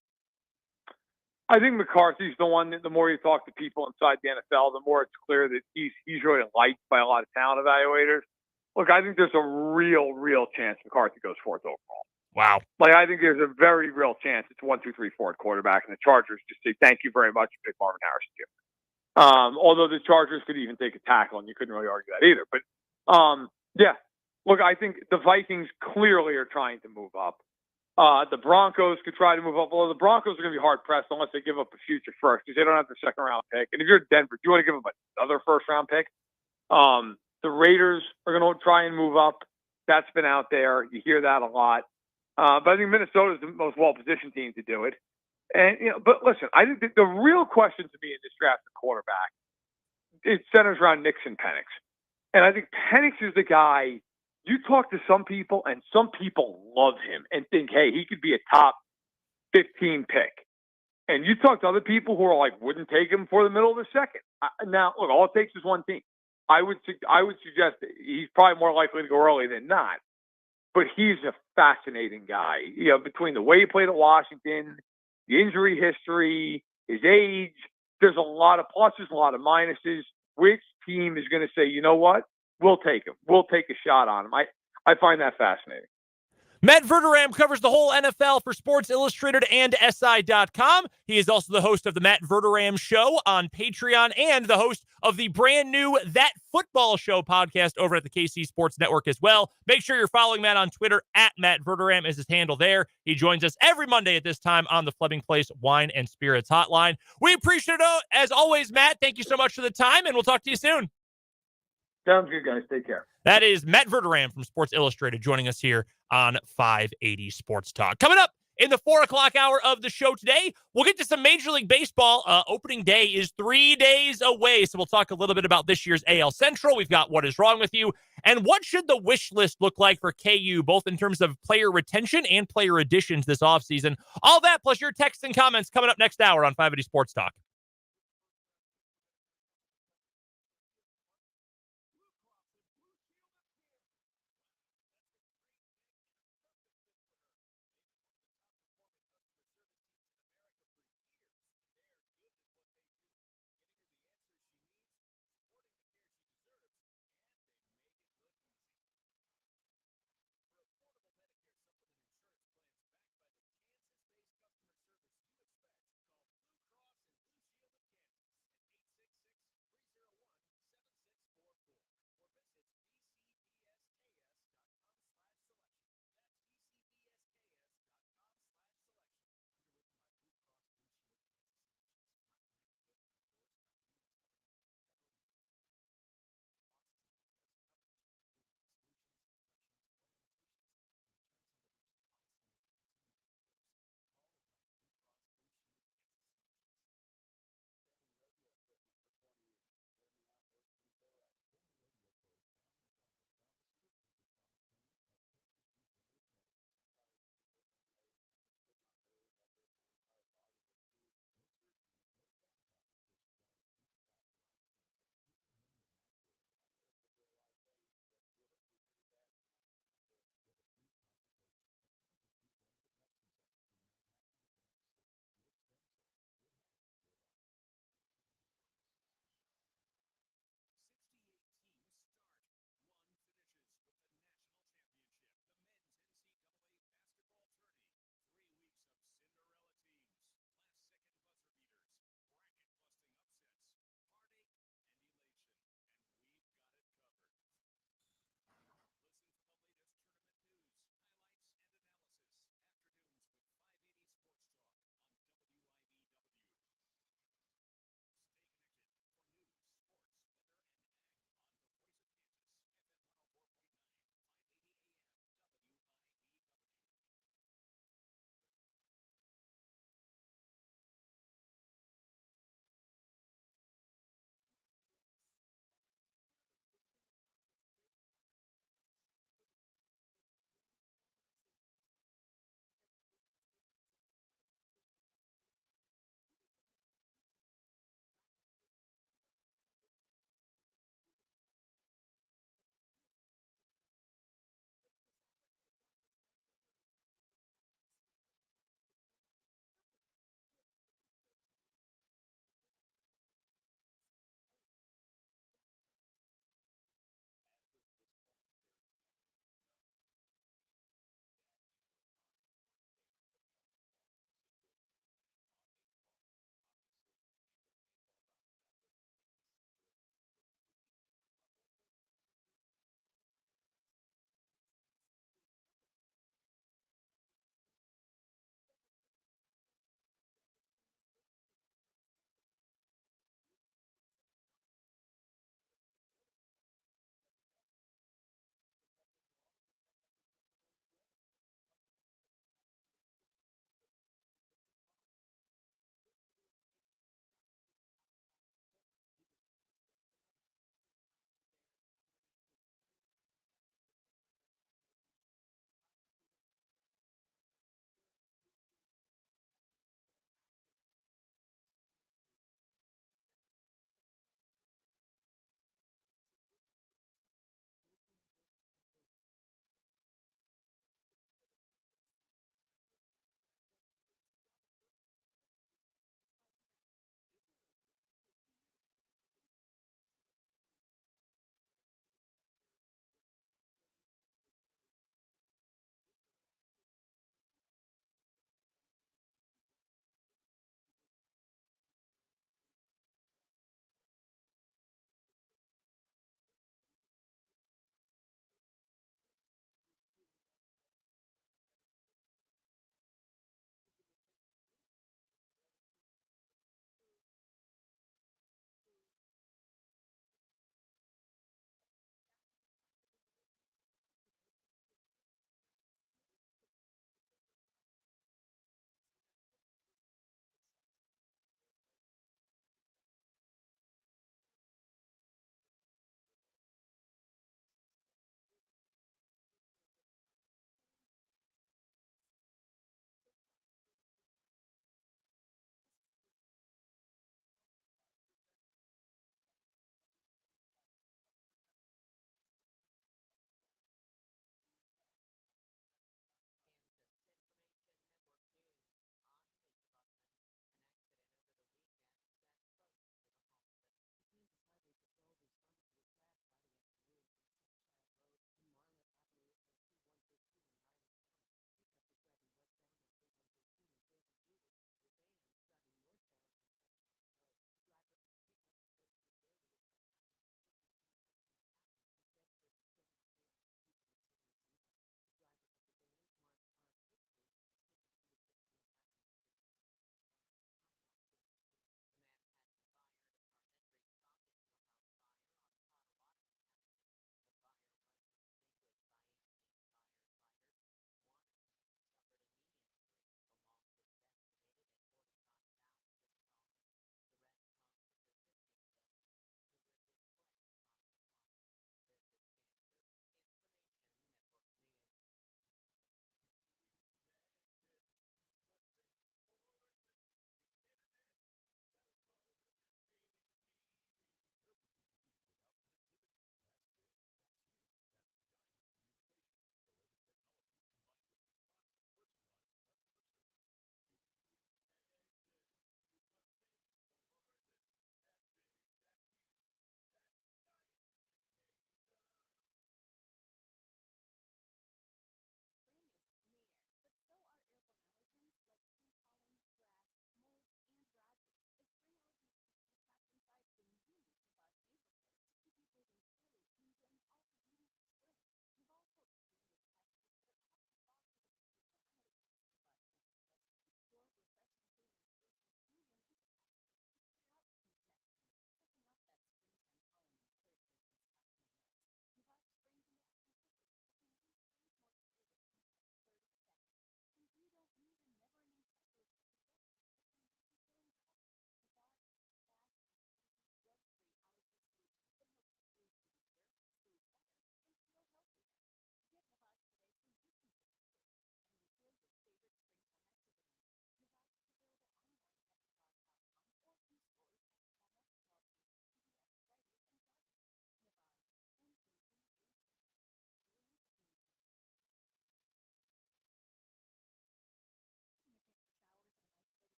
I think McCarthy's the one that the more you talk to people inside the NFL, the more it's clear that he's really liked by a lot of talent evaluators. Look, I think there's a real chance McCarthy goes 4th overall. Wow. Like, I think there's a very real chance it's 1, 2, 3, 4 at quarterback, and the Chargers just say, thank you very much, pick Marvin Harrison Jr. Although the Chargers could even take a tackle, and you couldn't really argue that either. But Yeah. Look, I think the Vikings clearly are trying to move up. The Broncos could try to move up, although the Broncos are going to be hard pressed unless they give up a future first because they don't have the second round pick. And if you're Denver, do you want to give them another first round pick? The Raiders are going to try and move up. That's been out there. You hear that a lot. But I think Minnesota is the most well-positioned team to do it. And but listen, I think the real question to me in this draft of quarterback, it centers around Nixon Penix. And I think Penix is the guy. You talk to some people, and some people love him and think, hey, he could be a top 15 pick. And you talk to other people who are like, wouldn't take him for the middle of the second. Now, look, all it takes is one team. I would suggest that he's probably more likely to go early than not. But he's a fascinating guy. Between the way he played at Washington, the injury history, his age, there's a lot of pluses, a lot of minuses. Which team is going to say, you know what? We'll take him. We'll take a shot on him. I find that fascinating. Matt Verderame covers the whole NFL for Sports Illustrated and SI.com. He is also the host of the Matt Verderame Show on Patreon and the host of the brand new That Football Show podcast over at the KC Sports Network as well. Make sure you're following Matt on Twitter at Matt Verderame is his handle there. He joins us every Monday at this time on the Fleming Place Wine and Spirits Hotline. We appreciate it as always, Matt. Thank you so much for the time, and we'll talk to you soon. Sounds good, guys. Take care. That is Matt Verderame from Sports Illustrated joining us here on 580 Sports Talk. Coming up in the 4 o'clock hour of the show today, we'll get to some Major League Baseball. Opening day is 3 days away, so we'll talk a little bit about this year's AL Central. We've got What Is Wrong With You, and what should the wish list look like for KU, both in terms of player retention and player additions this offseason. All that, plus your texts and comments coming up next hour on 580 Sports Talk.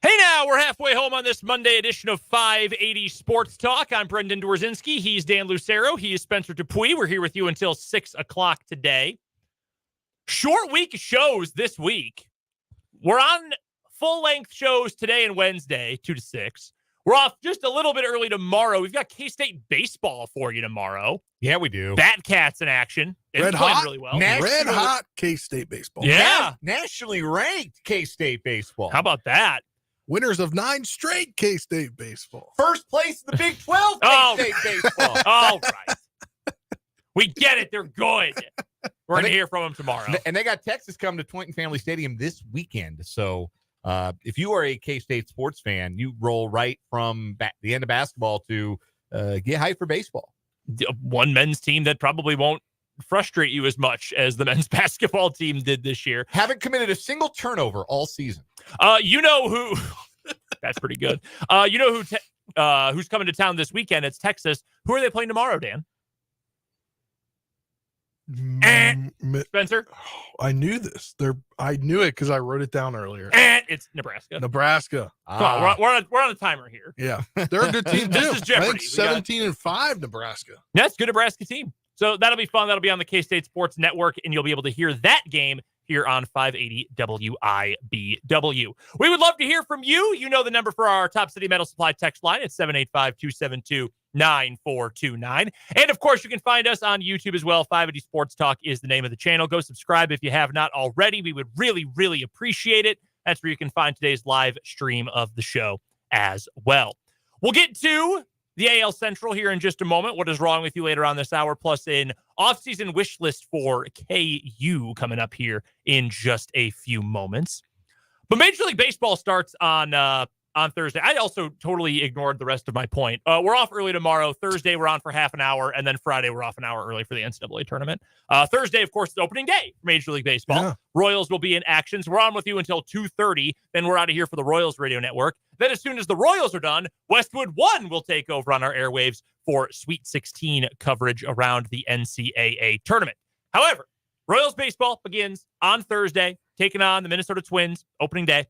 Hey now, we're halfway home on this Monday edition of 580 Sports Talk. I'm Brendan Dworzynski. He's Dan Lucero. He is Spencer Dupuis. We're here with you until 6 o'clock today. Short week of shows this week. We're on full-length shows today and Wednesday, 2 to 6. We're off just a little bit early tomorrow. We've got K-State baseball for you tomorrow. Yeah, we do. Batcats in action. It's playing really well. Red hot K-State baseball. Yeah. Nationally ranked K-State baseball. How about that? Winners of 9 straight K-State baseball. First place in the Big 12 K-State baseball. All right. We get it. They're good. We're going to hear from them tomorrow. And they got Texas coming to Twinton Family Stadium this weekend. So if you are a K-State sports fan, you roll right from the end of basketball to get hyped for baseball. One men's team that probably won't frustrate you as much as the men's basketball team did this year. Haven't committed a single turnover all season. You know who? That's pretty good. You know who's coming to town this weekend? It's Texas. Who are they playing tomorrow, Dan? Spencer? I knew this. I knew it because I wrote it down earlier. It's Nebraska. Nebraska. Come on, we're on a timer here. Yeah, they're a good team too. This is Jeopardy. I think 17-5 Nebraska. That's a good Nebraska team. So that'll be fun. That'll be on the K-State Sports Network, and you'll be able to hear that game here on 580 WIBW. We would love to hear from you. You know the number for our Top City Metal Supply text line. It's 785-272-9429. And, of course, you can find us on YouTube as well. 580 Sports Talk is the name of the channel. Go subscribe if you have not already. We would really, really appreciate it. That's where you can find today's live stream of the show as well. We'll get to the AL Central here in just a moment. What is wrong with you later on this hour, plus an offseason wish list for KU coming up here in just a few moments. But Major League Baseball starts on Thursday. I also totally ignored the rest of my point. We're off early tomorrow. Thursday, we're on for half an hour, and then Friday, we're off an hour early for the NCAA tournament. Thursday, of course, is opening day for Major League Baseball. Yeah. Royals will be in action. So we're on with you until 2:30. Then we're out of here for the Royals radio network. Then as soon as the Royals are done, Westwood One will take over on our airwaves for Sweet 16 coverage around the NCAA tournament. However, Royals baseball begins on Thursday, taking on the Minnesota Twins, opening day.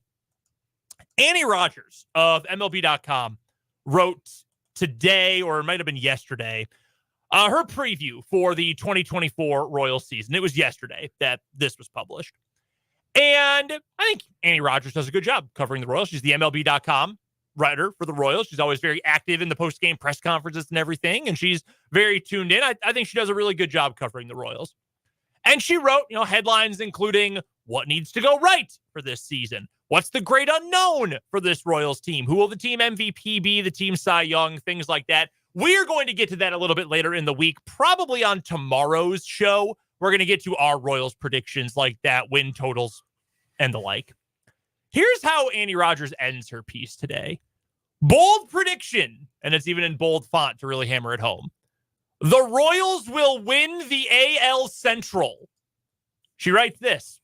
Annie Rogers of MLB.com wrote today, or it might have been yesterday, her preview for the 2024 Royals season. It was yesterday that this was published. And I think Annie Rogers does a good job covering the Royals. She's the MLB.com writer for the Royals. She's always very active in the post-game press conferences and everything, and she's very tuned in. I think she does a really good job covering the Royals. And she wrote, headlines including what needs to go right for this season. What's the great unknown for this Royals team? Who will the team MVP be, the team Cy Young, things like that. We are going to get to that a little bit later in the week, probably on tomorrow's show. We're going to get to our Royals predictions like that, win totals, and the like. Here's how Annie Rogers ends her piece today. Bold prediction, and it's even in bold font to really hammer it home. The Royals will win the AL Central. She writes this.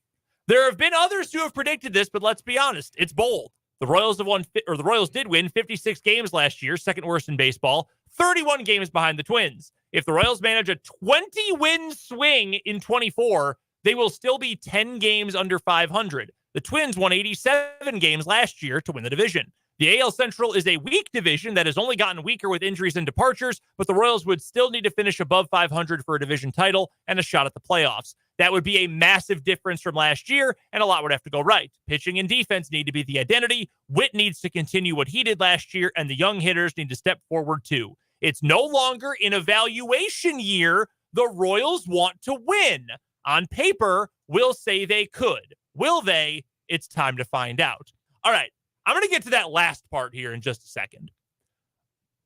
There have been others who have predicted this, but let's be honest, it's bold. The Royals did win 56 games last year, second worst in baseball, 31 games behind the Twins. If the Royals manage a 20-win swing in 24, they will still be 10 games under 500. The Twins won 87 games last year to win the division. The AL Central is a weak division that has only gotten weaker with injuries and departures, but the Royals would still need to finish above 500 for a division title and a shot at the playoffs. That would be a massive difference from last year, and a lot would have to go right. Pitching and defense need to be the identity. Witt needs to continue what he did last year, and the young hitters need to step forward too. It's no longer an evaluation year. The Royals want to win. On paper, we'll say they could. Will they? It's time to find out. All right. I'm going to get to that last part here in just a second.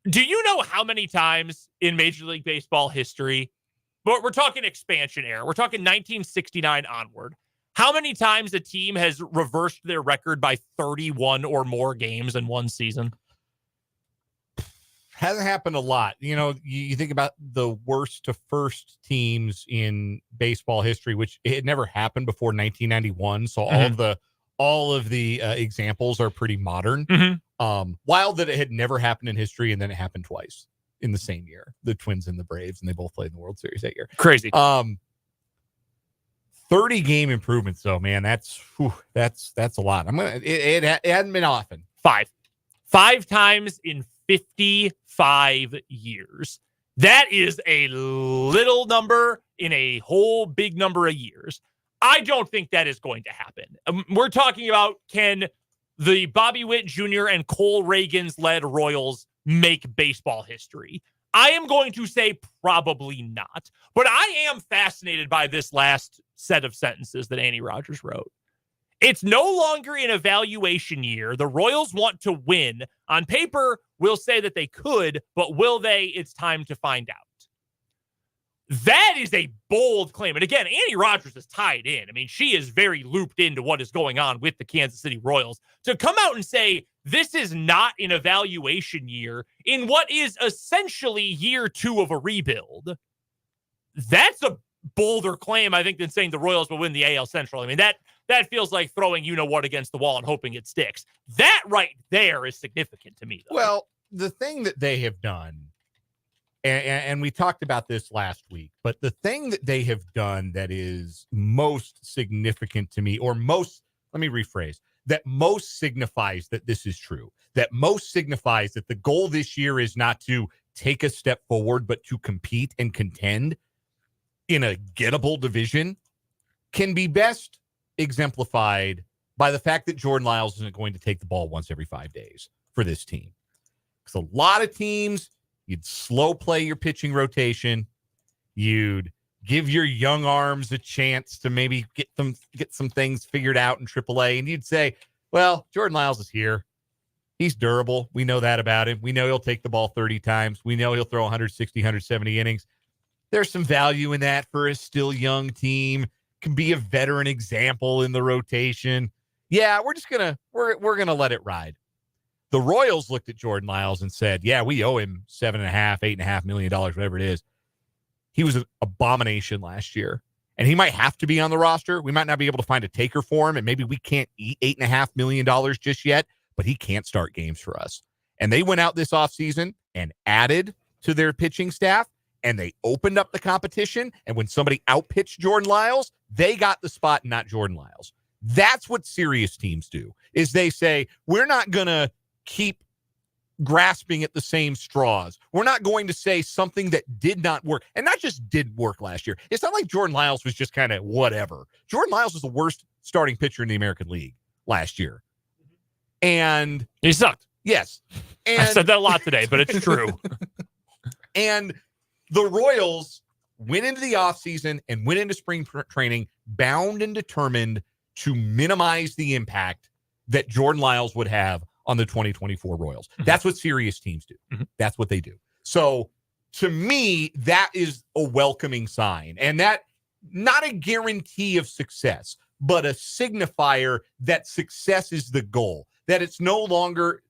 Do you know how many times in Major League Baseball history, but we're talking expansion era, we're talking 1969 onward, how many times a team has reversed their record by 31 or more games in one season? Hasn't happened a lot. You think about the worst to first teams in baseball history, which it had never happened before 1991. So all of the examples are pretty modern. Wild that it had never happened in history, and then it happened twice in the same year. The Twins and the Braves, and they both played in the World Series that year. Crazy. 30 game improvements, though, man. That's a lot. It hadn't been often. Five times in 55 years. That is a little number in a whole big number of years. I don't think that is going to happen. We're talking about, can the Bobby Witt Jr. and Cole Reagans led Royals make baseball history? I am going to say probably not. But I am fascinated by this last set of sentences that Andy Rogers wrote. It's no longer an evaluation year. The Royals want to win. On paper, we'll say that they could, but will they? It's time to find out. That is a bold claim. And again, Andy Rogers is tied in. I mean, she is very looped into what is going on with the Kansas City Royals. To come out and say this is not an evaluation year in what is essentially year 2 of a rebuild, that's a bolder claim, I think, than saying the Royals will win the AL Central. I mean, that feels like throwing you-know-what against the wall and hoping it sticks. That right there is significant to me, though. Well, the thing that they have done, and we talked about this last week, but the thing that they have done that is most significant to me, or most, let me rephrase, that most signifies that this is true, that most signifies that the goal this year is not to take a step forward, but to compete and contend in a gettable division, can be best exemplified by the fact that Jordan Lyles isn't going to take the ball once every 5 days for this team. Because a lot of teams, you'd slow play your pitching rotation. You'd give your young arms a chance to maybe get some things figured out in AAA. And you'd say, well, Jordan Lyles is here. He's durable. We know that about him. We know he'll take the ball 30 times. We know he'll throw 160, 170 innings. There's some value in that for a still young team. Can be a veteran example in the rotation. Yeah, we're gonna let it ride. The Royals looked at Jordan Lyles and said, yeah, we owe him $8.5 million, whatever it is. He was an abomination last year, and he might have to be on the roster. We might not be able to find a taker for him, and maybe we can't eat $8.5 million just yet, but he can't start games for us. And they went out this offseason and added to their pitching staff, and they opened up the competition. And when somebody outpitched Jordan Lyles, they got the spot, not Jordan Lyles. That's what serious teams do, is they say, we're not going to keep grasping at the same straws. We're not going to say something that did not work, and not just did work last year. It's not like Jordan Lyles was just kind of whatever. Jordan Lyles was the worst starting pitcher in the American League last year. And he sucked. Yes. And I said that a lot today, but it's true. And the Royals went into the offseason and went into spring training bound and determined to minimize the impact that Jordan Lyles would have on the 2024 Royals. Mm-hmm. That's what serious teams do. Mm-hmm. That's what they do. So to me, that is a welcoming sign, and that not a guarantee of success, but a signifier that success is the goal, that it's no longer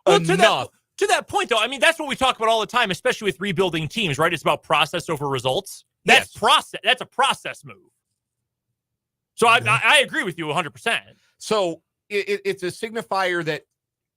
enough. To that point, though, I mean, that's what we talk about all the time, especially with rebuilding teams, right? It's about process over results. That's process. That's a process move. So I agree with you 100%. So it's a signifier that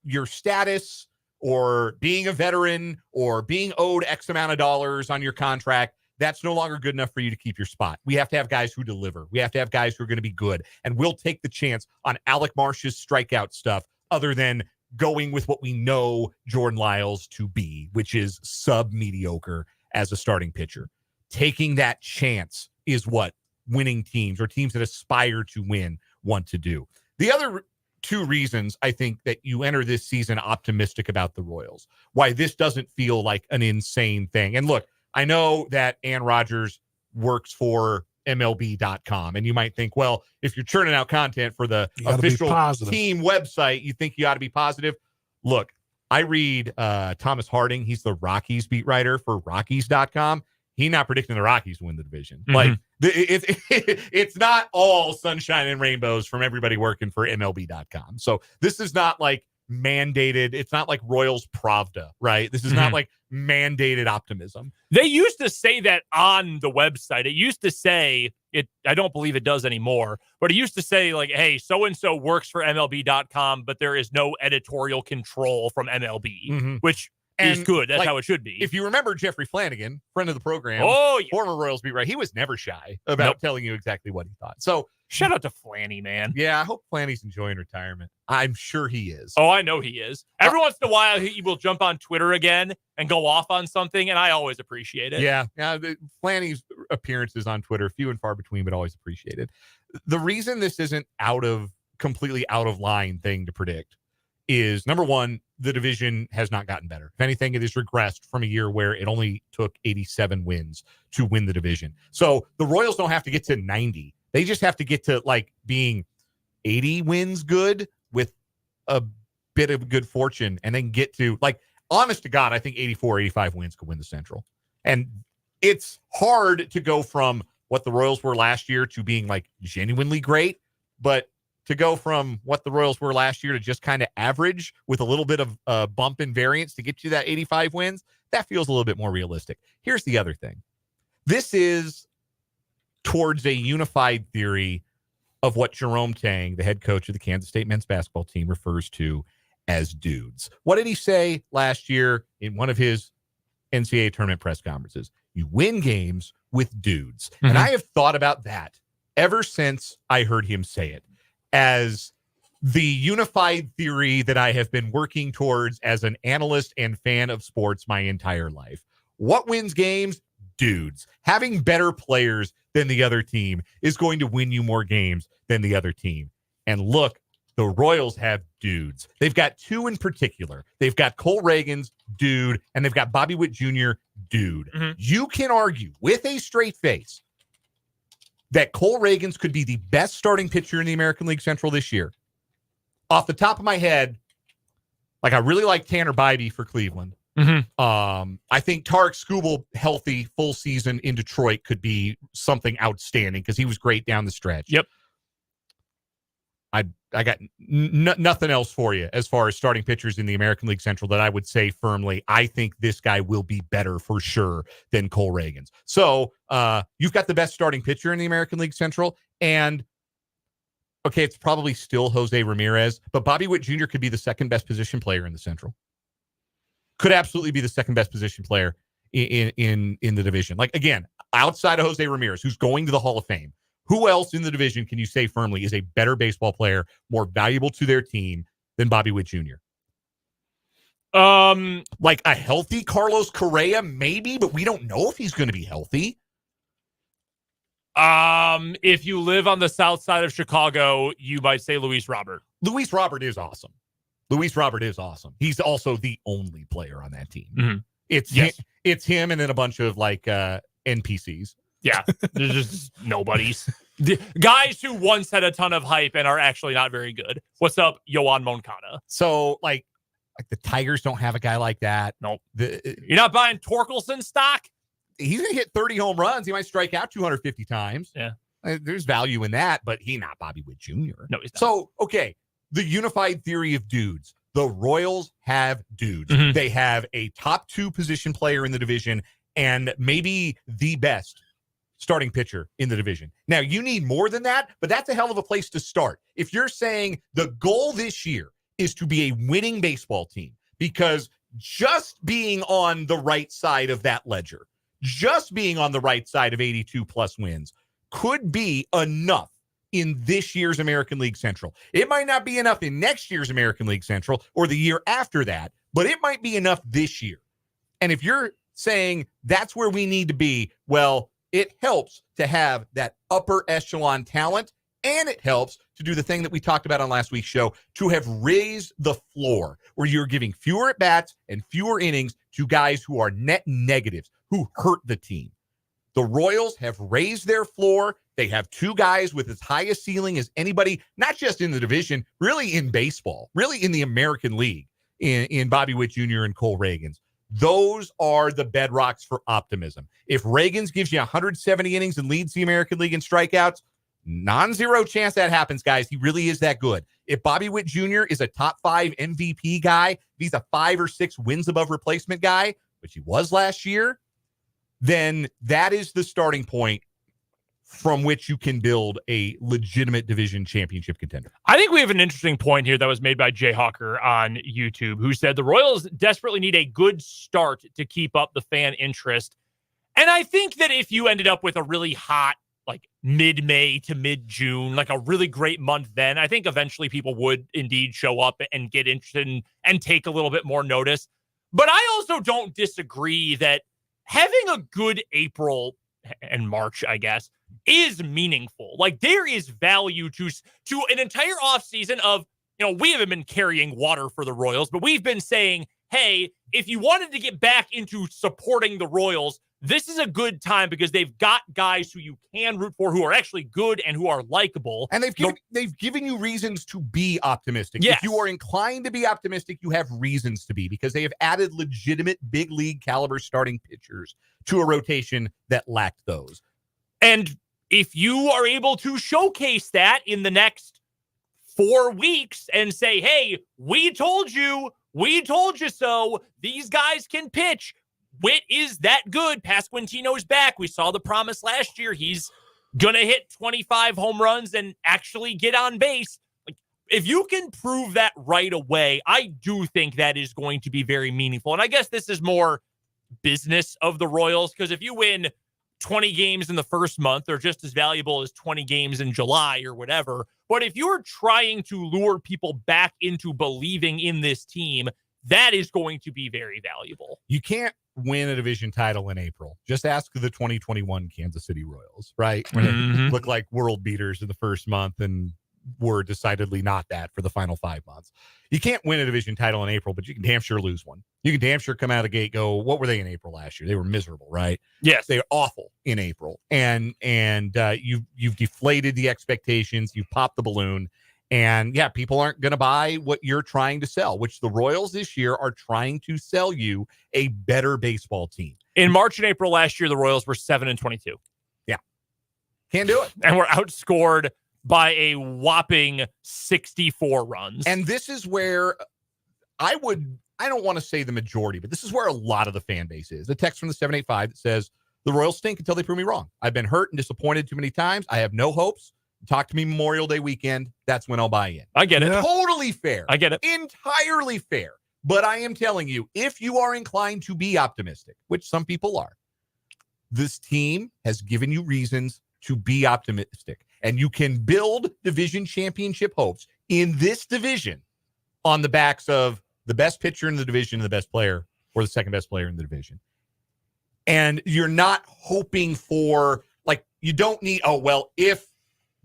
your status or being a veteran or being owed X amount of dollars on your contract, that's no longer good enough for you to keep your spot. We have to have guys who deliver. We have to have guys who are going to be good. And we'll take the chance on Alec Marsh's strikeout stuff other than going with what we know Jordan Lyles to be, which is sub-mediocre as a starting pitcher. Taking that chance is what winning teams or teams that aspire to win want to do. The other two reasons I think that you enter this season optimistic about the Royals, why this doesn't feel like an insane thing. And look, I know that Ann Rogers works for MLB.com, and you might think, well, if you're churning out content for the official team website, you think you ought to be positive. Look, I read Thomas Harding. He's the Rockies beat writer for Rockies.com. He's not predicting the Rockies to win the division. Mm-hmm. Like it's not all sunshine and rainbows from everybody working for MLB.com. So this is not like mandated. It's not like Royals Pravda, right? This is not like mandated optimism. They used to say that on the website. It used to say it. I don't believe it does anymore, but it used to say like, hey, so-and-so works for MLB.com, but there is no editorial control from MLB, which is good. That's how it should be. If you remember Jeffrey Flanagan, friend of the program, former Royals beat writer, he was never shy about telling you exactly what he thought. So Shout out to Flanny, man. Yeah, I hope Flanny's enjoying retirement. I'm sure he is. Oh, I know he is. Every once in a while, he will jump on Twitter again and go off on something, and I always appreciate it. Yeah. Flanny's appearances on Twitter, few and far between, but always appreciated. The reason this isn't completely out of line thing to predict is, number one, the division has not gotten better. If anything, it has regressed from a year where it only took 87 wins to win the division. So the Royals don't have to get to 90. They just have to get to like being 80 wins good with a bit of good fortune, and then get to, like, honest to God, I think 84, 85 wins could win the Central. And it's hard to go from what the Royals were last year to being like genuinely great, but to go from what the Royals were last year to just kind of average with a little bit of bump in variance to get you that 85 wins, that feels a little bit more realistic. Here's the other thing. This is towards a unified theory of what Jerome Tang, the head coach of the Kansas State men's basketball team, refers to as dudes. What did he say last year in one of his NCAA tournament press conferences? You win games with dudes. Mm-hmm. And I have thought about that ever since I heard him say it, as the unified theory that I have been working towards as an analyst and fan of sports my entire life. What wins games? Dudes. Having better players than the other team is going to win you more games than the other team. And look, the Royals have dudes. They've got two in particular. They've got Cole Reagan's dude, and they've got Bobby Witt Jr. dude. Mm-hmm. You can argue with a straight face that Cole Reagan's could be the best starting pitcher in the American League Central this year. Off the top of my head, like, I really like Tanner Bybee for Cleveland. Mm-hmm. I think Tarek Skubal, healthy full season in Detroit, could be something outstanding because he was great down the stretch. Yep. I got nothing else for you as far as starting pitchers in the American League Central that I would say firmly, I think this guy will be better for sure than Cole Reagan's. So you've got the best starting pitcher in the American League Central, and okay, it's probably still Jose Ramirez, but Bobby Witt Jr. could be the second best position player in the Central. Could absolutely be the second best position player in the division. Like, again, outside of Jose Ramirez, who's going to the Hall of Fame, who else in the division can you say firmly is a better baseball player, more valuable to their team than Bobby Witt Jr.? Like a healthy Carlos Correa, maybe, but we don't know if he's going to be healthy. If you live on the south side of Chicago, you might say Luis Robert. Luis Robert is awesome. He's also the only player on that team. Mm-hmm. It's him and then a bunch of like NPCs. Yeah, there's just nobodies. The guys who once had a ton of hype and are actually not very good. What's up, Yohan Moncada? So like the Tigers don't have a guy like that. Nope. You're not buying Torkelson stock? He's going to hit 30 home runs. He might strike out 250 times. Yeah. There's value in that, but he's not Bobby Witt Jr. No, he's not. So, okay, the unified theory of dudes. The Royals have dudes. Mm-hmm. They have a top two position player in the division and maybe the best starting pitcher in the division. Now, you need more than that, but that's a hell of a place to start. If you're saying the goal this year is to be a winning baseball team, because just being on the right side of that ledger, just being on the right side of 82 plus wins could be enough in this year's American League Central. It might not be enough in next year's American League Central or the year after that, but it might be enough this year. And if you're saying that's where we need to be, well, it helps to have that upper echelon talent, and it helps to do the thing that we talked about on last week's show, to have raised the floor where you're giving fewer at-bats and fewer innings to guys who are net negatives, who hurt the team. The Royals have raised their floor. They have two guys with as high a ceiling as anybody, not just in the division, really in baseball, really in the American League, in Bobby Witt Jr. and Cole Reagan's. Those are the bedrocks for optimism. If Reagan's gives you 170 innings and leads the American League in strikeouts, non-zero chance that happens, guys. He really is that good. If Bobby Witt Jr. is a top 5 MVP guy, if he's a 5 or 6 wins above replacement guy, which he was last year, then that is the starting point from which you can build a legitimate division championship contender. I think we have an interesting point here that was made by Jayhawker on YouTube, who said the Royals desperately need a good start to keep up the fan interest. And I think that if you ended up with a really hot like mid-May to mid-June, like a really great month then, I think eventually people would indeed show up and get interested and take a little bit more notice. But I also don't disagree that having a good April and March, I guess, is meaningful. Like there is value to an entire offseason of, we haven't been carrying water for the Royals, but we've been saying, hey, if you wanted to get back into supporting the Royals, this is a good time because they've got guys who you can root for who are actually good and who are likable. And they've given you reasons to be optimistic. Yes. If you are inclined to be optimistic, you have reasons to be, because they have added legitimate big league caliber starting pitchers to a rotation that lacked those. And if you are able to showcase that in the next 4 weeks and say, hey, we told you so, these guys can pitch. Witt is that good. Pasquantino's back. We saw the promise last year. He's going to hit 25 home runs and actually get on base. Like, if you can prove that right away, I do think that is going to be very meaningful. And I guess this is more business of the Royals, because if you win 20 games in the first month, they're just as valuable as 20 games in July or whatever. But if you're trying to lure people back into believing in this team, that is going to be very valuable. You can't win a division title in April. Just ask the 2021 Kansas City Royals, right? When it looked like world beaters in the first month and were decidedly not that for the final 5 months. You can't win a division title in April, but you can damn sure lose one. You can damn sure come out of the gate, go, what were they in April last year? They were miserable, right? Yes. They were awful in April. And you've deflated the expectations. You've popped the balloon. And yeah, people aren't going to buy what you're trying to sell, which the Royals this year are trying to sell you a better baseball team. In March and April last year, the Royals were 7-22. Yeah. Can't do it. And were outscored by a whopping 64 runs. And this is where I don't want to say the majority, but this is where a lot of the fan base is. A text from the 785 that says, the Royals stink until they prove me wrong. I've been hurt and disappointed too many times. I have no hopes. Talk to me Memorial Day weekend. That's when I'll buy in. I get it. Totally fair. I get it. Entirely fair. But I am telling you, if you are inclined to be optimistic, which some people are, this team has given you reasons to be optimistic. And you can build division championship hopes in this division on the backs of the best pitcher in the division and the best player, or the second best player in the division. And you're not hoping for, like, you don't need, if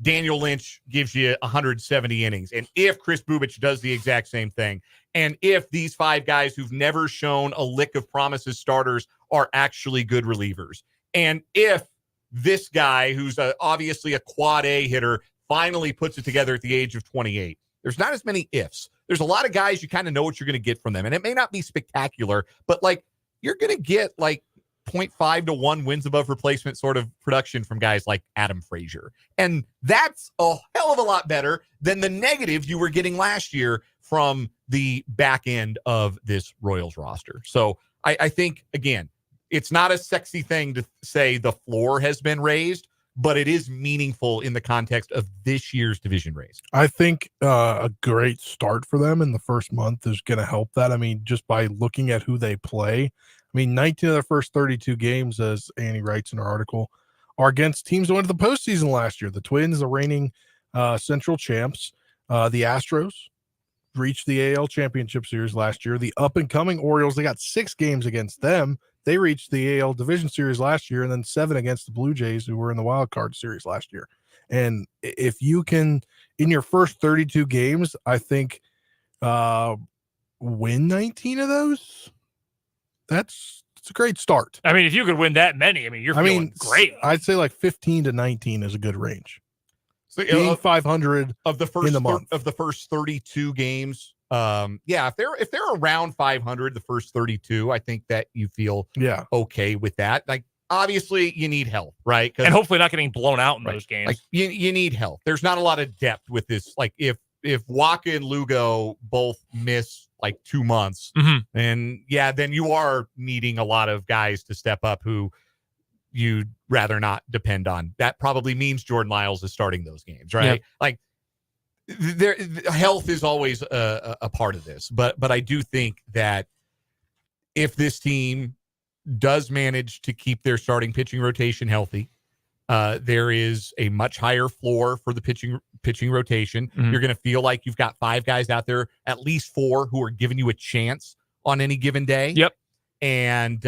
Daniel Lynch gives you 170 innings, and if Chris Bubic does the exact same thing, and if these 5 guys who've never shown a lick of promise as starters are actually good relievers, and if this guy who's obviously a quad A hitter finally puts it together at the age of 28. There's not as many ifs. There's a lot of guys you kind of know what you're going to get from them, and it may not be spectacular, but like you're going to get like 0.5 to 1 wins above replacement sort of production from guys like Adam Frazier. And that's a hell of a lot better than the negatives you were getting last year from the back end of this Royals roster. So I think, again, it's not a sexy thing to say the floor has been raised, but it is meaningful in the context of this year's division race. I think a great start for them in the first month is going to help that. I mean, just by looking at who they play. I mean, 19 of their first 32 games, as Annie writes in her article, are against teams that went to the postseason last year. The Twins, the reigning Central champs. The Astros reached the AL Championship Series last year. The up-and-coming Orioles, they got 6 games against them. They reached the AL Division Series last year, and then 7 against the Blue Jays, who were in the Wild Card Series last year. And if you can, in your first 32 games, I think win 19 of those, it's a great start. I mean, if you could win that many, you're feeling great. I'd say like 15 to 19 is a good range. So being 500 of the first in the month of the first 32 games. If they're around 500 the first 32, I think that you feel okay with that. Like, obviously you need help, right? And hopefully not getting blown out in those games. Like you need help. There's not a lot of depth with this. Like if Waka and Lugo both miss like 2 months, and then you are needing a lot of guys to step up who you'd rather not depend on. That probably means Jordan Lyles is starting those games, right? Yep. Like health is always a part of this, but I do think that if this team does manage to keep their starting pitching rotation healthy, There is a much higher floor for the pitching rotation. Mhm. You're going to feel like you've got 5 guys out there, at least 4 who are giving you a chance on any given day. Yep. And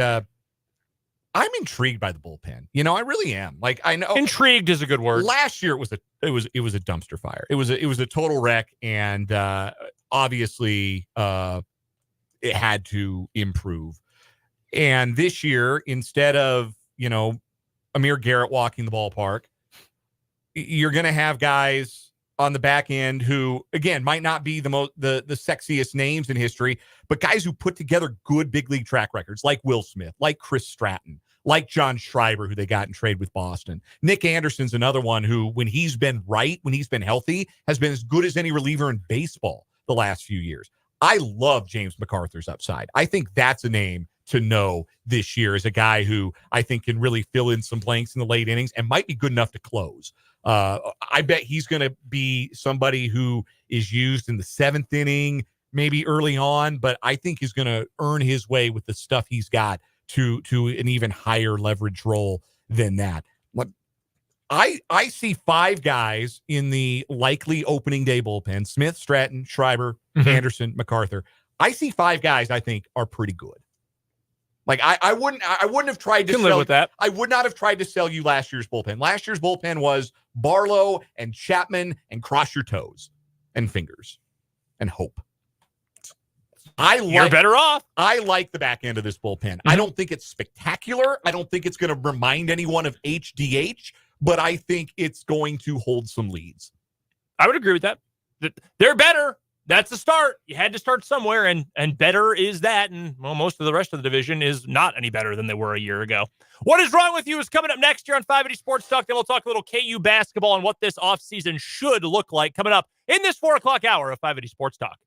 I'm intrigued by the bullpen. I really am. Like, I know Intrigued is a good word. last year it was a dumpster fire. It was a total wreck, and obviously it had to improve. And this year, instead of Amir Garrett walking the ballpark, you're going to have guys on the back end who, again, might not be the sexiest names in history, but guys who put together good big league track records, like Will Smith, like Chris Stratton, like John Schreiber, who they got in trade with Boston. Nick Anderson's another one who, when he's been healthy, has been as good as any reliever in baseball the last few years. I love James MacArthur's upside. I think that's a name to know this year as a guy who I think can really fill in some blanks in the late innings and might be good enough to close. I bet he's going to be somebody who is used in the 7th inning, maybe early on, but I think he's going to earn his way with the stuff he's got to an even higher leverage role than that. I see 5 guys in the likely opening day bullpen: Smith, Stratton, Schreiber, Anderson, MacArthur. I see 5 guys I think are pretty good. Like, I wouldn't have tried to live with that. I would not have tried to sell you last year's bullpen. Last year's bullpen was Barlow and Chapman and cross your toes and fingers and hope. You're better off. I like the back end of this bullpen. I don't think it's spectacular. I don't think it's going to remind anyone of HDH, but I think it's going to hold some leads. I would agree with that. They're better. That's the start. You had to start somewhere, and better is that. And well, most of the rest of the division is not any better than they were a year ago. What is Wrong With You is coming up next year on 580 Sports Talk. Then we'll talk a little KU basketball and what this offseason should look like coming up in this 4 o'clock hour of 580 Sports Talk.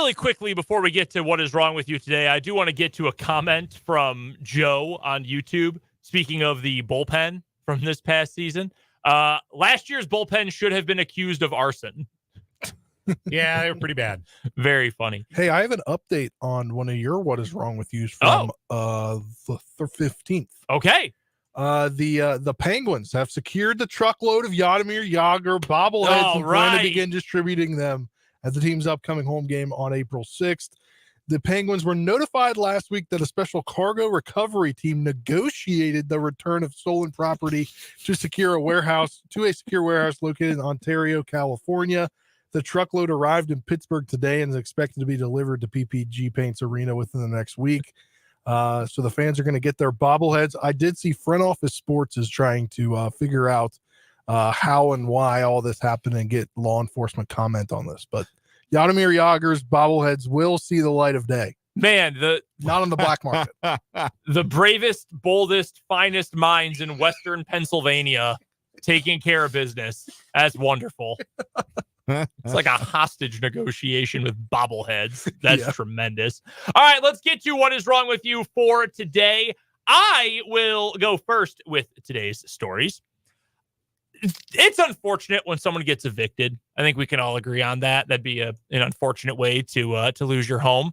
really quickly, before we get to what is wrong with you today, I do want to get to a comment from Joe on YouTube. Speaking of the bullpen from this past season, last year's bullpen should have been accused of arson. Yeah, they were pretty bad. Very funny. Hey, I have an update on one of your What Is Wrong With Yous from the 15th. Okay. The Penguins have secured the truckload of Yadimir Yager bobbleheads and plan to begin distributing them at the team's upcoming home game on April 6th. The Penguins were notified last week that a special cargo recovery team negotiated the return of stolen property to a secure warehouse located in Ontario, California. The truckload arrived in Pittsburgh today and is expected to be delivered to PPG Paints Arena within the next week. So the fans are going to get their bobbleheads. I did see Front Office Sports is trying to figure out how and why all this happened and get law enforcement comment on this. But Yadimir Yager's bobbleheads will see the light of day. Man, not on the black market. The bravest, boldest, finest minds in Western Pennsylvania taking care of business. That's wonderful. It's like a hostage negotiation with bobbleheads. That's tremendous. All right, let's get to what is wrong with you for today. I will go first with today's stories. It's unfortunate when someone gets evicted. I think we can all agree on that. That'd be an unfortunate way to lose your home.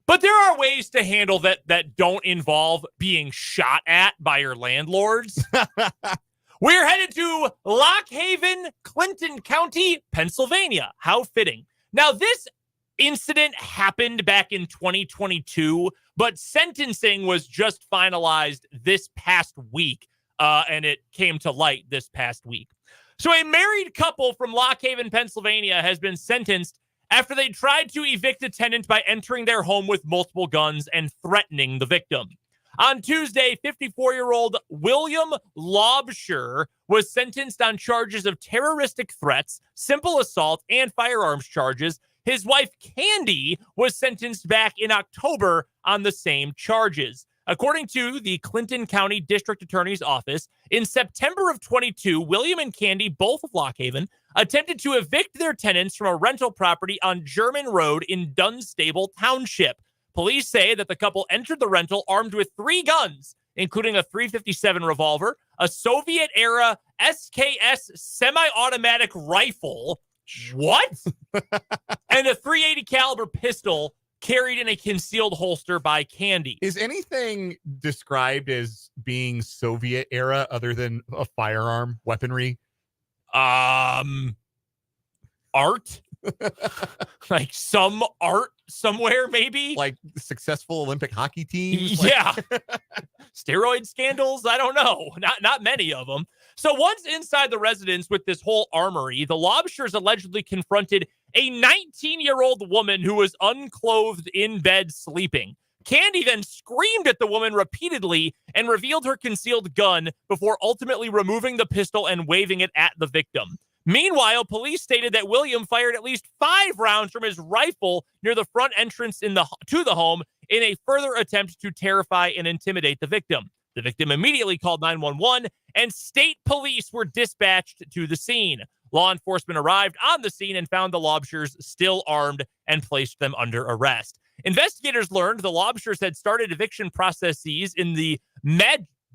But there are ways to handle that don't involve being shot at by your landlords. We're headed to Lock Haven, Clinton County, Pennsylvania. How fitting. Now, this incident happened back in 2022, but sentencing was just finalized this past week, and it came to light this past week. So a married couple from Lock Haven, Pennsylvania has been sentenced after they tried to evict a tenant by entering their home with multiple guns and threatening the victim. On Tuesday, 54-year-old William Lobsher was sentenced on charges of terroristic threats, simple assault, and firearms charges. His wife, Candy, was sentenced back in October on the same charges. According to the Clinton County District Attorney's Office, in September of 22, William and Candy, both of Lock Haven, attempted to evict their tenants from a rental property on German Road in Dunstable Township. Police say that the couple entered the rental armed with 3 guns, including a .357 revolver, a Soviet-era SKS semi-automatic rifle, what? And a .380 caliber pistol carried in a concealed holster by Candy. Is anything described as being Soviet-era other than a firearm weaponry? Art? Like some art somewhere, maybe? Like successful Olympic hockey teams? Yeah. Steroid scandals? I don't know. Not many of them. So once inside the residence with this whole armory, the Lobsters allegedly confronted a 19-year-old woman who was unclothed in bed sleeping. Candy then screamed at the woman repeatedly and revealed her concealed gun before ultimately removing the pistol and waving it at the victim. Meanwhile, police stated that William fired at least 5 rounds from his rifle near the front entrance to the home in a further attempt to terrify and intimidate the victim. The victim immediately called 911, and state police were dispatched to the scene. Law enforcement arrived on the scene and found the Lobsters still armed and placed them under arrest. Investigators learned the Lobsters had started eviction processes in the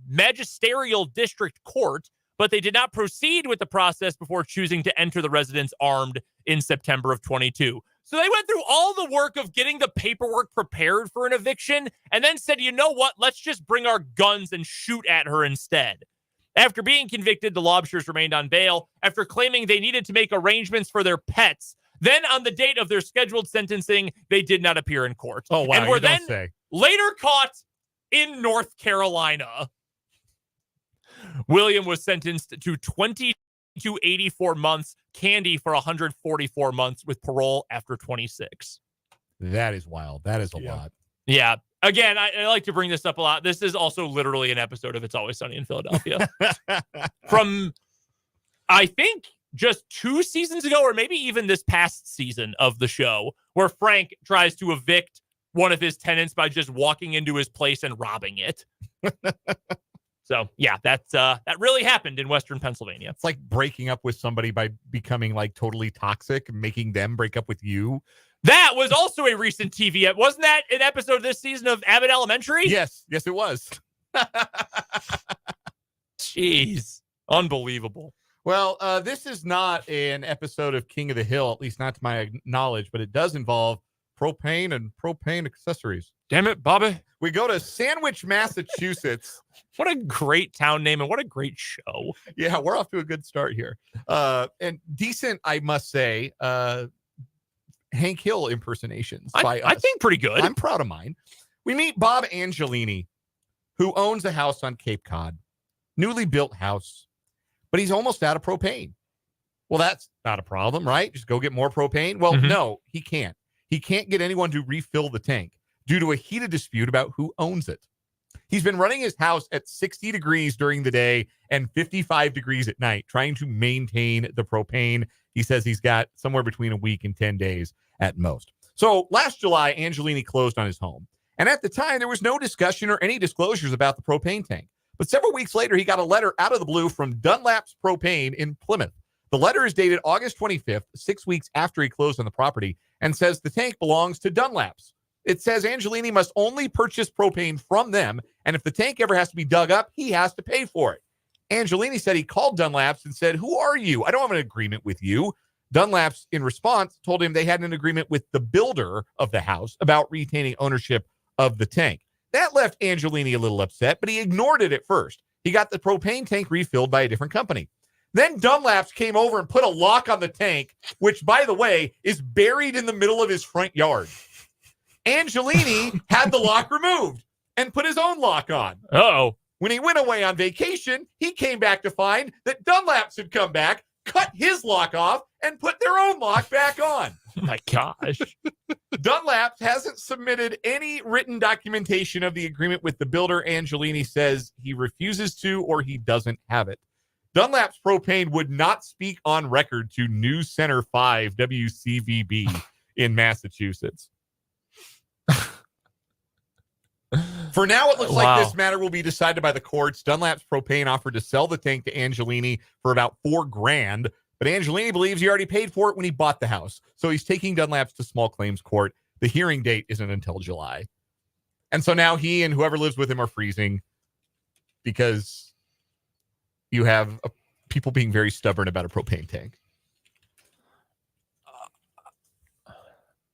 magisterial district court, but they did not proceed with the process before choosing to enter the residence armed in September of 22. So they went through all the work of getting the paperwork prepared for an eviction and then said, you know what, let's just bring our guns and shoot at her instead. After being convicted, the Lobsters remained on bail after claiming they needed to make arrangements for their pets. Then on the date of their scheduled sentencing, they did not appear in court. Oh, wow. And were then later caught in North Carolina. William was sentenced to 20 to 84 months, Candy for 144 months with parole after 26. That is wild. That is a lot. Yeah. Again, I like to bring this up a lot. This is also literally an episode of It's Always Sunny in Philadelphia. From, I think, just 2 seasons ago, or maybe even this past season of the show, where Frank tries to evict one of his tenants by just walking into his place and robbing it. So, yeah, that really happened in Western Pennsylvania. It's like breaking up with somebody by becoming like totally toxic, making them break up with you. That was also a recent TV. Wasn't that an episode this season of Abbott Elementary? Yes, it was. Jeez. Unbelievable. Well, this is not an episode of King of the Hill, at least not to my knowledge, but it does involve propane and propane accessories. Damn it, Bobby. We go to Sandwich, Massachusetts. What a great town name and what a great show. Yeah, we're off to a good start here. And decent, I must say, Hank Hill impersonations by us. I think pretty good. I'm proud of mine. We meet Bob Angelini, who owns a house on Cape Cod, newly built house, but he's almost out of propane. Well, that's not a problem, right? Just go get more propane. Well, no, he can't. He can't get anyone to refill the tank due to a heated dispute about who owns it. He's been running his house at 60 degrees during the day and 55 degrees at night, trying to maintain the propane. He says he's got somewhere between a week and 10 days at most. So last July, Angelini closed on his home. And at the time, there was no discussion or any disclosures about the propane tank. But several weeks later, he got a letter out of the blue from Dunlap's Propane in Plymouth. The letter is dated August 25th, 6 weeks after he closed on the property, and says the tank belongs to Dunlap's. It says Angelini must only purchase propane from them, and if the tank ever has to be dug up, he has to pay for it. Angelini said he called Dunlap's and said, "Who are you? I don't have an agreement with you." Dunlap's, in response, told him they had an agreement with the builder of the house about retaining ownership of the tank. That left Angelini a little upset, but he ignored it at first. He got the propane tank refilled by a different company. Then Dunlap's came over and put a lock on the tank, which, by the way, is buried in the middle of his front yard. Angelini had the lock removed and put his own lock on. Uh-oh. When he went away on vacation, he came back to find that Dunlap's had come back, cut his lock off, and put their own lock back on. Oh my gosh. Dunlap's hasn't submitted any written documentation of the agreement with the builder. Angelini says he refuses to or he doesn't have it. Dunlap's Propane would not speak on record to News Center 5 WCVB in Massachusetts. For now, it looks like this matter will be decided by the courts. Dunlap's Propane offered to sell the tank to Angelini for about $4,000, but Angelini believes he already paid for it when he bought the house. So he's taking Dunlap's to small claims court. The hearing date isn't until July. And so now he and whoever lives with him are freezing because you have people being very stubborn about a propane tank.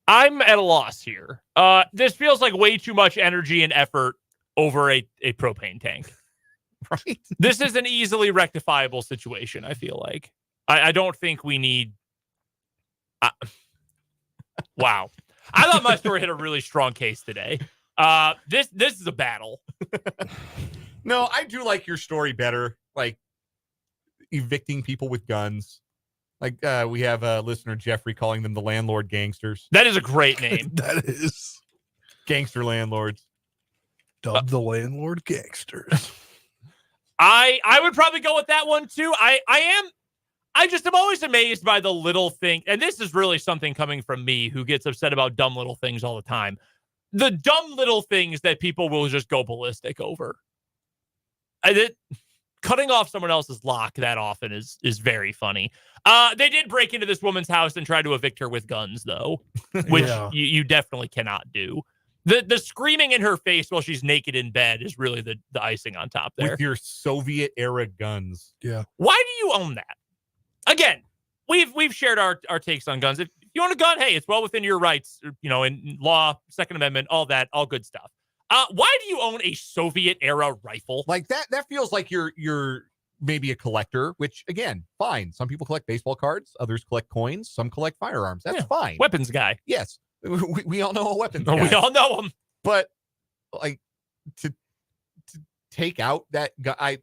I'm at a loss here. This feels like way too much energy and effort over a propane tank. Right? This is an easily rectifiable situation, I feel like. I don't think we need... Wow. I thought my story had a really strong case today. This is a battle. No, I do like your story better. Like evicting people with guns. Like we have a listener, Jeffrey, calling them the landlord gangsters. That is a great name. That is. Gangster landlords. Dubbed the landlord gangsters. I would probably go with that one too. I'm always amazed by the little thing. And this is really something coming from me who gets upset about dumb little things all the time. The dumb little things that people will just go ballistic over. Cutting off someone else's lock that often is very funny. They did break into this woman's house and try to evict her with guns, though, which you definitely cannot do. The screaming in her face while she's naked in bed is really the icing on top there. With your Soviet era guns. Yeah. Why do you own that? Again, we've shared our takes on guns. If you own a gun, hey, it's well within your rights, in law, Second Amendment, all that, all good stuff. Why do you own a Soviet era rifle? Like that feels like you're maybe a collector, which again, fine. Some people collect baseball cards, others collect coins, some collect firearms. That's fine. Weapons guy. Yes. We all know a weapons guy. We all know him. But like to take out that guy,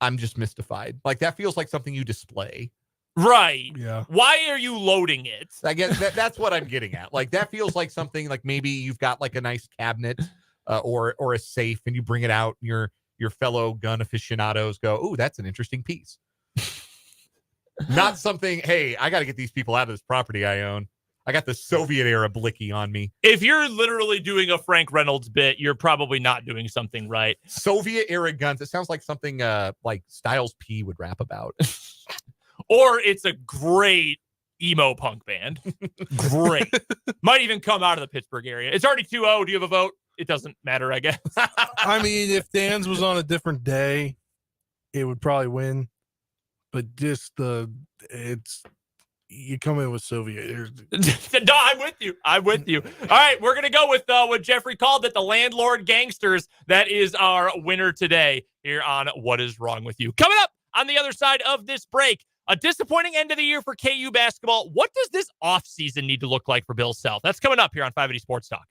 I'm just mystified. Like that feels like something you display. Right. Yeah. Why are you loading it? I guess that's what I'm getting at. Like that feels like something like maybe you've got like a nice cabinet or a safe and you bring it out and your fellow gun aficionados go, "Ooh, that's an interesting piece." Not something, hey, I got to get these people out of this property I own. I got the Soviet era blicky on me. If you're literally doing a Frank Reynolds bit, you're probably not doing something right. Soviet era guns. It sounds like something like Styles P would rap about. Or it's a great emo punk band. Great. Might even come out of the Pittsburgh area. It's already 2-0. Do you have a vote? It doesn't matter, I guess. I mean, if Dan's was on a different day, it would probably win. But just you come in with Soviet. No, I'm with you. All right, we're gonna go with what Jeffrey called it, the landlord gangsters. That is our winner today here on What Is Wrong With You. Coming up on the other side of this break, a disappointing end of the year for KU basketball. What does this offseason need to look like for Bill Self? That's coming up here on 580 Sports Talk.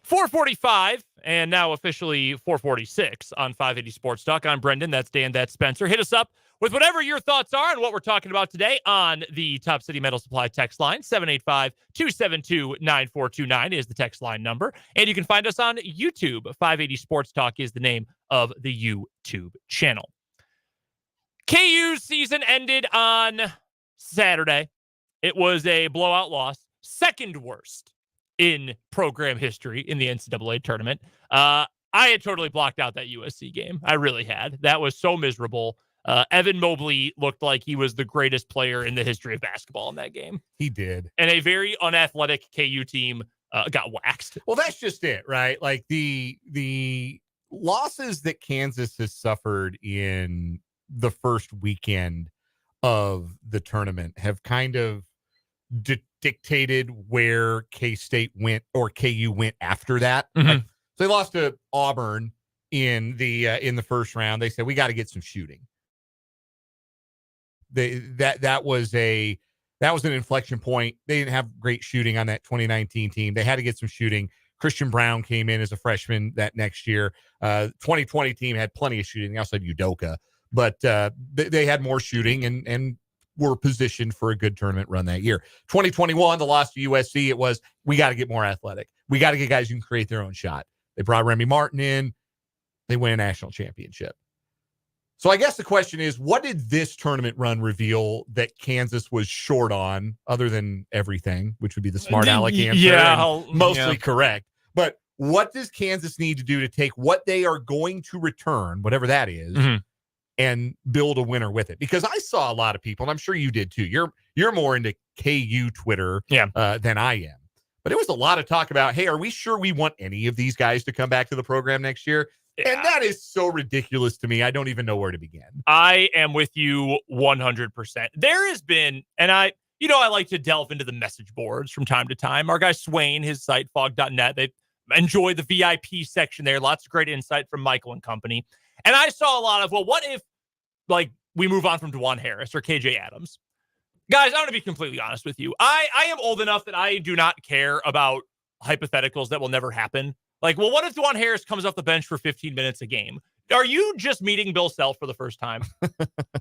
.445 and now officially 446 on 580 Sports Talk. I'm Brendan. That's Dan. That's Spencer. Hit us up with whatever your thoughts are on what we're talking about today on the Top City Metal Supply text line. 785-272-9429 is the text line number. And you can find us on YouTube. 580 Sports Talk is the name of the YouTube channel. KU's season ended on Saturday. It was a blowout loss, second worst in program history in the NCAA tournament. I had totally blocked out that USC game. I really had. That was so miserable. Evan Mobley looked like he was the greatest player in the history of basketball in that game. He did. And a very unathletic KU team got waxed. Well, that's just it, right? Like the losses that Kansas has suffered in the first weekend of the tournament have kind of dictated where K-State went or KU went after that. Mhm. Like, so they lost to Auburn in the first round. They said we got to get some shooting. That was an inflection point. They didn't have great shooting on that 2019 team. They had to get some shooting. Christian Brown came in as a freshman that next year. 2020 team had plenty of shooting. They also had Udoka, but they had more shooting and were positioned for a good tournament run that year. 2021, the loss to USC, it was, we got to get more athletic. We got to get guys who can create their own shot. They brought Remy Martin in. They win a national championship. So I guess the question is, what did this tournament run reveal that Kansas was short on, other than everything, which would be the smart aleck answer? Yeah, mostly correct. But what does Kansas need to do to take what they are going to return, whatever that is, and build a winner with it? Because I saw a lot of people, and I'm sure you did too. You're more into KU Twitter than I am. But it was a lot of talk about, hey, are we sure we want any of these guys to come back to the program next year? Yeah. And that is so ridiculous to me. I don't even know where to begin. I am with you 100%. There has been, and I like to delve into the message boards from time to time. Our guy Swain, his site, fog.net, they enjoy the VIP section there. Lots of great insight from Michael and company. And I saw a lot of, well, what if, like, we move on from DeJuan Harris or KJ Adams? Guys, I'm going to be completely honest with you. I am old enough that I do not care about hypotheticals that will never happen. Like, well, what if DeJuan Harris comes off the bench for 15 minutes a game? Are you just meeting Bill Self for the first time?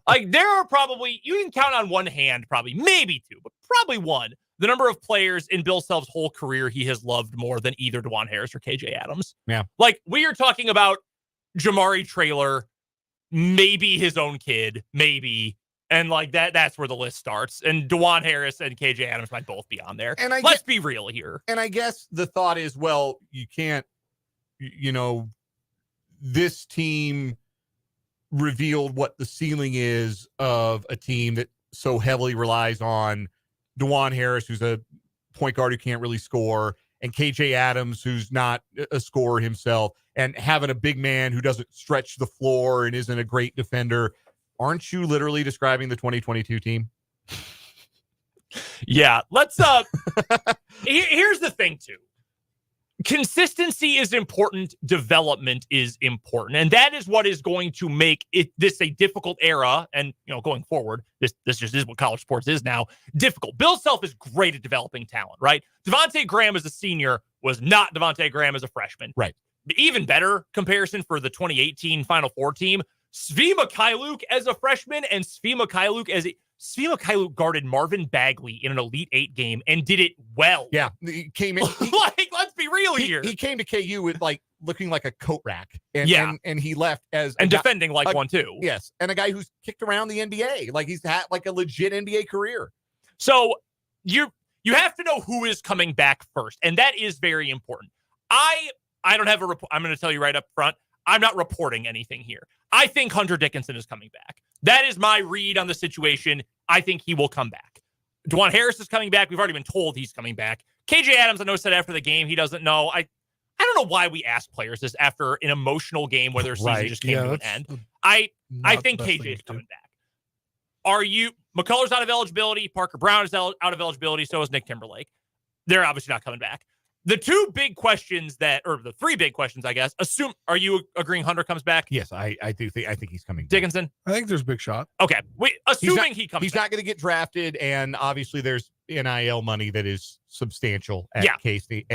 Like, there are probably, you can count on one hand, probably, maybe two, but probably one, the number of players in Bill Self's whole career he has loved more than either DeJuan Harris or KJ Adams. Yeah. Like, we are talking about Jamari Traylor, maybe his own kid, maybe. And like that's where the list starts. And DeJuan Harris and KJ Adams might both be on there. And let's be real here. And I guess the thought is, well, you can't, this team revealed what the ceiling is of a team that so heavily relies on DeJuan Harris, who's a point guard who can't really score, and KJ Adams, who's not a scorer himself, and having a big man who doesn't stretch the floor and isn't a great defender. Aren't you literally describing the 2022 team? Yeah. Let's here's the thing too. Consistency is important. Development is important. And that is what is going to make this a difficult era. And, going forward, this just is what college sports is now. Difficult. Bill Self is great at developing talent, right? Devontae Graham as a senior was not Devontae Graham as a freshman. Right. The even better comparison for the 2018 Final Four team, Svi Mikhailuk as a freshman and Svi Mikhailuk guarded Marvin Bagley in an Elite Eight game and did it well. Yeah, he came in. Let's be real here. He came to KU with looking like a coat rack, and he left as defending like one too. Yes, and a guy who's kicked around the NBA, like he's had like a legit NBA career. So you have to know who is coming back first, and that is very important. I don't have a report. I'm going to tell you right up front. I'm not reporting anything here. I think Hunter Dickinson is coming back. That is my read on the situation. I think he will come back. DeJuan Harris is coming back. We've already been told he's coming back. KJ Adams, I know, said after the game he doesn't know. I don't know why we ask players this after an emotional game where their season just came to an end. I think KJ is coming back. McCullough's out of eligibility. Parker Brown is out of eligibility. So is Nick Timberlake. They're obviously not coming back. The two big questions the three big questions, I guess, are you agreeing Hunter comes back? Yes, I do think, I think he's coming back. Dickinson? I think there's a big shot. Okay. Assuming he comes back. He's not going to get drafted, and obviously there's NIL money that is substantial at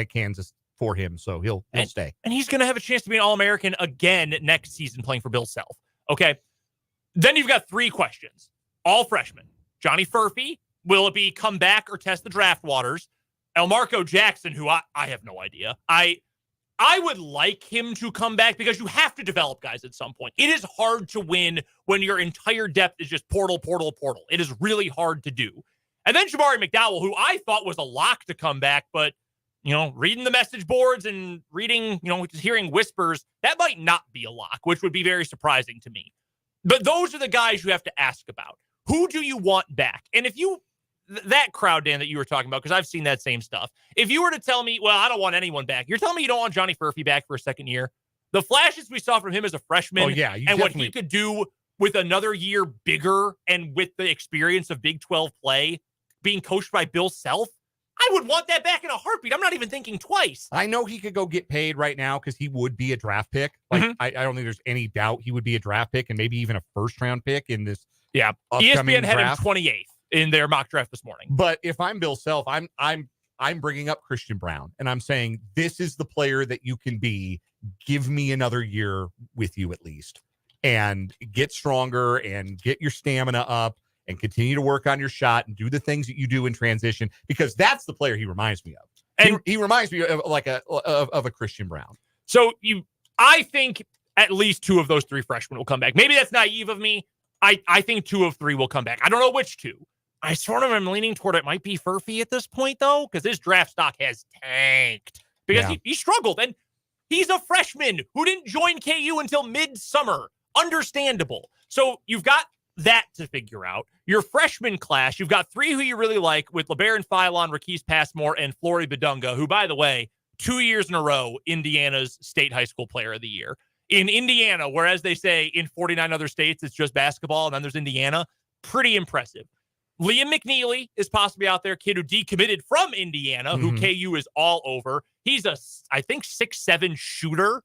Kansas for him, so he'll stay. And he's going to have a chance to be an All-American again next season playing for Bill Self. Okay. Then you've got three questions. All freshmen. Johnny Furphy, will it be come back or test the draft waters? Elmarco Jackson, who I have no idea. I would like him to come back because you have to develop guys at some point. It is hard to win when your entire depth is just portal. It is really hard to do. And then Jamari McDowell, who I thought was a lock to come back, but, reading the message boards and reading, just hearing whispers, that might not be a lock, which would be very surprising to me. But those are the guys you have to ask about. Who do you want back? And if that crowd, Dan, that you were talking about, because I've seen that same stuff. If you were to tell me, well, I don't want anyone back, you're telling me you don't want Johnny Furphy back for a second year? The flashes we saw from him as a freshman and what he could do with another year bigger and with the experience of Big 12 play, being coached by Bill Self, I would want that back in a heartbeat. I'm not even thinking twice. I know he could go get paid right now because he would be a draft pick. Like, I don't think there's any doubt he would be a draft pick and maybe even a first-round pick in this upcoming ESPN had draft. him 28th in their mock draft this morning. But if I'm Bill Self, I'm bringing up Christian Brown, and I'm saying this is the player that you can be. Give me another year with you at least, and get stronger and get your stamina up and continue to work on your shot and do the things that you do in transition, because that's the player he reminds me of. And he reminds me of like of a Christian Brown. So I think at least 2 of those 3 freshmen will come back. Maybe that's naive of me. I think 2 of 3 will come back. I don't know which 2. I sort of am leaning toward it might be Furphy at this point, though, because his draft stock has tanked because he struggled. And he's a freshman who didn't join KU until midsummer. Understandable. So you've got that to figure out. Your freshman class, you've got 3 who you really like with LeBaron Philon, Raquise Passmore, and Flory Badunga, who, by the way, 2 years in a row, Indiana's state high school player of the year. In Indiana, whereas they say in 49 other states, it's just basketball, and then there's Indiana. Pretty impressive. Liam McNeely is possibly out there, kid who decommitted from Indiana, who KU is all over. He's I think, 6'7" shooter.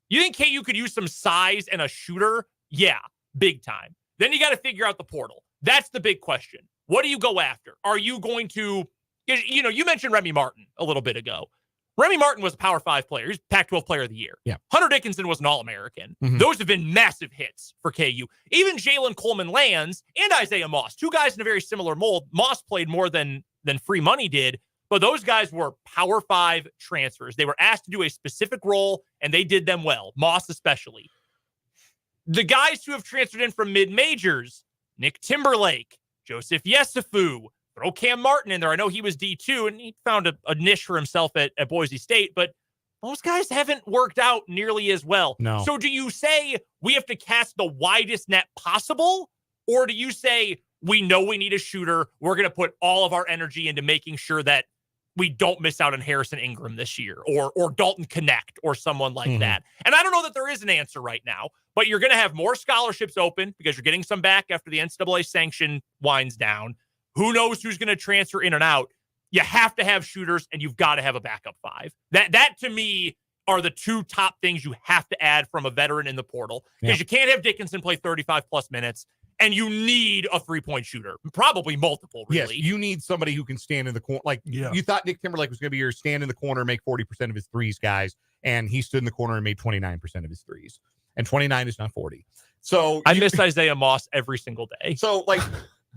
You think KU could use some size and a shooter? Yeah, big time. Then you got to figure out the portal. That's the big question. What do you go after? Are you going to, you mentioned Remy Martin a little bit ago. Remy Martin was a Power 5 player. He's Pac-12 player of the year. Yeah. Hunter Dickinson was an All-American. Those have been massive hits for KU. Even Jalen Coleman-Lands and Isaiah Moss, 2 guys in a very similar mold. Moss played more than Free Money did, but those guys were Power 5 transfers. They were asked to do a specific role, and they did them well, Moss especially. The guys who have transferred in from mid-majors, Nick Timberlake, Joseph Yesufu, throw Cam Martin in there. I know he was D2, and he found a niche for himself at Boise State, but those guys haven't worked out nearly as well. No. So do you say we have to cast the widest net possible, or do you say we know we need a shooter, we're going to put all of our energy into making sure that we don't miss out on Harrison Ingram this year or Dalton Connect or someone like that? And I don't know that there is an answer right now, but you're going to have more scholarships open because you're getting some back after the NCAA sanction winds down. Who knows who's going to transfer in and out? You have to have shooters, and you've got to have a backup 5. That to me are the 2 top things you have to add from a veteran in the portal, because you can't have Dickinson play 35 plus minutes, and you need a 3-point shooter, probably multiple. Really, yes, you need somebody who can stand in the corner. Like you thought Nick Timberlake was going to be your stand in the corner, make 40% of his threes, guys, and he stood in the corner and made 29% of his threes, and 29 is not 40. So I miss Isaiah Moss every single day. So like.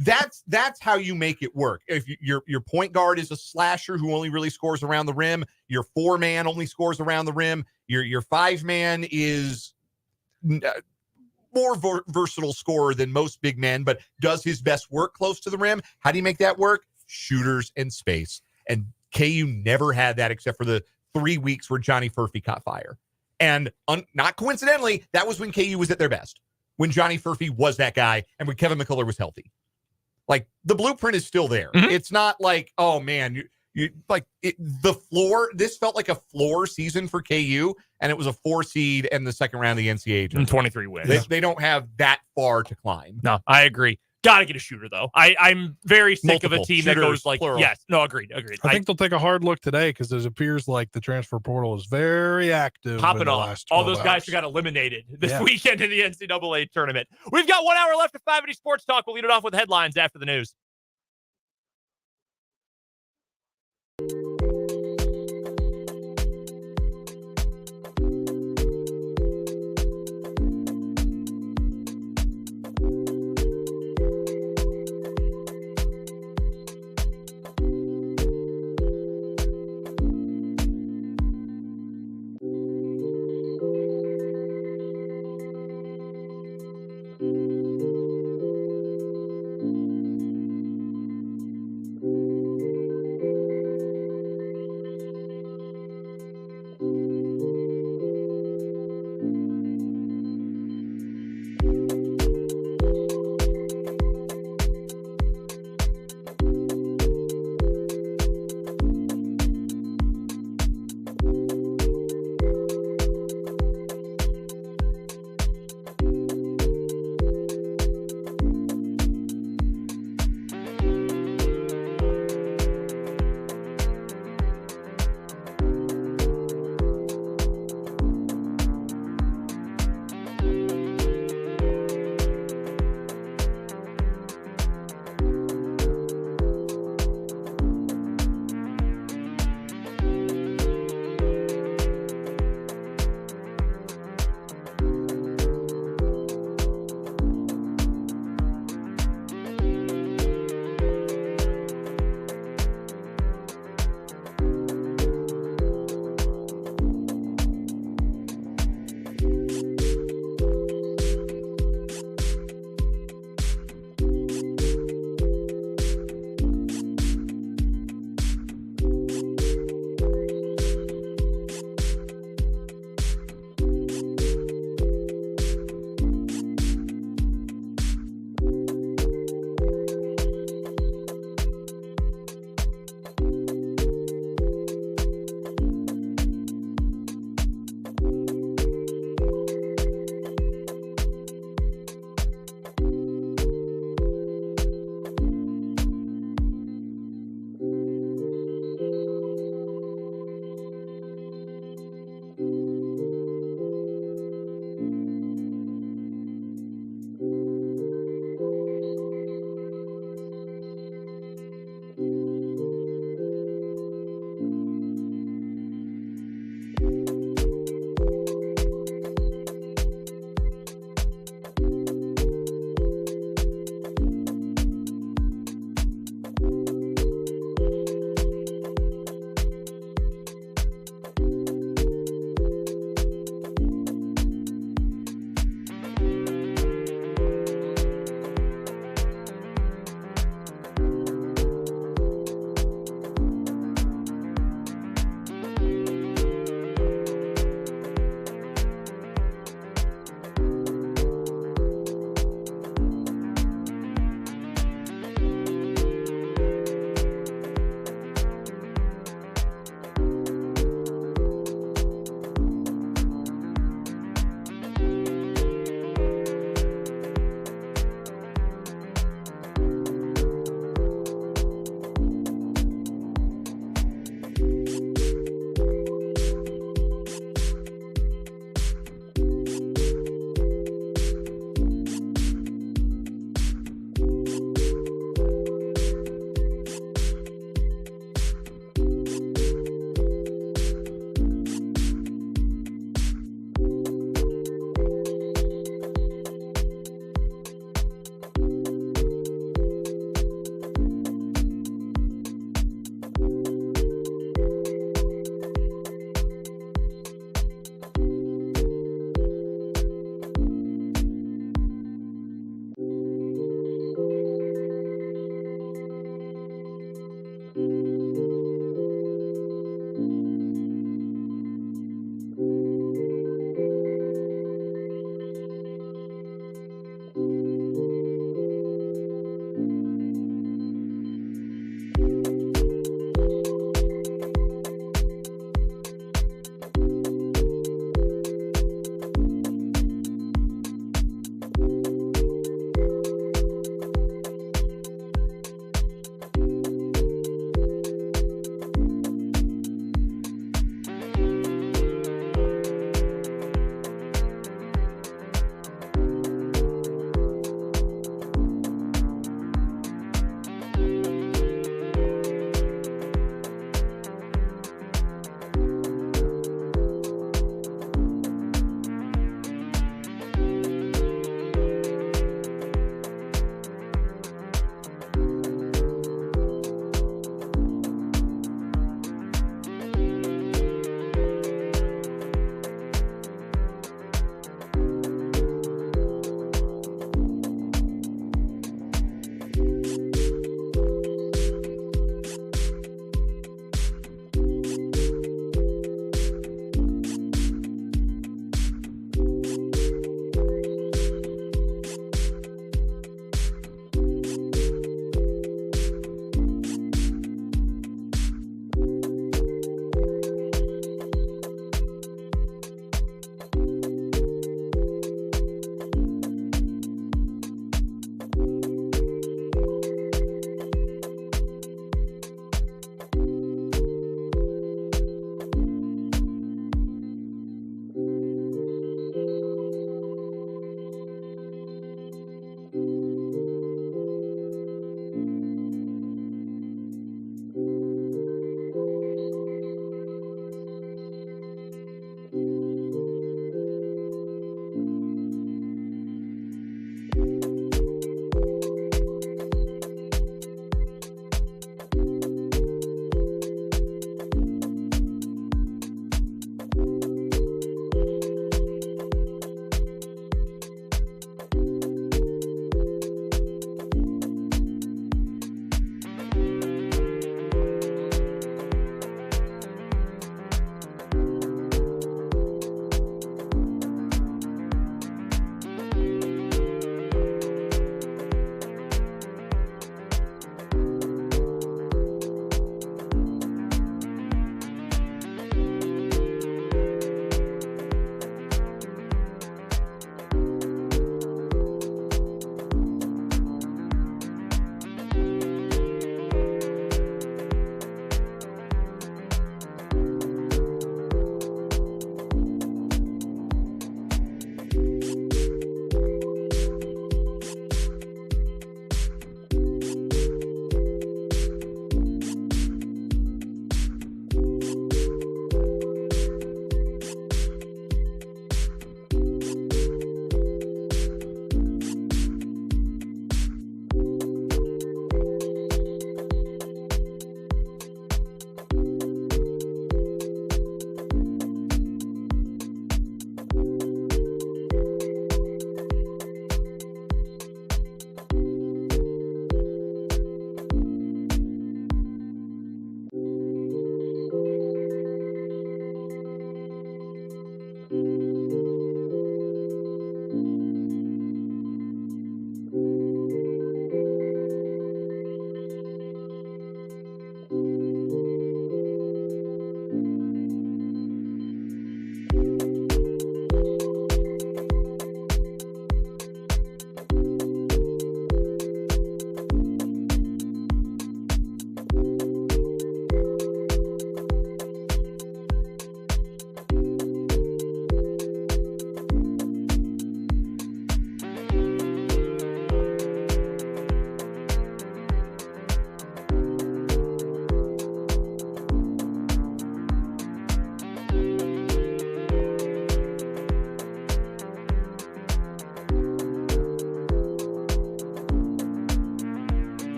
That's how you make it work. If your point guard is a slasher who only really scores around the rim, your 4-man only scores around the rim, your 5-man is more versatile scorer than most big men, but does his best work close to the rim. How do you make that work? Shooters and space. And KU never had that except for the 3 weeks where Johnny Furphy caught fire. And not coincidentally, that was when KU was at their best, when Johnny Furphy was that guy and when Kevin McCullough was healthy. Like, the blueprint is still there. It's not like, oh man, the floor. This felt like a floor season for KU, and it was a 4 seed in the second round of the NCAA tournament. And 23 wins. They don't have that far to climb. No, I agree. Got to get a shooter, though. I'm very sick of a team that goes like, plural. yes, no, agreed. I think they'll take a hard look today because it appears like the transfer portal is very active. Popping off. All those guys who got eliminated this weekend in the NCAA tournament. We've got 1 hour left of 580 Sports Talk. We'll lead it off with headlines after the news.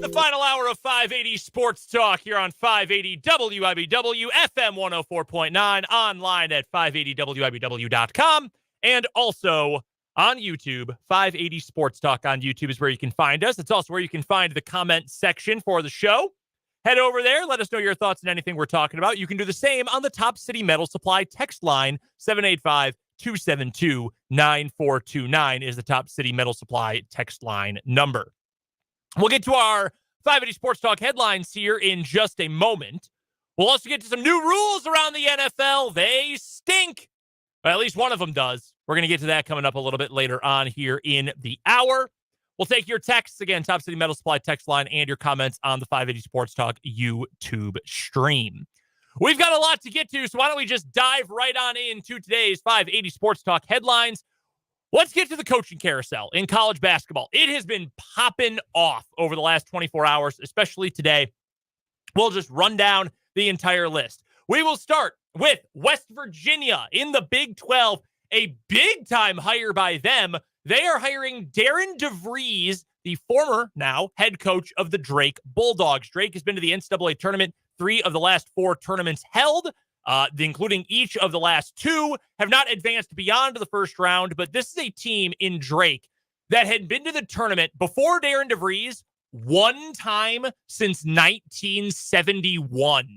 The final hour of 580 Sports Talk here on 580 WIBW, FM 104.9, online at 580WIBW.com, and also on YouTube. 580 Sports Talk on YouTube is where you can find us. It's also where you can find the comment section for the show. Head over there. Let us know your thoughts on anything we're talking about. You can do the same on the Top City Metal Supply text line. 785-272-9429 is the Top City Metal Supply text line number. We'll get to our 580 Sports Talk headlines here in just a moment. We'll also get to some new rules around the NFL. They stink. Well, at least one of them does. We're going to get to that coming up a little bit later on here in the hour. We'll take your texts, again, Top City Metal Supply text line, and your comments on the 580 Sports Talk YouTube stream. We've got a lot to get to, so why don't we just dive right on into today's 580 Sports Talk headlines. Let's get to the coaching carousel in college basketball. It has been popping off over the last 24 hours, especially today. We'll just run down the entire list. We will start with West Virginia in the Big 12, a big-time hire by them. They are hiring Darren DeVries, the former now head coach of the Drake Bulldogs. Drake has been to the NCAA tournament 3 of the last 4 tournaments held, including each of the last 2, have not advanced beyond the first round, but this is a team in Drake that had been to the tournament before Darren DeVries one time since 1971.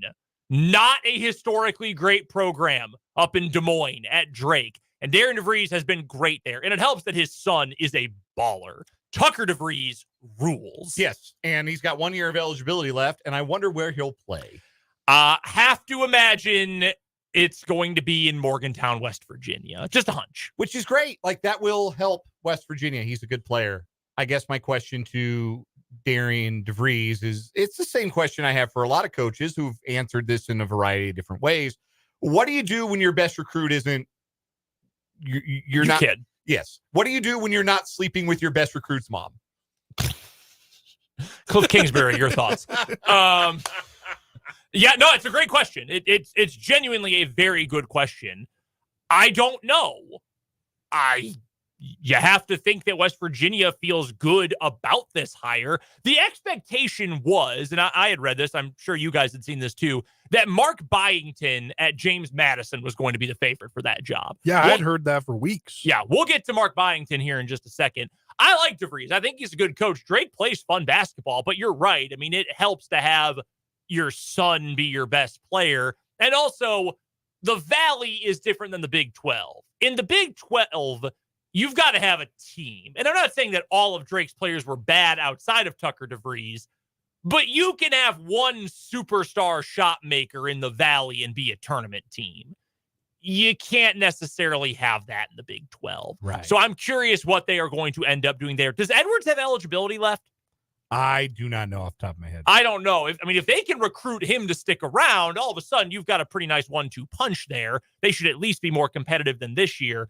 Not a historically great program up in Des Moines at Drake. And Darren DeVries has been great there. And it helps that his son is a baller. Tucker DeVries rules. Yes, and he's got 1 year of eligibility left, and I wonder where he'll play. Have to imagine it's going to be in Morgantown, West Virginia. Just a hunch. Which is great. Like, that will help West Virginia. He's a good player. I guess my question to Darren DeVries is, it's the same question I have for a lot of coaches who've answered this in a variety of different ways. What do you do when your best recruit isn't you're not kid? Yes. What do you do when you're not sleeping with your best recruit's mom? Cliff Kingsbury, your thoughts? Yeah, no, it's a great question. It's genuinely a very good question. I don't know. You have to think that West Virginia feels good about this hire. The expectation was, and I had read this, I'm sure you guys had seen this too, that Mark Byington at James Madison was going to be the favorite for that job. Yeah, I had heard that for weeks. Yeah, we'll get to Mark Byington here in just a second. I like DeVries. I think he's a good coach. Drake plays fun basketball, but you're right. I mean, it helps to have your son be your best player. And also, the Valley is different than the Big 12. In the Big 12, you've got to have a team. And I'm not saying that all of Drake's players were bad outside of Tucker DeVries, but you can have one superstar shot maker in the Valley and be a tournament team. You can't necessarily have that in the Big 12. Right. So I'm curious what they are going to end up doing there. Does Edwards have eligibility left? I do not know off the top of my head. I don't know. If they can recruit him to stick around, all of a sudden you've got a pretty nice 1-2 punch there. They should at least be more competitive than this year.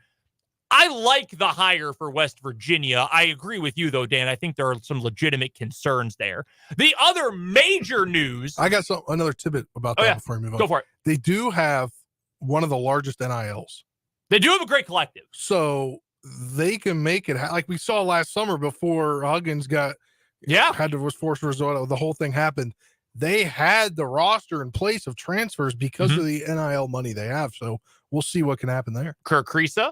I like the hire for West Virginia. I agree with you, though, Dan. I think there are some legitimate concerns there. The other major news. I got another tidbit about that before we move on. Go for it. They do have one of the largest NILs. They do have a great collective. So they can make it like we saw last summer before Huggins was forced to resort. The whole thing happened. They had the roster in place of transfers because of the NIL money they have. So we'll see what can happen there. Kirk Kriisa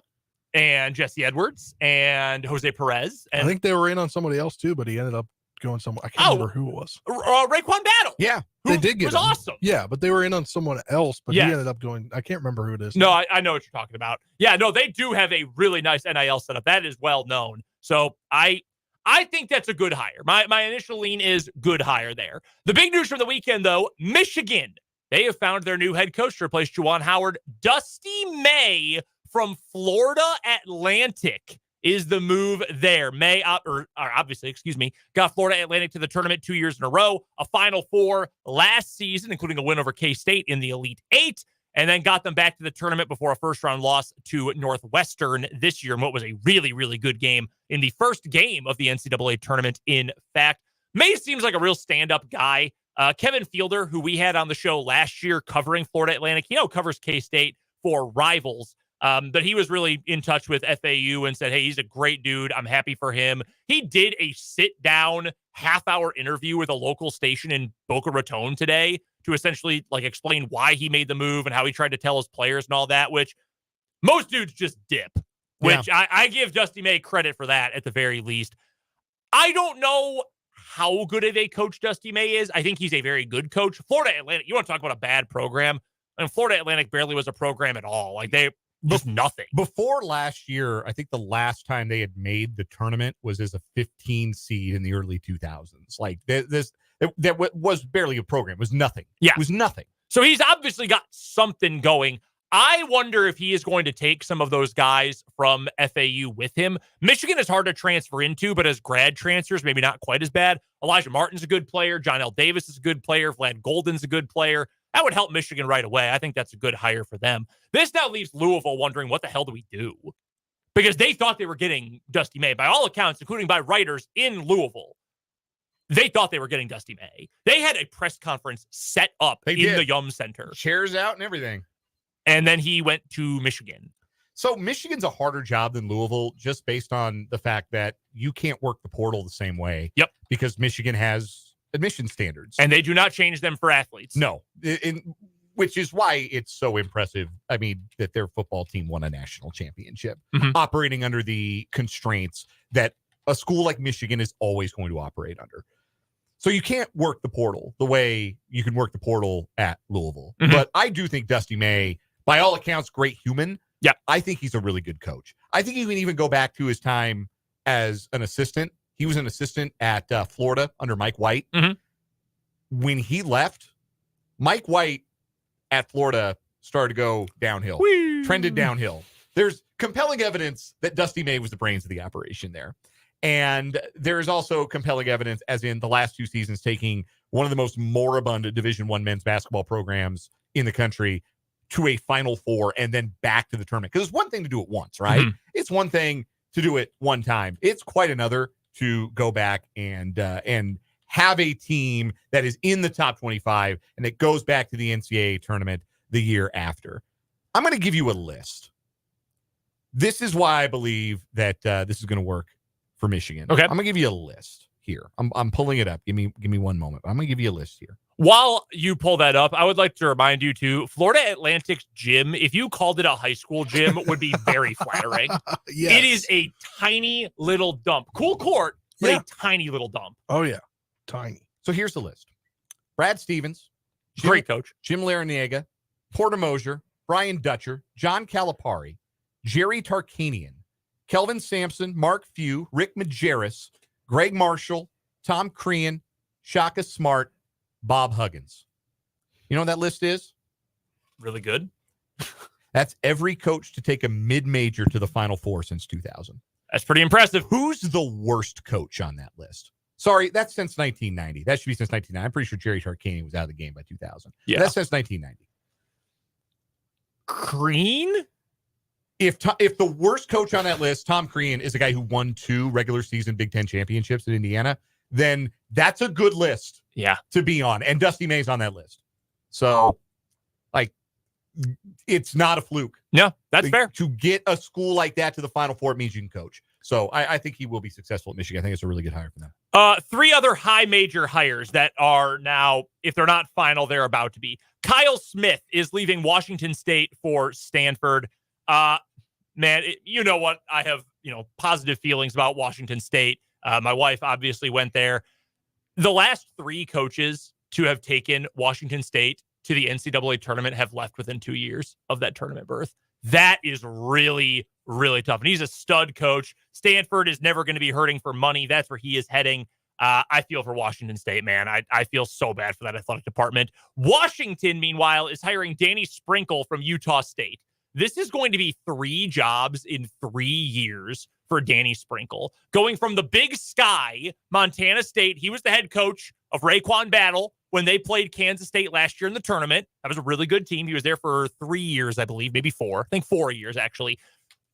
and Jesse Edwards and Jose Perez. And I think they were in on somebody else too, but he ended up going somewhere. I can't remember who it was. Raekwon Battle. Yeah. They did get was him. Awesome. Yeah, but they were in on someone else, but he ended up going. I can't remember who it is. No, I know what you're talking about. Yeah, no, they do have a really nice NIL setup. That is well known. So I think that's a good hire. My initial lean is good hire there. The big news from the weekend, though, Michigan. They have found their new head coach to replace Juwan Howard. Dusty May from Florida Atlantic is the move there. May, got Florida Atlantic to the tournament 2 years in a row, a Final Four last season, including a win over K-State in the Elite Eight, and then got them back to the tournament before a first-round loss to Northwestern this year in what was a really, really good game in the first game of the NCAA tournament, in fact. May seems like a real stand-up guy. Kevin Fielder, who we had on the show last year covering Florida Atlantic, covers K-State for Rivals. But he was really in touch with FAU and said, hey, he's a great dude. I'm happy for him. He did a sit-down half-hour interview with a local station in Boca Raton today to essentially like explain why he made the move and how he tried to tell his players and all that, which most dudes just dip, which I give Dusty May credit for that at the very least. I don't know how good of a coach Dusty May is. I think he's a very good coach. Florida Atlantic, you want to talk about a bad program? And Florida Atlantic barely was a program at all. Like they just nothing. Before last year, I think the last time they had made the tournament was as a 15 seed in the early 2000s. Like that was barely a program. It was nothing. Yeah. It was nothing. So he's obviously got something going. I wonder if he is going to take some of those guys from FAU with him. Michigan is hard to transfer into, but as grad transfers, maybe not quite as bad. Elijah Martin's a good player. John L. Davis is a good player. Vlad Golden's a good player. That would help Michigan right away. I think that's a good hire for them. This now leaves Louisville wondering, what the hell do we do? Because they thought they were getting Dusty May. By all accounts, including by writers in Louisville, they thought they were getting Dusty May. They had a press conference set up in the Yum Center. Chairs out and everything. And then he went to Michigan. So Michigan's a harder job than Louisville just based on the fact that you can't work the portal the same way. Yep. Because Michigan has admission standards. And they do not change them for athletes. No. Which is why it's so impressive. I mean, that their football team won a national championship operating under the constraints that a school like Michigan is always going to operate under. So you can't work the portal the way you can work the portal at Louisville. But I do think Dusty May, by all accounts, great human. Yeah. I think he's a really good coach. I think you can even go back to his time as an assistant. He was an assistant at Florida under Mike White. When he left, Mike White at Florida started to go downhill, trended downhill. There's compelling evidence that Dusty May was the brains of the operation there. And there's also compelling evidence, as in the last 2 seasons, taking one of the most moribund Division I men's basketball programs in the country to a Final Four and then back to the tournament. Because it's one thing to do it once, right? It's one thing to do it one time. It's quite another to go back and have a team that is in the top 25 and it goes back to the NCAA tournament the year after. I'm going to give you a list. This is why I believe that this is going to work for Michigan. Okay. I'm going to give you a list here. I'm pulling it up. Give me one moment. I'm going to give you a list here. While you pull that up, I would like to remind you too, Florida Atlantic's gym, if you called it a high school gym, would be very flattering. Yes. It is a tiny little dump. Cool court, but a tiny little dump. Oh, yeah. Tiny. So here's the list. Brad Stevens. Great coach. Jim Larinaga. Porter Mosier. Brian Dutcher. John Calipari. Jerry Tarkanian. Kelvin Sampson. Mark Few. Rick Majerus. Greg Marshall. Tom Crean. Shaka Smart. Bob Huggins. You know what that list is? Really good. That's every coach to take a mid-major to the Final Four since 2000. That's pretty impressive. Who's the worst coach on that list? Sorry, that's since 1990. That should be since 1990. I'm pretty sure Jerry Tarkanian was out of the game by 2000. Yeah. That's since 1990. Crean? If the worst coach on that list, Tom Crean, is a guy who won 2 regular season Big Ten championships in Indiana, then that's a good list to be on. And Dusty May's on that list. So, like, it's not a fluke. No, that's fair. To get a school like that to the Final Four, it means you can coach. So I think he will be successful at Michigan. I think it's a really good hire for them. 3 other high major hires that are now, if they're not final, they're about to be. Kyle Smith is leaving Washington State for Stanford. Man, you know what? I have, positive feelings about Washington State. My wife obviously went there. The last 3 coaches to have taken Washington State to the NCAA tournament have left within 2 years of that tournament berth. That is really, really tough. And he's a stud coach. Stanford is never going to be hurting for money. That's where he is heading. I feel for Washington State, man. I feel so bad for that athletic department. Washington, meanwhile, is hiring Danny Sprinkle from Utah State. This is going to be 3 jobs in 3 years for Danny Sprinkle. Going from the Big Sky, Montana State. He was the head coach of Raekwon Battle when they played Kansas State last year in the tournament. That was a really good team. He was there for 3 years, I believe, maybe 4. I think 4 years, actually,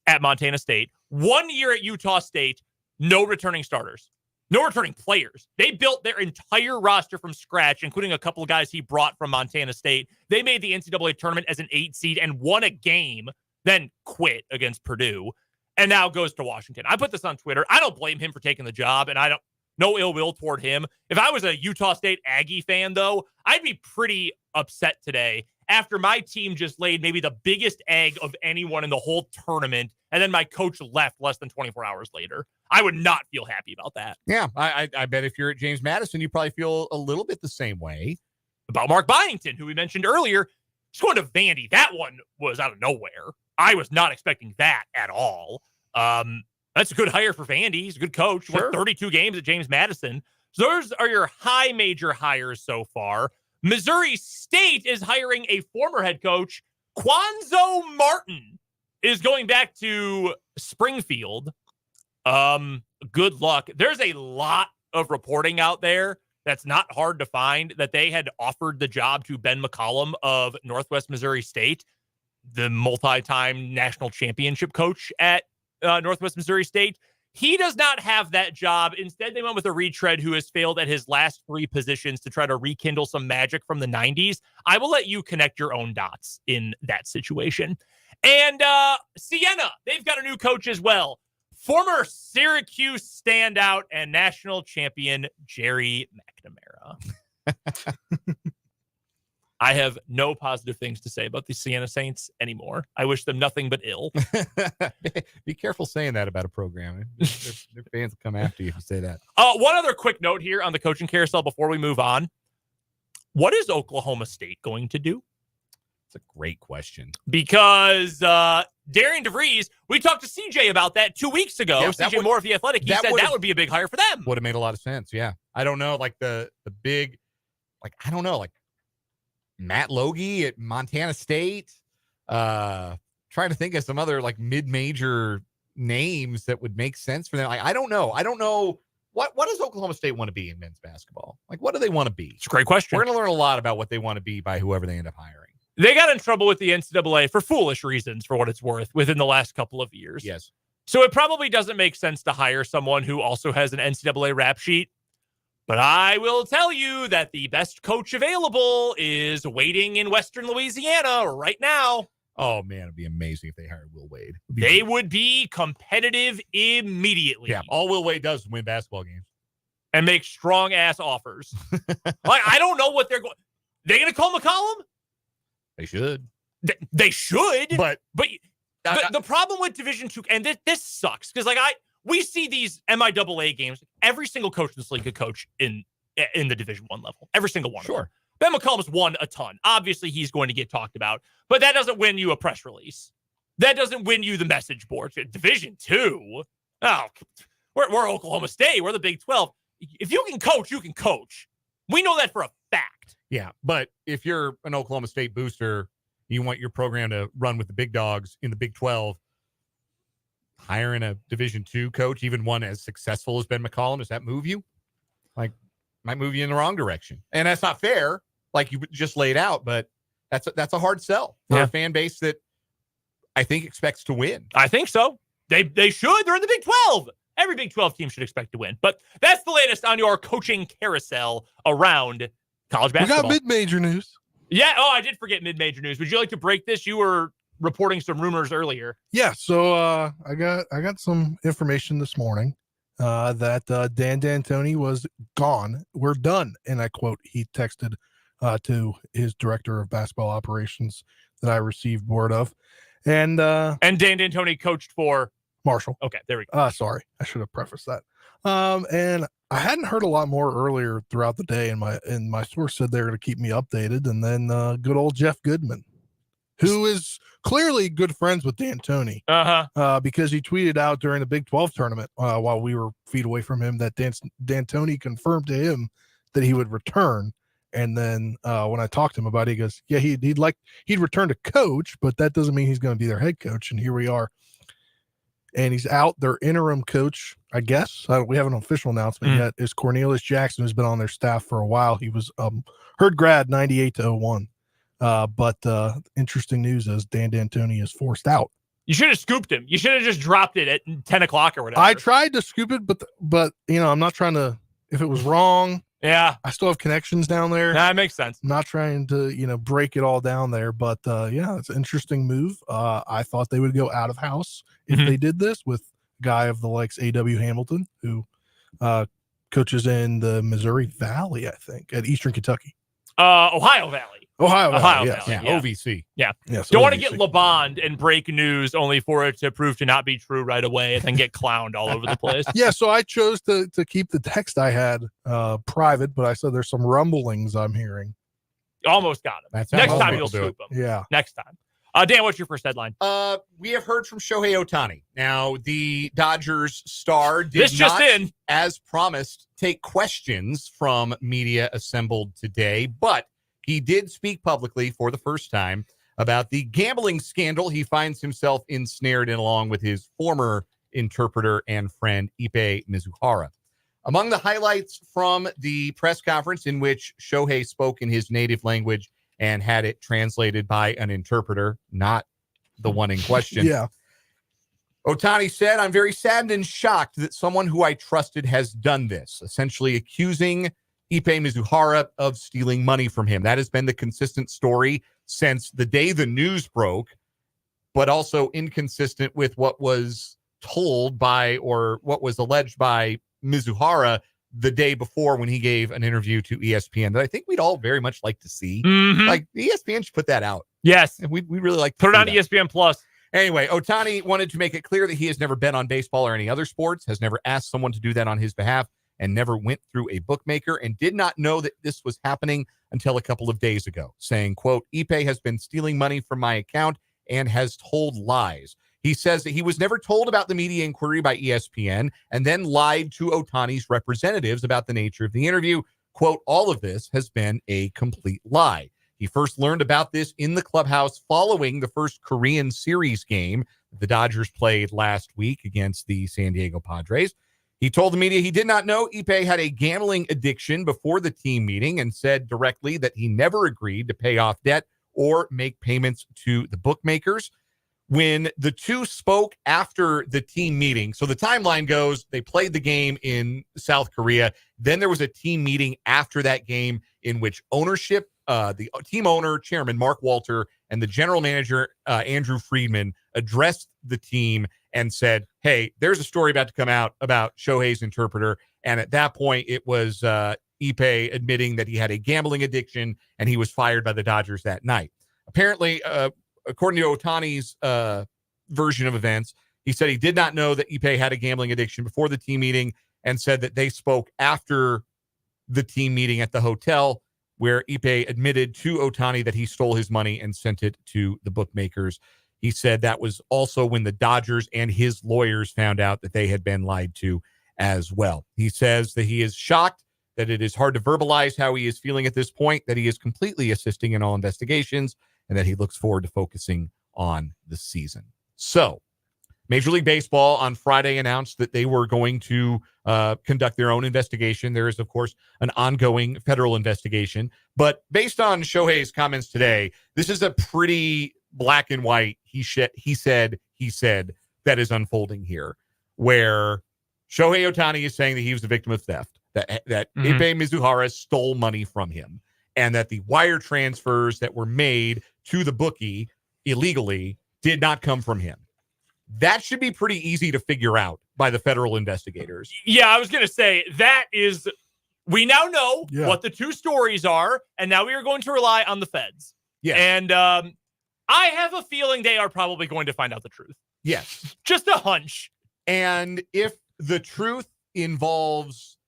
at Montana State. 1 year at Utah State, no returning starters. No returning players. They built their entire roster from scratch, including a couple of guys he brought from Montana State. They made the NCAA tournament as an 8 seed and won a game then quit against Purdue, and now goes to Washington. I put this on Twitter. I don't blame him for taking the job, and no ill will toward him. If I was a Utah State Aggie fan, though, I'd be pretty upset today after my team just laid maybe the biggest egg of anyone in the whole tournament, and then my coach left less than 24 hours later. I would not feel happy about that. Yeah, I bet if you're at James Madison, you probably feel a little bit the same way. About Mark Byington, who we mentioned earlier, he's going to Vandy. That one was out of nowhere. I was not expecting that at all. That's a good hire for Vandy. He's a good coach. Sure. Won 32 games at James Madison. So those are your high major hires so far. Missouri State is hiring a former head coach. Quanzo Martin is going back to Springfield. Good luck. There's a lot of reporting out there that's not hard to find that they had offered the job to Ben McCollum of Northwest Missouri State, the multi-time national championship coach at Northwest Missouri State. He does not have that job. Instead, they went with a retread who has failed at his last 3 positions to try to rekindle some magic from the 90s. I will let you connect your own dots in that situation. And Siena, they've got a new coach as well. Former Syracuse standout and national champion Jerry McNamara. I have no positive things to say about the Siena Saints anymore. I wish them nothing but ill. Be careful saying that about a program. Their fans will come after you if you say that. One other quick note here on the coaching carousel before we move on. What is Oklahoma State going to do? It's a great question. Because Darian DeVries, we talked to CJ about that 2 weeks ago. Yeah, CJ Moore of The Athletic. He said that would be a big hire for them. Would have made a lot of sense, yeah. I don't know, like the big, like, I don't know, like Matt Logie at Montana State. Trying to think of some other like mid-major names that would make sense for them. Like, I don't know. What does Oklahoma State want to be in men's basketball? Like, what do they want to be? It's a great question. We're going to learn a lot about what they want to be by whoever they end up hiring. They got in trouble with the NCAA for foolish reasons, for what it's worth, within the last couple of years. Yes. So it probably doesn't make sense to hire someone who also has an NCAA rap sheet. But I will tell you that the best coach available is waiting in Western Louisiana right now. Oh, man, it'd be amazing if they hired Will Wade. They would be competitive immediately. Yeah, all Will Wade does is win basketball games. And make strong-ass offers. Like, I don't know what they're going... They're going to call McCollum? They should. They should. But the problem with Division II, and this sucks, because like we see these MIAA games. Every single coach in this league could coach in the Division I level. Every single one. Sure. Ben McCollum's won a ton. Obviously, he's going to get talked about, but that doesn't win you a press release. That doesn't win you the message board. Division II. Oh, we're Oklahoma State. We're the Big 12. If you can coach, you can coach. We know that for a fact. Yeah, but if you're an Oklahoma State booster, you want your program to run with the big dogs in the Big 12, hiring a Division II coach, even one as successful as Ben McCollum, does that move you? Like, might move you in the wrong direction. And that's not fair, like you just laid out, but that's a hard sell for a fan base that I think expects to win. I think so. They should. They're in the Big 12. Every Big 12 team should expect to win. But that's the latest on your coaching carousel around college basketball. We got mid-major news. Yeah. Oh, I did forget mid-major news. Would you like to break this? You were reporting some rumors earlier. Yeah. So I got some information this morning that Dan D'Antoni was gone. We're done. And I quote, he texted to his director of basketball operations that I received word of. And Dan D'Antoni coached for Marshall. Okay, there we go. Sorry, I should have prefaced that. And I hadn't heard a lot more earlier throughout the day, and my source said they were going to keep me updated. And then good old Jeff Goodman, who is clearly good friends with D'Antoni, because he tweeted out during the Big 12 tournament while we were feet away from him that D'Antoni confirmed to him that he would return. And then when I talked to him about it, he goes, "Yeah, he'd return to coach, but that doesn't mean he's going to be their head coach." And here we are. And he's out. Their interim coach, I guess, we have an official announcement yet, is Cornelius Jackson, who's been on their staff for a while. He was Herd grad 98-01. But interesting news is Dan D'Antoni is forced out. You should have scooped him. You should have just dropped it at 10 o'clock or whatever. I tried to scoop it, but I'm not trying to. If it was wrong, Yeah. I still have connections down there. That makes sense. I'm not trying to, break it all down there, but yeah, it's an interesting move. I thought they would go out of house if Mhm. they did this with a guy of the likes A.W. Hamilton, who coaches in the Missouri Valley, I think, at Eastern Kentucky. Ohio Valley. Ohio Ohio yes. Valley. Yeah, Yeah. OVC. Yeah. Yes, Don't want to OVC. get LeBond and break news only for it to prove to not be true right away and then get clowned all over the place. Yeah, so I chose to keep the text I had private, but I said there's some rumblings I'm hearing. Almost got him. That's how Next most time people you'll do it. scoop him. Yeah. Next time. Dan, what's your first headline? We have heard from Shohei Ohtani. Now, the Dodgers star did This just not, in. as promised, take questions from media assembled today, but he did speak publicly for the first time about the gambling scandal he finds himself ensnared in, along with his former interpreter and friend, Ippei Mizuhara. Among the highlights from the press conference, in which Shohei spoke in his native language and had it translated by an interpreter, not the one in question. Yeah. Ohtani said, "I'm very saddened and shocked that someone who I trusted has done this," essentially accusing Ippei Mizuhara of stealing money from him. That has been the consistent story since the day the news broke, but also inconsistent with what was told by, or what was alleged by, Mizuhara the day before when he gave an interview to ESPN that I think we'd all very much like to see. Mhm. Like, ESPN should put that out. Yes. And we really like to Put it see on that. ESPN Plus. Anyway, Ohtani wanted to make it clear that he has never bet on baseball or any other sports, has never asked someone to do that on his behalf, and never went through a bookmaker, and did not know that this was happening until a couple of days ago, saying, quote, "Ippei has been stealing money from my account and has told lies." He says that he was never told about the media inquiry by ESPN and then lied to Ohtani's representatives about the nature of the interview. Quote, "All of this has been a complete lie." He first learned about this in the clubhouse following the first Korean series game the Dodgers played last week against the San Diego Padres. He told the media he did not know Ippei had a gambling addiction before the team meeting, and said directly that he never agreed to pay off debt or make payments to the bookmakers. When the two spoke after the team meeting, so the timeline goes, they played the game in South Korea. Then there was a team meeting after that game in which ownership, the team owner, chairman Mark Walter, and the general manager, Andrew Friedman, addressed the team and said, "Hey, there's a story about to come out about Shohei's interpreter." And at that point, it was Ippei admitting that he had a gambling addiction and he was fired by the Dodgers that night. Apparently, according to Ohtani's version of events, he said he did not know that Ippei had a gambling addiction before the team meeting, and said that they spoke after the team meeting at the hotel, where Ippei admitted to Ohtani that he stole his money and sent it to the bookmakers. He said that was also when the Dodgers and his lawyers found out that they had been lied to as well. He says that he is shocked, that it is hard to verbalize how he is feeling at this point, that he is completely assisting in all investigations, and that he looks forward to focusing on the season. So, Major League Baseball on Friday announced that they were going to conduct their own investigation. There is, of course, an ongoing federal investigation. But based on Shohei's comments today, this is a pretty black and white he said that is unfolding here, where Shohei Ohtani is saying that he was the victim of theft, that Ippei Mizuhara stole money from him, and that the wire transfers that were made to the bookie illegally did not come from him. That should be pretty easy to figure out by the federal investigators. Yeah, I was going to say, that is, we now know Yeah. what the two stories are, and now we are going to rely on the feds. Yes. And I have a feeling they are probably going to find out the truth. Yes. Just a hunch. And if the truth involves,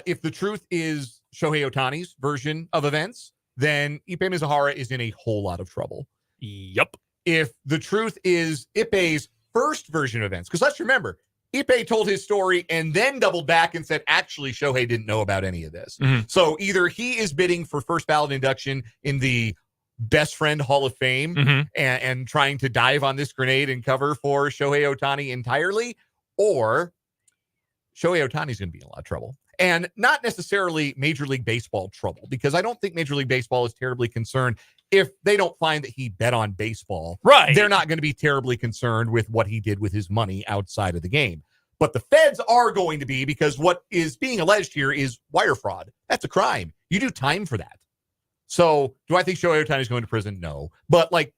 if the truth is Shohei Ohtani's version of events, then Ippei Mizuhara is in a whole lot of trouble. Yep. If the truth is Ippei's first version of events, because let's remember, Ippei told his story and then doubled back and said, actually, Shohei didn't know about any of this. Mhm. So either he is bidding for first ballot induction in the Best Friend Hall of Fame and trying to dive on this grenade and cover for Shohei Ohtani entirely, or Shohei Ohtani is going to be in a lot of trouble. And not necessarily Major League Baseball trouble, because I don't think Major League Baseball is terribly concerned if they don't find that he bet on baseball. Right. They're not going to be terribly concerned with what he did with his money outside of the game. But the feds are going to be, because what is being alleged here is wire fraud. That's a crime. You do time for that. So do I think Shohei Ohtani is going to prison? No. But like,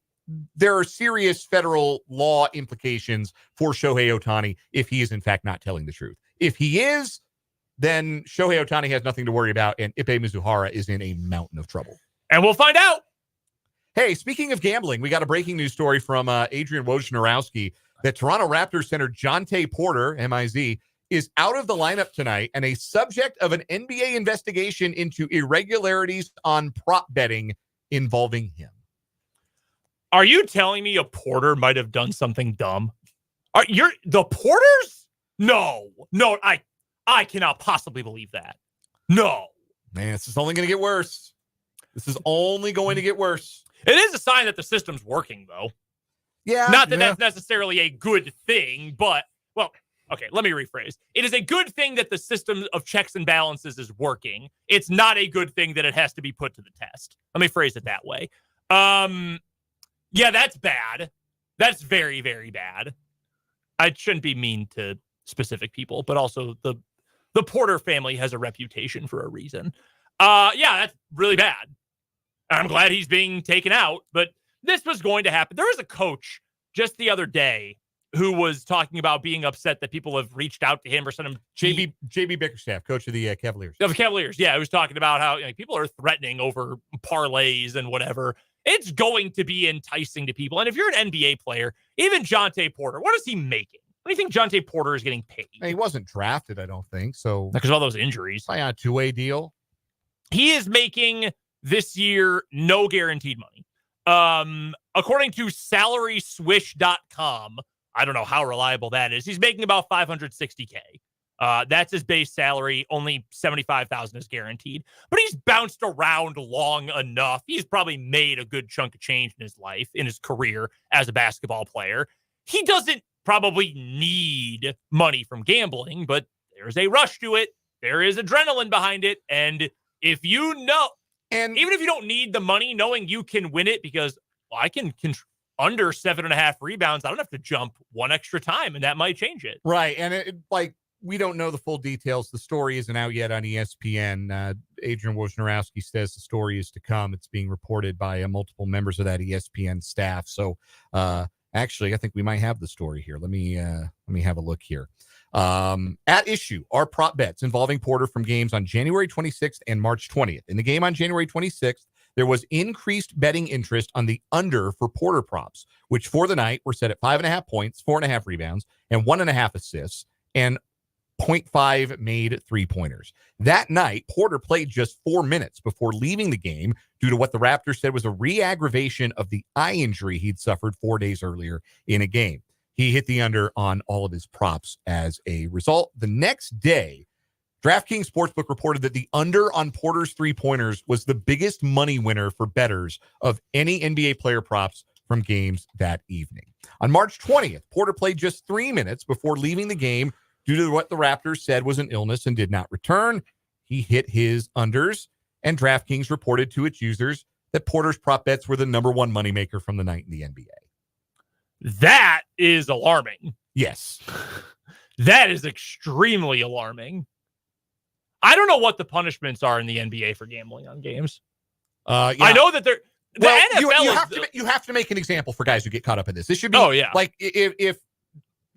there are serious federal law implications for Shohei Ohtani if he is in fact not telling the truth. If he is, then Shohei Ohtani has nothing to worry about, and Ippei Mizuhara is in a mountain of trouble. And we'll find out. Hey, speaking of gambling, we got a breaking news story from Adrian Wojnarowski that Toronto Raptors center Jontay Porter, M-I-Z, is out of the lineup tonight and a subject of an NBA investigation into irregularities on prop betting involving him. Are you telling me a Porter might have done something dumb? Are you're the Porters? No, I cannot possibly believe that. No. Man, this is only going to get worse. This is only going to get worse. It is a sign that the system's working, though. Yeah. Not that that's necessarily a good thing, but, well, okay, let me rephrase. It is a good thing that the system of checks and balances is working. It's not a good thing that it has to be put to the test. Let me phrase it that way. Yeah, that's bad. That's very, very bad. I shouldn't be mean to specific people, but also the Porter family has a reputation for a reason. Yeah, that's really bad. I'm glad he's being taken out, but this was going to happen. There was a coach just the other day who was talking about being upset that people have reached out to him or sent him. JB Bickerstaff, coach of the Cavaliers. Of Cavaliers, yeah. He was talking about how people are threatening over parlays and whatever. It's going to be enticing to people. And if you're an NBA player, even Jontay Porter, what is he making? What do you think Jontay Porter is getting paid? He wasn't drafted, I don't think. So because of all those injuries. Probably on a two-way deal. He is making this year no guaranteed money. According to SalarySwish.com, I don't know how reliable that is. He's making about $560K. That's his base salary. Only $75,000 is guaranteed. But he's bounced around long enough. He's probably made a good chunk of change in his life, in his career as a basketball player. He doesn't probably need money from gambling, but there's a rush to it. There is adrenaline behind it. And if you know, and even if you don't need the money, knowing you can win it because I can under 7.5 rebounds, I don't have to jump one extra time, and that might change it. Right. And we don't know the full details. The story isn't out yet on ESPN. Adrian Wojnarowski says the story is to come. It's being reported by multiple members of that ESPN staff. So actually, I think we might have the story here. Let me have a look here. At issue are prop bets involving Porter from games on January 26th and March 20th. In the game on January 26th, there was increased betting interest on the under for Porter props, which for the night were set at 5.5 points, 4.5 rebounds, and 1.5 assists, and 0.5 made three-pointers. That night, Porter played just 4 minutes before leaving the game due to what the Raptors said was a re-aggravation of the eye injury he'd suffered 4 days earlier in a game. He hit the under on all of his props as a result. The next day, DraftKings Sportsbook reported that the under on Porter's three-pointers was the biggest money winner for bettors of any NBA player props from games that evening. On March 20th, Porter played just 3 minutes before leaving the game due to what the Raptors said was an illness and did not return. He hit his unders, and DraftKings reported to its users that Porter's prop bets were the number one moneymaker from the night in the NBA. That is alarming. Yes. That is extremely alarming. I don't know what the punishments are in the NBA for gambling on games. Yeah. I know that they're the NFL. You have to make an example for guys who get caught up in this. This should be like if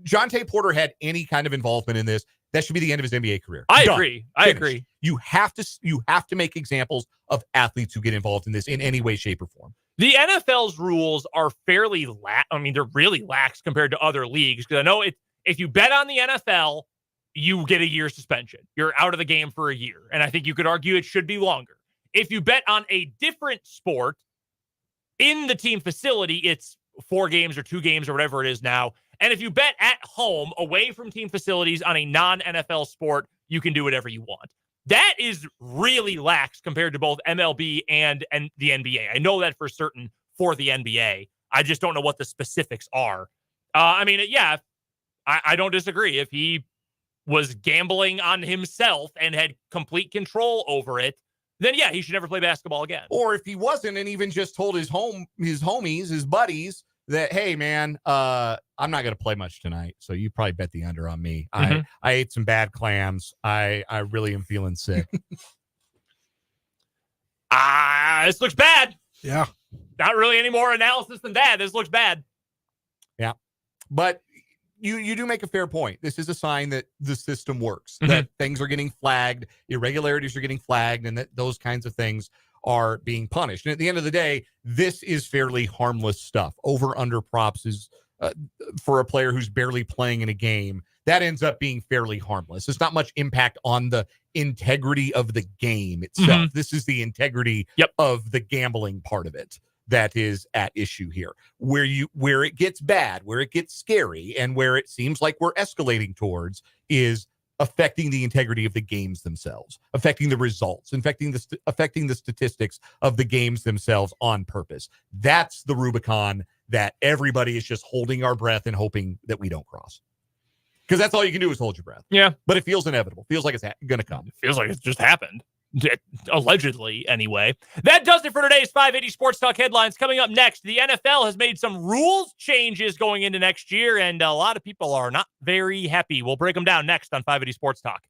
Jontay Porter had any kind of involvement in this, that should be the end of his NBA career. I agree. You have to make examples of athletes who get involved in this in any way, shape, or form. The NFL's rules are fairly they're really lax compared to other leagues, because I know if you bet on the NFL, you get a year suspension. You're out of the game for a year. And I think you could argue it should be longer. If you bet on a different sport in the team facility, it's 4 games or 2 games or whatever it is now. And if you bet at home away from team facilities on a non-NFL sport, you can do whatever you want. That is really lax compared to both MLB and the NBA. I know that for certain for the NBA. I just don't know what the specifics are. I don't disagree. If he was gambling on himself and had complete control over it, then yeah, he should never play basketball again. Or if he wasn't and even just told his homies, his buddies, that, hey, man, I'm not going to play much tonight, so you probably bet the under on me. Mhm. I ate some bad clams. I really am feeling sick. This looks bad. Yeah. Not really any more analysis than that. This looks bad. Yeah. But you do make a fair point. This is a sign that the system works, Mhm. that things are getting flagged, irregularities are getting flagged, and that those kinds of things are being punished. And at the end of the day, this is fairly harmless stuff. Over-under props is for a player who's barely playing in a game. That ends up being fairly harmless. There's not much impact on the integrity of the game itself. Mhm. This is the integrity of the gambling part of it that is at issue here. Where it gets bad, where it gets scary, and where it seems like we're escalating towards is affecting the integrity of the games themselves, affecting the results, affecting the statistics of the games themselves on purpose. That's the Rubicon that everybody is just holding our breath and hoping that we don't cross. Because that's all you can do is hold your breath. Yeah. But it feels inevitable. Feels like it's going to come. It feels like it's just happened. Allegedly, anyway. That does it for today's 580 Sports Talk headlines. Coming up next, the NFL has made some rules changes going into next year, and a lot of people are not very happy. We'll break them down next on 580 Sports Talk.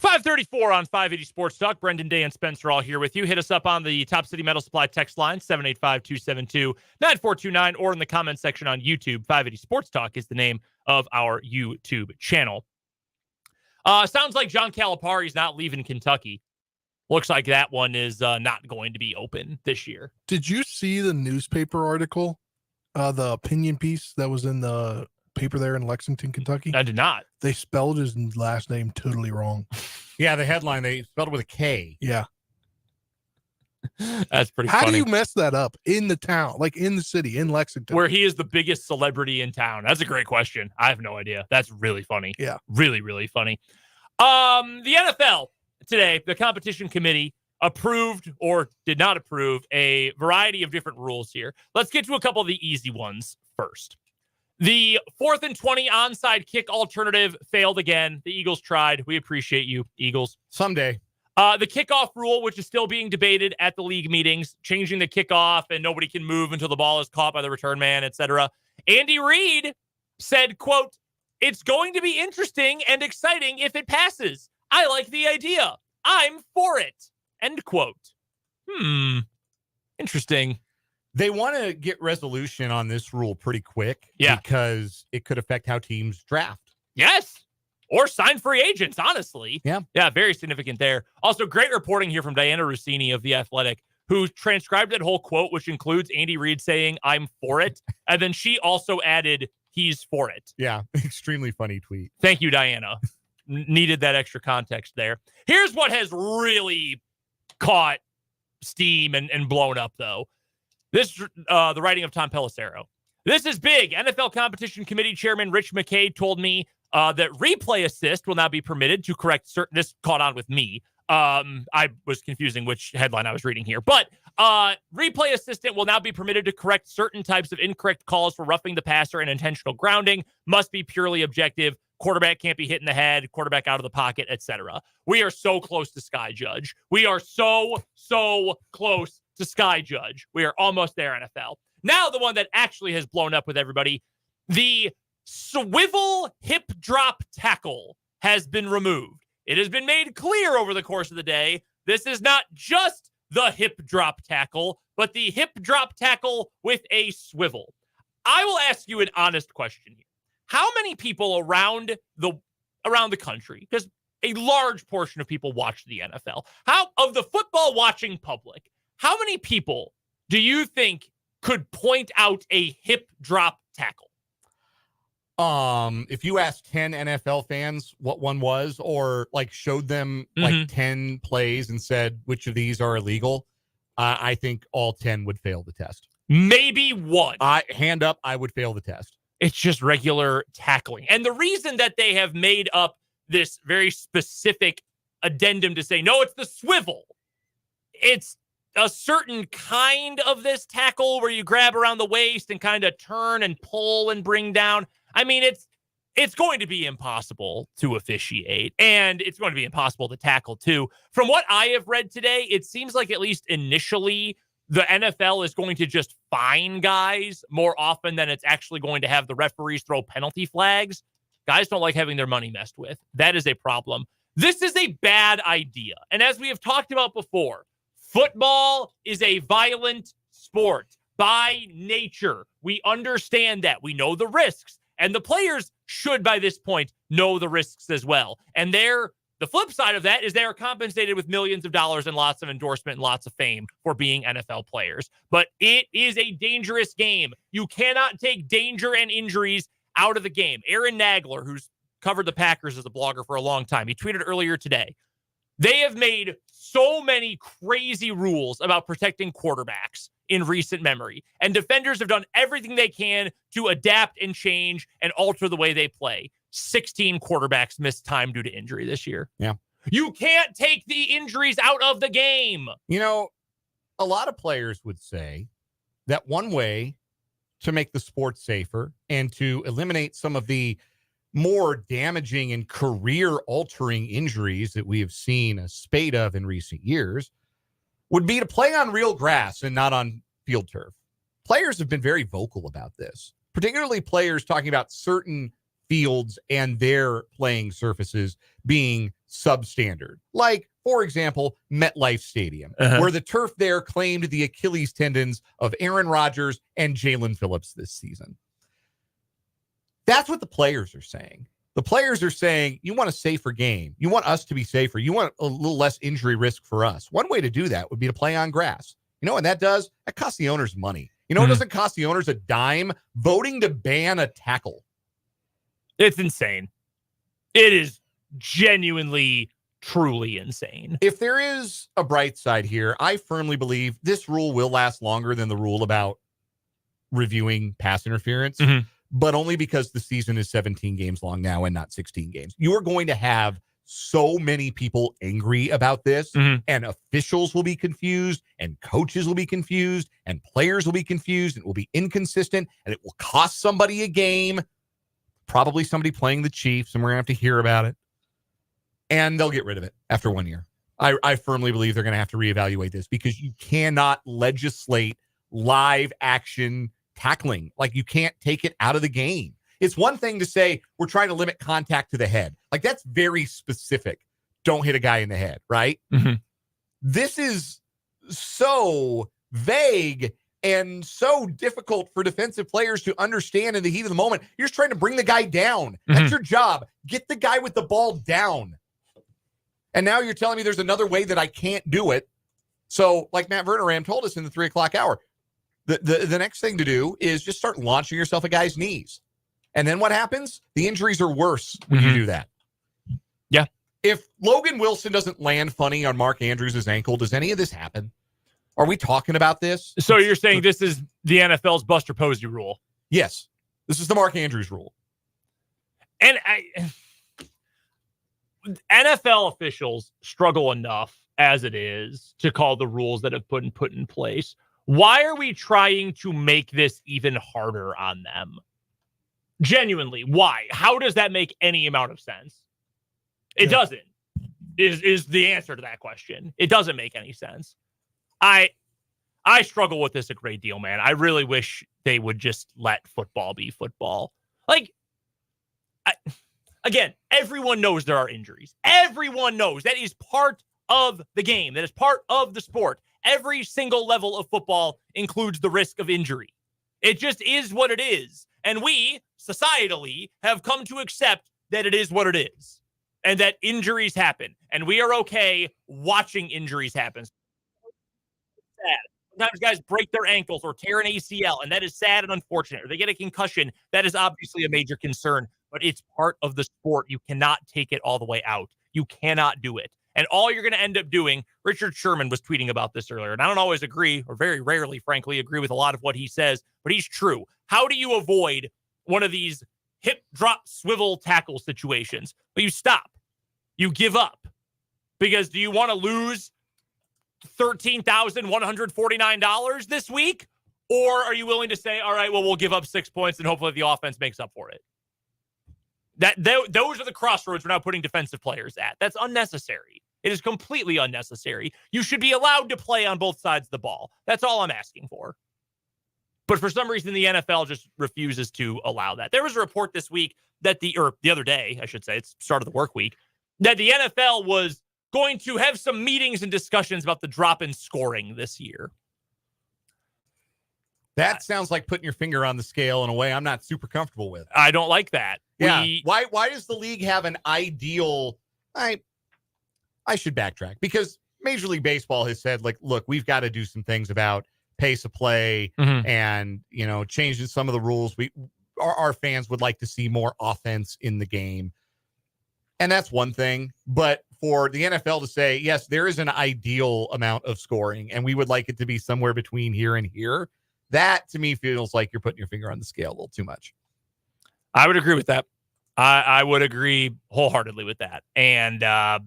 .534 on 580 Sports Talk. Brendan Day and Spencer all here with you. Hit us up on the Top City Metal Supply text line, 785-272-9429, or in the comments section on YouTube. 580 Sports Talk is the name of our YouTube channel. Sounds like John Calipari's not leaving Kentucky. Looks like that one is not going to be open this year. Did you see the newspaper article, the opinion piece that was in the paper there in Lexington, Kentucky? I did not. They spelled his last name totally wrong. Yeah, the headline, they spelled it with a K. Yeah. That's pretty How funny. do you mess that up in the town, like in the city, in Lexington? Where he is the biggest celebrity in town? That's a great question. I have no idea. That's really funny. Yeah. Really, really funny. The NFL today, the competition committee approved or did not approve a variety of different rules here. Let's get to a couple of the easy ones first. The 4th and 20 onside kick alternative failed again. The Eagles tried. We appreciate you, Eagles. Someday. The kickoff rule, which is still being debated at the league meetings, changing the kickoff and nobody can move until the ball is caught by the return man, etc. Andy Reid said, quote, "It's going to be interesting and exciting if it passes. I like the idea. I'm for it." End quote. Interesting. They want to get resolution on this rule pretty quick because it could affect how teams draft. Yes. Or sign free agents, honestly. Yeah. Yeah, very significant there. Also, great reporting here from Diana Rossini of The Athletic, who transcribed that whole quote, which includes Andy Reid saying, "I'm for it." And then she also added, "He's for it." Yeah, extremely funny tweet. Thank you, Diana. Needed that extra context there. Here's what has really caught steam and blown up, though. This the writing of Tom Pelissero. This is big. NFL Competition Committee Chairman Rich McKay told me that replay assist will now be permitted to correct certain. This caught on with me. I was confusing which headline I was reading here, but replay assistant will now be permitted to correct certain types of incorrect calls for roughing the passer and intentional grounding. Must be purely objective. Quarterback can't be hit in the head, quarterback out of the pocket, etc. We are so close to Sky Judge. We are so close to Sky Judge. We are almost there, NFL. Now the one that actually has blown up with everybody, the swivel hip drop tackle has been removed. It has been made clear over the course of the day, this is not just the hip drop tackle, but the hip drop tackle with a swivel. I will ask you an honest question here. How many people around the country, because a large portion of people watch the NFL, of the football watching public, how many people do you think could point out a hip drop tackle? If you asked 10 NFL fans what one was, or like showed them like 10 plays and said which of these are illegal, I think all 10 would fail the test. Maybe one. Hand up, I would fail the test. It's just regular tackling. And the reason that they have made up this very specific addendum to say, no, it's the swivel. It's a certain kind of this tackle where you grab around the waist and kind of turn and pull and bring down. I mean, it's going to be impossible to officiate, and it's going to be impossible to tackle too. From what I have read today, it seems like at least initially the NFL is going to just fine guys more often than it's actually going to have the referees throw penalty flags. Guys don't like having their money messed with. That is a problem. This is a bad idea. And as we have talked about before, football is a violent sport by nature. We understand that. We know the risks. And the players should, by this point, know the risks as well. And the flip side of that is they are compensated with millions of dollars and lots of endorsement and lots of fame for being NFL players. But it is a dangerous game. You cannot take danger and injuries out of the game. Aaron Nagler, who's covered the Packers as a blogger for a long time, he tweeted earlier today, they have made so many crazy rules about protecting quarterbacks in recent memory. And defenders have done everything they can to adapt and change and alter the way they play. 16 quarterbacks missed time due to injury this year. Yeah. You can't take the injuries out of the game. You know, a lot of players would say that one way to make the sport safer and to eliminate some of the more damaging and career-altering injuries that we have seen a spate of in recent years would be to play on real grass and not on field turf. Players have been very vocal about this, particularly players talking about certain fields and their playing surfaces being substandard. Like, for example, MetLife Stadium, where the turf there claimed the Achilles tendons of Aaron Rodgers and Jalen Phillips this season. That's what the players are saying. The players are saying, you want a safer game. You want us to be safer. You want a little less injury risk for us. One way to do that would be to play on grass. You know what that does? That costs the owners money. You know what doesn't cost the owners a dime? Voting to ban a tackle. It's insane. It is genuinely, truly insane. If there is a bright side here, I firmly believe this rule will last longer than the rule about reviewing pass interference. But only because the season is 17 games long now and not 16 games. You are going to have so many people angry about this, and officials will be confused, and coaches will be confused, and players will be confused, and it will be inconsistent, and it will cost somebody a game, probably somebody playing the Chiefs, and we're going to have to hear about it. And they'll get rid of it after 1 year. I firmly believe they're going to have to reevaluate this because you cannot legislate live action tackling. Like, you can't take it out of the game. It's one thing to say we're trying to limit contact to the head. Like, that's very specific. Don't hit a guy in the head, right? This is so vague and so difficult for defensive players to understand in the heat of the moment. You're just trying to bring the guy down. That's your job. Get the guy with the ball down. And now you're telling me there's another way that I can't do it. So, like Matt Verderame told us in the 3 o'clock hour, the next thing to do is just start launching yourself at guys' knees. And then what happens? The injuries are worse when you do that. Yeah. If Logan Wilson doesn't land funny on Mark Andrews' ankle, does any of this happen? Are we talking about this? So you're saying this is the NFL's Buster Posey rule? Yes. This is the Mark Andrews rule. And NFL officials struggle enough as it is to call the rules that have been put in place. Why are we trying to make this even harder on them? Genuinely, why? How does that make any amount of sense? It doesn't. Is the answer to that question. It doesn't make any sense. I struggle with this a great deal, man. I really wish they would just let football be football. Like, again, everyone knows there are injuries. Everyone knows that is part of the game. That is part of the sport. Every single level of football includes the risk of injury. It just is what it is. And we, societally, have come to accept that it is what it is. And that injuries happen. And we are okay watching injuries happen. Sad. Sometimes guys break their ankles or tear an ACL, and that is sad and unfortunate. Or they get a concussion. That is obviously a major concern. But it's part of the sport. You cannot take it all the way out. You cannot do it. And all you're going to end up doing, Richard Sherman was tweeting about this earlier, and I don't always agree, or very rarely, frankly, agree with a lot of what he says, but he's true. How do you avoid one of these hip drop swivel tackle situations? Well, you stop. You give up. Because do you want to lose $13,149 this week? Or are you willing to say, all right, well, we'll give up 6 points and hopefully the offense makes up for it? Those are the crossroads we're now putting defensive players at. That's unnecessary. It is completely unnecessary. You should be allowed to play on both sides of the ball. That's all I'm asking for. But for some reason, the NFL just refuses to allow that. There was a report this week that the other day, I should say, it's start of the work week, that the NFL was going to have some meetings and discussions about the drop in scoring this year. That sounds like putting your finger on the scale in a way I'm not super comfortable with. I don't like that. Yeah. Why does the league have an ideal? I should backtrack because Major League Baseball has said, like, look, we've got to do some things about pace of play and, changing some of the rules. Our fans would like to see more offense in the game. And that's one thing. But for the NFL to say, yes, there is an ideal amount of scoring and we would like it to be somewhere between here and here. That to me feels like you're putting your finger on the scale a little too much. I would agree with that. I would agree wholeheartedly with that. And I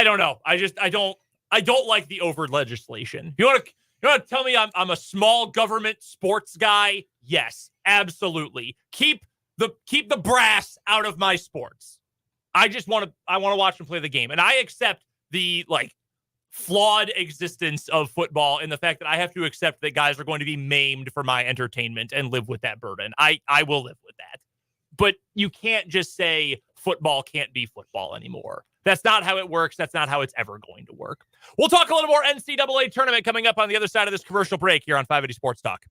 don't know. I don't like the over legislation. You want to tell me I'm a small government sports guy? Yes, absolutely. Keep the brass out of my sports. I want to watch them play the game. And I accept the flawed existence of football and the fact that I have to accept that guys are going to be maimed for my entertainment and live with that burden. I will live with that. But you can't just say football can't be football anymore. That's not how it works. That's not how it's ever going to work. We'll talk a little more NCAA tournament coming up on the other side of this commercial break here on 580 Sports Talk.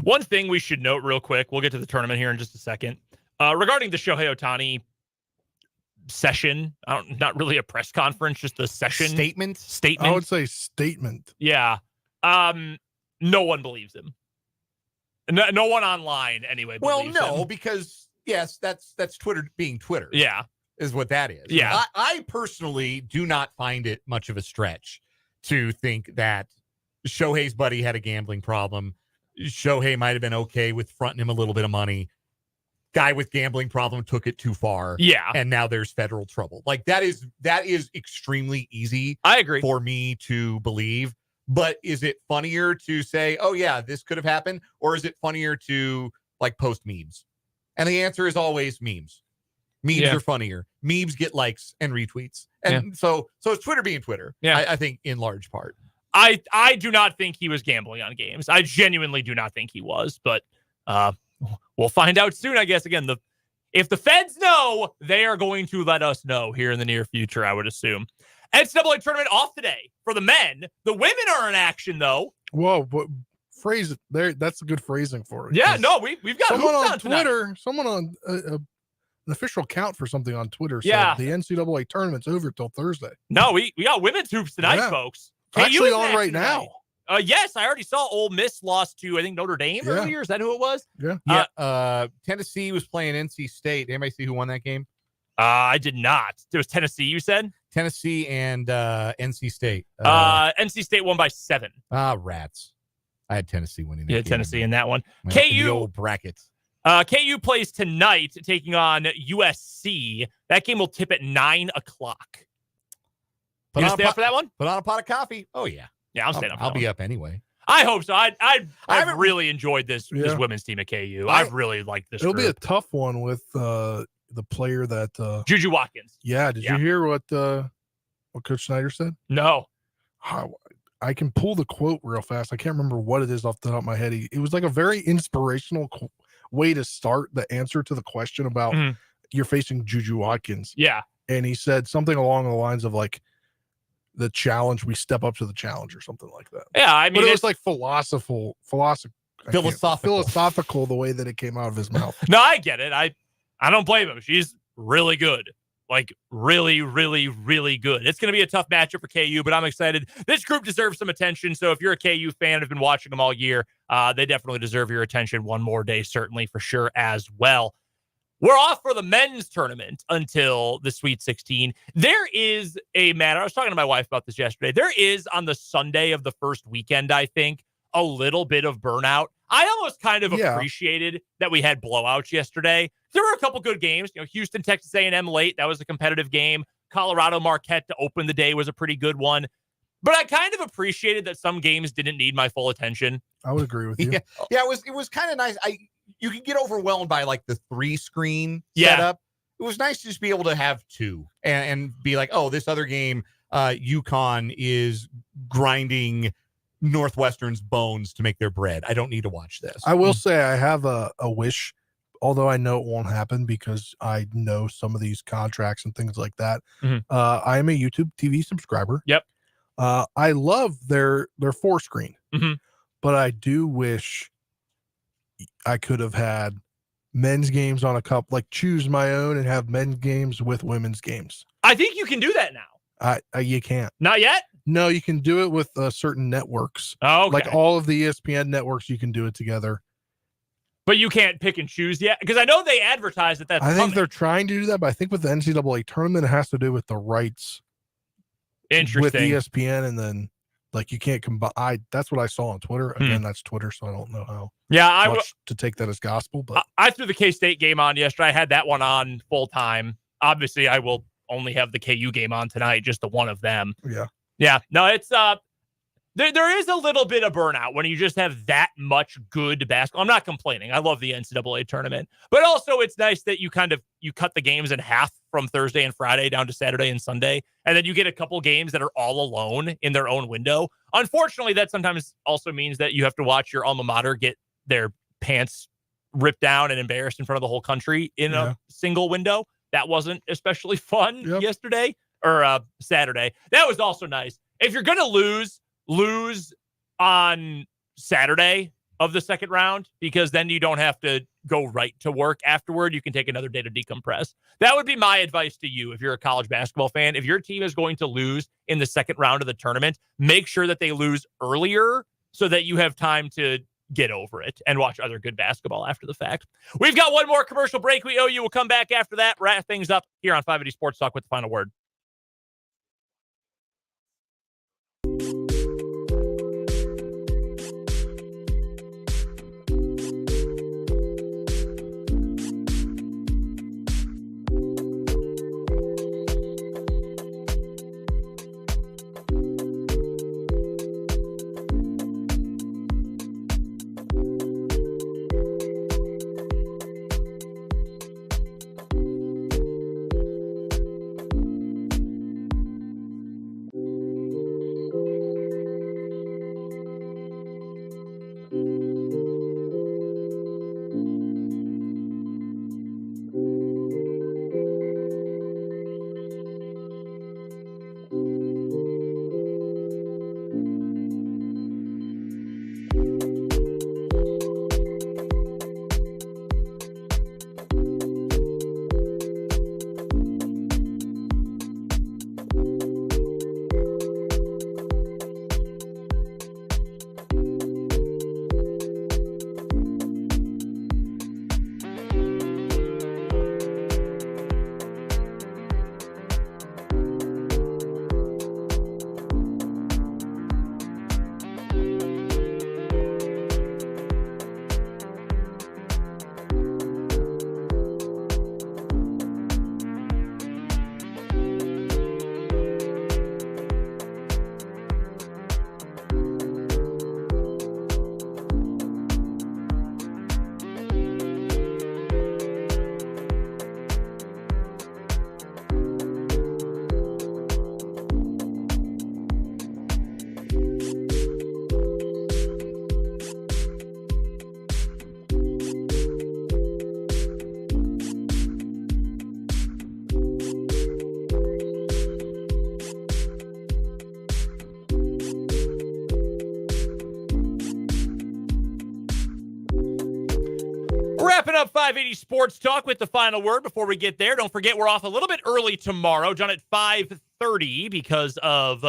One thing we should note real quick, we'll get to the tournament here in just a second. Regarding the Shohei Ohtani session, not really a press conference, just the session. Statement? I would say statement. Yeah. No one believes him. No one online, anyway. Well, believes no, him. because, yes, that's Twitter being Twitter. Yeah. Is what that is. Yeah. I personally do not find it much of a stretch to think that Shohei's buddy had a gambling problem. Shohei might have been okay with fronting him a little bit of money. Guy with gambling problem took it too far. Yeah. And now there's federal trouble. Like that is extremely easy. I agree. For me to believe. But is it funnier to say, oh yeah, this could have happened? Or is it funnier to like post memes? And the answer is always memes. Memes are funnier. Memes get likes and retweets. And so it's Twitter being Twitter. Yeah. I think in large part. I do not think he was gambling on games. I genuinely do not think he was, but we'll find out soon, I guess. Again, if the feds know, they are going to let us know here in the near future, I would assume. NCAA tournament off today for the men. The women are in action, though. Whoa, what phrase it there? That's a good phrasing for it. Yeah, no, we've got someone on tonight. Twitter, someone on an official account for something on Twitter said the NCAA tournament's over till Thursday. No, we got women's hoops tonight, folks. Actually on right now. Yes, I already saw Ole Miss lost to, I think, Notre Dame earlier. Is that who it was? Yeah. Tennessee was playing NC State. Anybody see who won that game? I did not. It was Tennessee, you said? Tennessee and NC State. NC State won by 7. Rats. I had Tennessee winning that game. Tennessee in that one. The old brackets. KU plays tonight, taking on USC. That game will tip at 9 o'clock. You gonna stay up for that one? Put on a pot of coffee. Oh, yeah. Yeah, I'm staying up. I'll be up anyway. I hope so. I've really enjoyed this women's team at KU. I've really liked this. It'll be a tough one with the player that Juju Watkins. Yeah. Did you hear what Coach Snyder said? No. I can pull the quote real fast. I can't remember what it is off the top of my head. It was like a very inspirational way to start the answer to the question about you're facing Juju Watkins. Yeah. And he said something along the lines of like, the challenge, we step up to the challenge or something like that. Yeah, I mean, but it was like philosophical the way that it came out of his mouth. No, I get it. I don't blame him. She's really good. Like really, really, really good. It's going to be a tough matchup for KU, but I'm excited. This group deserves some attention. So if you're a KU fan, have been watching them all year, they definitely deserve your attention one more day, certainly for sure as well. We're off for the men's tournament until the Sweet 16. There is a matter. I was talking to my wife about this yesterday. There is on the Sunday of the first weekend, I think, a little bit of burnout. I almost kind of appreciated that we had blowouts yesterday. There were a couple good games. Houston, Texas A&M late. That was a competitive game. Colorado Marquette to open the day was a pretty good one. But I kind of appreciated that some games didn't need my full attention. I would agree with you. Yeah, it was kind of nice. You can get overwhelmed by like the 3-screen setup. It was nice to just be able to have 2 and be like, oh, this other game, UConn is grinding Northwestern's bones to make their bread. I don't need to watch this. I will say I have a wish, although I know it won't happen because I know some of these contracts and things like that. I am a YouTube TV subscriber. Yep. I love their 4-screen, but I do wish I could have had men's games on a cup, like choose my own and have men's games with women's games. I think you can do that now. You can't. Not yet? No, you can do it with certain networks. Oh, okay. Like all of the ESPN networks, you can do it together. But you can't pick and choose yet? Because I know they advertise that that's I think coming. they're trying to do that, but I think with the NCAA tournament, it has to do with the rights Interesting. with ESPN, and then like you can't combine. That's what I saw on Twitter. Again, that's Twitter, so I don't know how much to take that as gospel. But I threw the K-State game on yesterday. I had that one on full time. Obviously, I will only have the KU game on tonight, just the one of them. Yeah. No, it's there is a little bit of burnout when you just have that much good basketball. I'm not complaining. I love the NCAA tournament, but also it's nice that you cut the games in half from Thursday and Friday down to Saturday and Sunday, and then you get a couple games that are all alone in their own window. Unfortunately, that sometimes also means that you have to watch your alma mater get their pants ripped down and embarrassed in front of the whole country in a single window. That wasn't especially fun yesterday or Saturday. That was also nice. If you're going to lose on Saturday, of the second round, because then you don't have to go right to work afterward. You can take another day to decompress. That would be my advice to you if you're a college basketball fan. If your team is going to lose in the second round of the tournament, make sure that they lose earlier so that you have time to get over it and watch other good basketball after the fact. We've got one more commercial break we owe you. We'll come back after that, wrap things up here on 580 Sports Talk with the final word. Wrapping up 580 Sports Talk with the final word. Before we get there, don't forget we're off a little bit early tomorrow, John, at 5:30 because of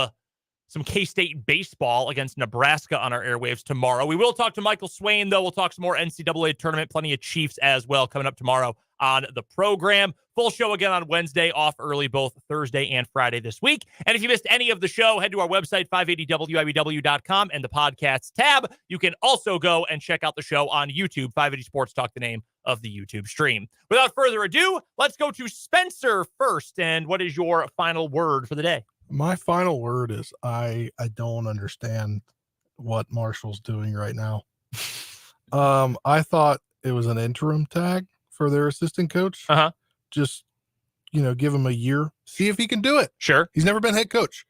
some K-State baseball against Nebraska on our airwaves tomorrow. We will talk to Michael Swain, though. We'll talk some more NCAA tournament, plenty of Chiefs as well coming up tomorrow on the program. Full show again on Wednesday, off early both Thursday and Friday this week. And if you missed any of the show, head to our website, 580wibw.com, and the podcasts tab. You can also go and check out the show on YouTube, 580 Sports Talk, the name of the YouTube stream. Without further ado, let's go to Spencer first. And what is your final word for the day? My final word is I don't understand what Marshall's doing right now. I thought it was an interim tag for their assistant coach. Just, give him a year, see if he can do it. Sure. He's never been head coach.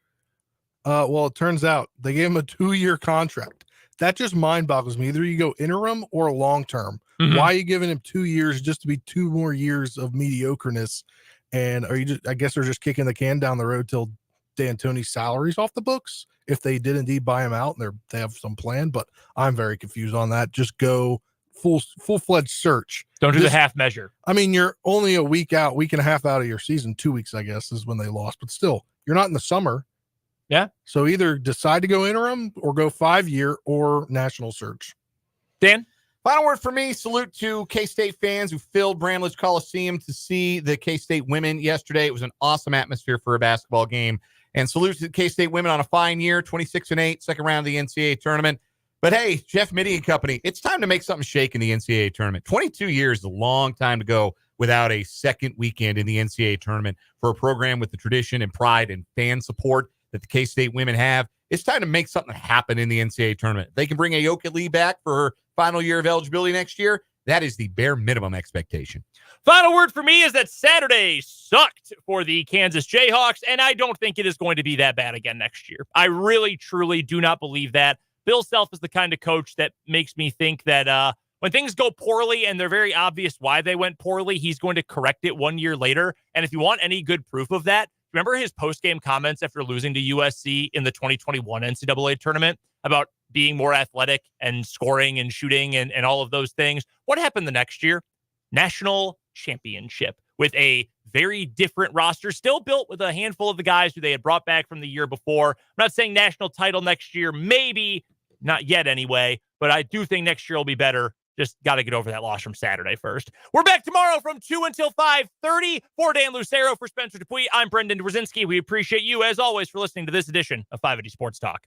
Well, it turns out they gave him a 2-year contract. That just mind boggles me. Either you go interim or long term. Mm-hmm. Why are you giving him 2 years just to be 2 more years of mediocreness? And are you just, I guess they're just kicking the can down the road till D'Antoni's salary's off the books, if they did indeed buy him out and they have some plan. But I'm very confused on that. Just go full-fledged search. Don't do the half measure. I mean, you're only a week and a half out of your season. 2 weeks, I guess, is when they lost. But still, you're not in the summer. Yeah. So either decide to go interim or go 5-year or national search. Dan? Final word for me, salute to K-State fans who filled Bramlage Coliseum to see the K-State women yesterday. It was an awesome atmosphere for a basketball game. And salute to the K-State women on a fine year, 26-8, second round of the NCAA tournament. But hey, Jeff Mitty and company, it's time to make something shake in the NCAA tournament. 22 years is a long time to go without a second weekend in the NCAA tournament for a program with the tradition and pride and fan support that the K-State women have. It's time to make something happen in the NCAA tournament. They can bring Ayoka Lee back for her final year of eligibility next year. That is the bare minimum expectation. Final word for me is that Saturday sucked for the Kansas Jayhawks, and I don't think it is going to be that bad again next year. I really, truly do not believe that. Bill Self is the kind of coach that makes me think that when things go poorly and they're very obvious why they went poorly, he's going to correct it 1 year later. And if you want any good proof of that, remember his post-game comments after losing to USC in the 2021 NCAA tournament about being more athletic and scoring and shooting and all of those things. What happened the next year? National championship with a very different roster, still built with a handful of the guys who they had brought back from the year before. I'm not saying national title next year, maybe not yet anyway, but I do think next year will be better. Just got to get over that loss from Saturday first. We're back tomorrow from 2 until 5:30. For Dan Lucero, for Spencer Dupuis, I'm Brendan Dworzinski. We appreciate you, as always, for listening to this edition of 580 Sports Talk.